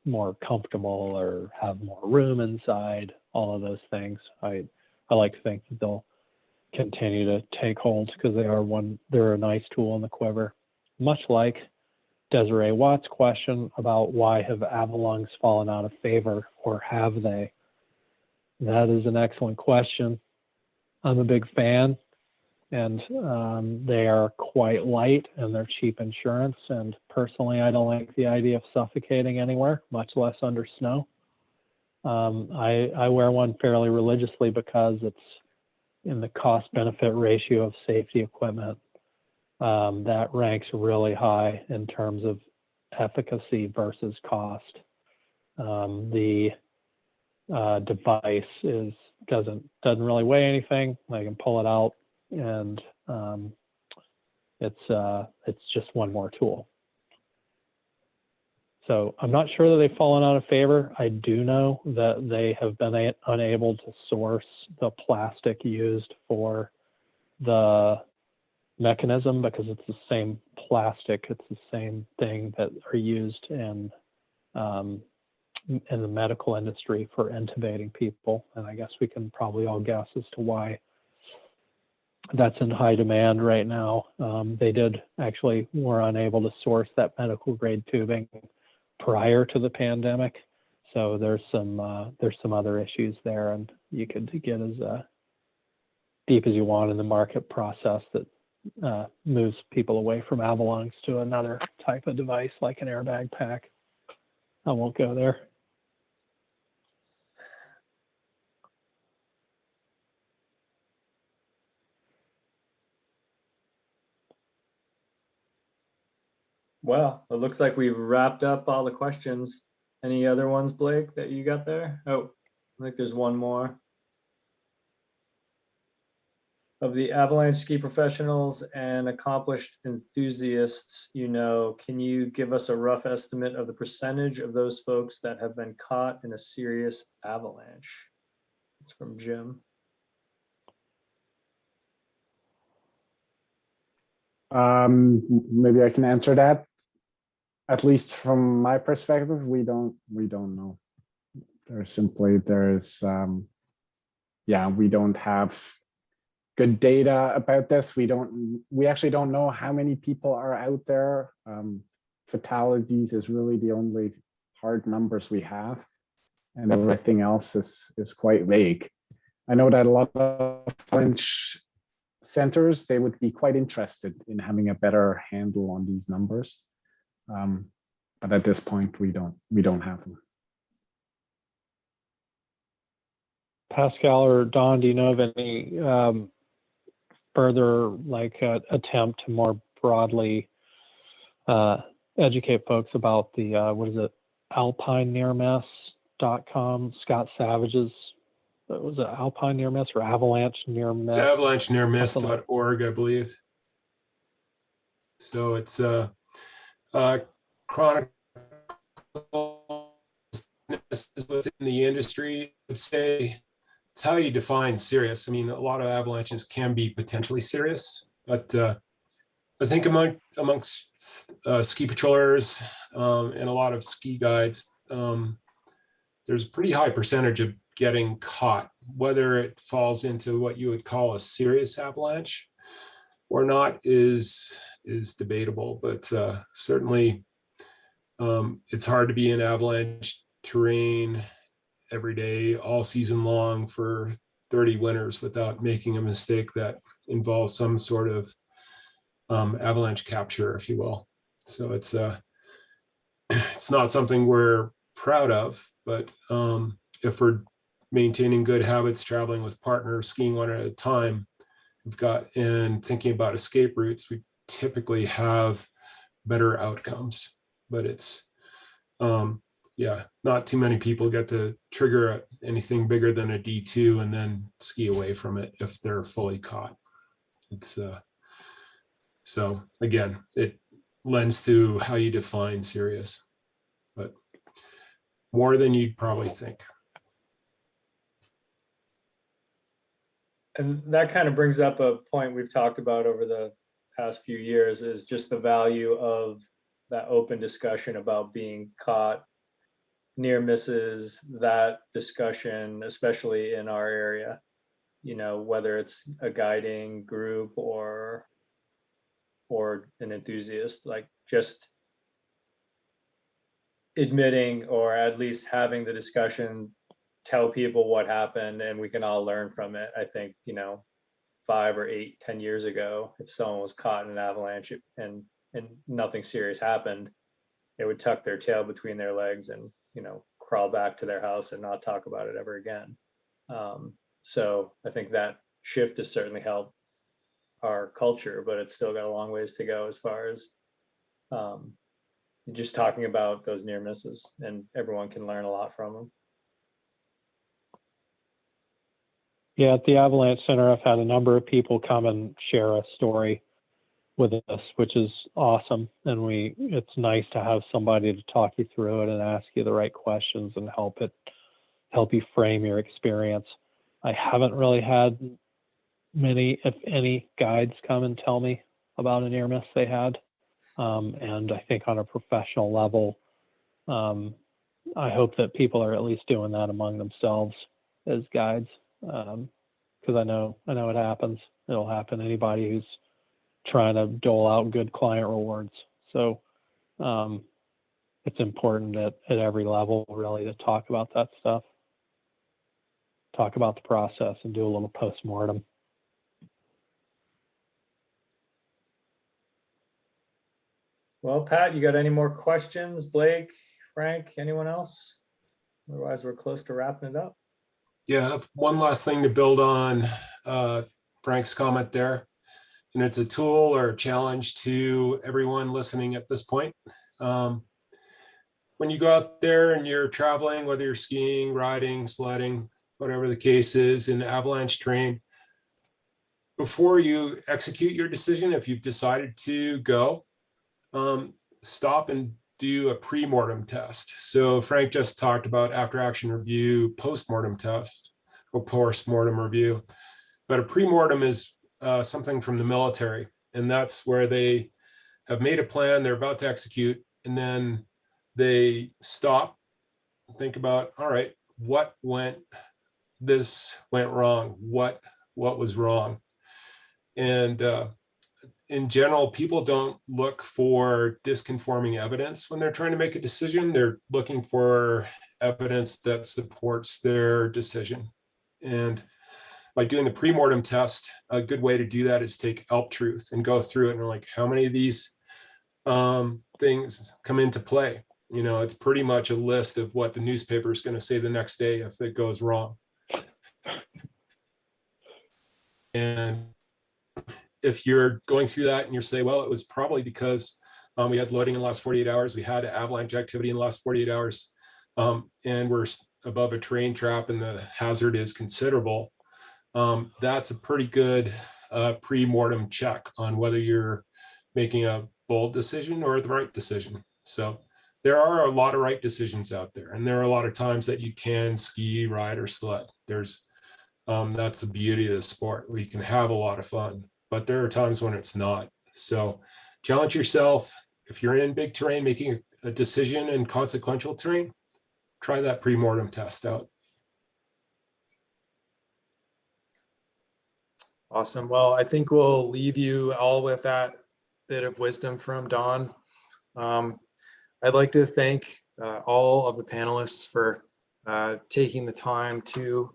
more comfortable or have more room inside, all of those things. I like to think that they'll continue to take hold because they're a nice tool in the quiver. Much like Desiree Watt's question about why have Avalons fallen out of favor, or have they? That is an excellent question. I'm a big fan, and they are quite light and they're cheap insurance. And personally, I don't like the idea of suffocating anywhere, much less under snow. I wear one fairly religiously because it's in the cost-benefit ratio of safety equipment. That ranks really high in terms of efficacy versus cost. The device doesn't really weigh anything. I can pull it out, and it's just one more tool. So I'm not sure that they've fallen out of favor. I do know that they have been unable to source the plastic used for the mechanism because it's the same plastic. It's the same thing that are used in the medical industry for intubating people. And I guess we can probably all guess as to why that's in high demand right now. They were unable to source that medical grade tubing prior to the pandemic. So there's some other issues there, and you could get as deep as you want in the market process that moves people away from Avalanche to another type of device like an airbag pack. I won't go there. Well, it looks like we've wrapped up all the questions. Any other ones, Blake, that you got there? Oh, I think there's one more. Of the Avalanche ski professionals and accomplished enthusiasts, can you give us a rough estimate of the percentage of those folks that have been caught in a serious avalanche? It's from Jim. Maybe I can answer that. At least from my perspective, we don't know. We don't have good data about this. We actually don't know how many people are out there. Fatalities is really the only hard numbers we have, and everything else is quite vague. I know that a lot of French centers, they would be quite interested in having a better handle on these numbers. But at this point, we don't have them. Pascal or Don, do you know of any further attempt to more broadly educate folks about the alpinenearmiss.com, Scott Savage's, was it Alpine Near Miss or Avalanche Near Miss? It's avalanchenearmiss.org, I believe. So it's chronicles within the industry. I'd say it's how you define serious. I mean, a lot of avalanches can be potentially serious, but I think amongst ski patrollers and a lot of ski guides, there's a pretty high percentage of getting caught. Whether it falls into what you would call a serious avalanche or not is debatable, but certainly it's hard to be in avalanche terrain every day, all season long for 30 winters without making a mistake that involves some sort of avalanche capture, if you will. So it's not something we're proud of, but if we're maintaining good habits, traveling with partners, skiing one at a time, and thinking about escape routes, we typically have better outcomes. But it's yeah, not too many people get to trigger anything bigger than a D2 and then ski away from it if they're fully caught. It's so again, it lends to how you define serious, but more than you'd probably think. And that kind of brings up a point we've talked about over the past few years, is just the value of that open discussion about being caught, near misses, that discussion, especially in our area, you know, whether it's a guiding group or an enthusiast, like just admitting, or at least having the discussion, tell people what happened and we can all learn from it. I think, you know, 5 or 8, 10 years ago, if someone was caught in an avalanche and nothing serious happened, they would tuck their tail between their legs and, you know, crawl back to their house and not talk about it ever again. So I think that shift has certainly helped our culture, but it's still got a long ways to go as far as just talking about those near misses, and everyone can learn a lot from them. Yeah, at the Avalanche Center, I've had a number of people come and share a story with us, which is awesome. And it's nice to have somebody to talk you through it and ask you the right questions and help you frame your experience. I haven't really had many, if any, guides come and tell me about a near miss they had. And I think on a professional level, I hope that people are at least doing that among themselves as guides. Because I know it happens. It'll happen. Anybody who's trying to dole out good client rewards. So it's important at every level really to talk about that stuff. Talk about the process and do a little post-mortem. Well, Pat, you got any more questions? Blake, Frank, anyone else? Otherwise, we're close to wrapping it up. Yeah, one last thing to build on Frank's comment there. And it's a tool or a challenge to everyone listening at this point. When you go out there and you're traveling, whether you're skiing, riding, sledding, whatever the case is in avalanche terrain, before you execute your decision, if you've decided to go, stop and do a pre-mortem test. So Frank just talked about after action review, post-mortem test, or post-mortem review. But a pre-mortem is something from the military, and that's where they have made a plan, they're about to execute, and then they stop, think about, all right, what went wrong? What was wrong? And in general, people don't look for disconforming evidence when they're trying to make a decision. They're looking for evidence that supports their decision. And by doing the pre-mortem test, a good way to do that is take ELP truth and go through it and like, how many of these things come into play? You know, it's pretty much a list of what the newspaper is going to say the next day if it goes wrong. And if you're going through that and you're saying, well, it was probably because we had loading in the last 48 hours, we had avalanche activity in the last 48 hours, and we're above a terrain trap and the hazard is considerable, that's a pretty good pre-mortem check on whether you're making a bold decision or the right decision. So there are a lot of right decisions out there, and there are a lot of times that you can ski, ride, or sled. There's that's the beauty of the sport. We can have a lot of fun, but there are times when it's not. So challenge yourself. If you're in big terrain, making a decision in consequential terrain, try that pre-mortem test out. Awesome. Well, I think we'll leave you all with that bit of wisdom from Don. I'd like to thank all of the panelists for taking the time to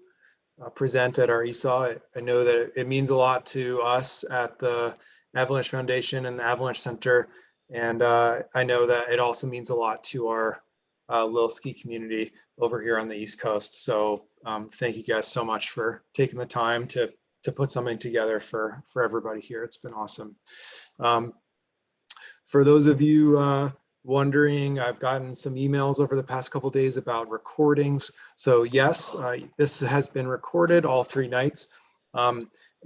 present at our ESAW. I know that it means a lot to us at the Avalanche Foundation and the Avalanche Center. And I know that it also means a lot to our little ski community over here on the East Coast. So thank you guys so much for taking the time to put something together for everybody here. It's been awesome. For those of you wondering, I've gotten some emails over the past couple of days about recordings. So yes, this has been recorded all 3 nights.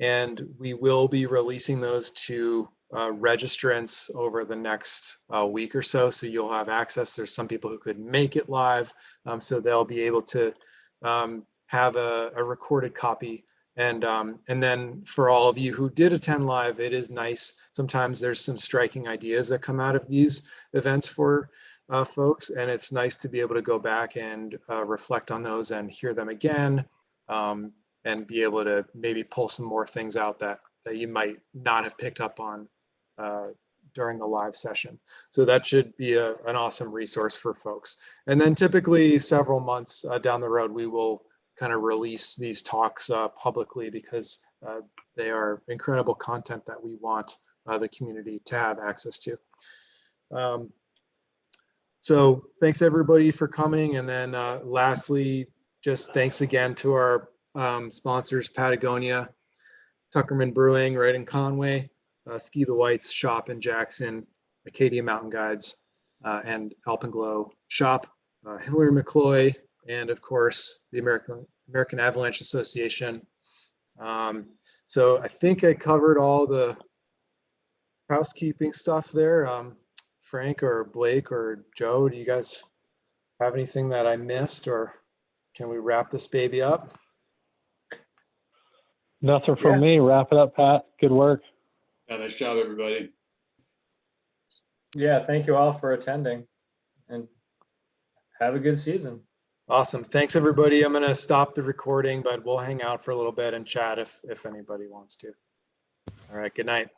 And we will be releasing those to registrants over the next week or so. So you'll have access. There's some people who couldn't make it live. So they'll be able to have a recorded copy. And then for all of you who did attend live, it is nice. Sometimes there's some striking ideas that come out of these events for folks. And it's nice to be able to go back and reflect on those and hear them again. And be able to maybe pull some more things out that you might not have picked up on during the live session. So that should be an awesome resource for folks. And then typically several months down the road, we will kind of release these talks publicly because they are incredible content that we want the community to have access to. So thanks everybody for coming. And then lastly, just thanks again to our sponsors, Patagonia, Tuckerman Brewing right in Conway, Ski the Whites shop in Jackson, Acadia Mountain Guides, and Alpenglow shop, Hillary McCloy, and of course the American Avalanche Association. So I think I covered all the housekeeping stuff there. Frank or Blake or Joe, do you guys have anything that I missed, or can we wrap this baby up? Nothing from me. Wrap it up, Pat. Good work. Yeah, nice job, everybody. Yeah, thank you all for attending and have a good season. Awesome. Thanks, everybody. I'm going to stop the recording, but we'll hang out for a little bit and chat if anybody wants to. All right. Good night.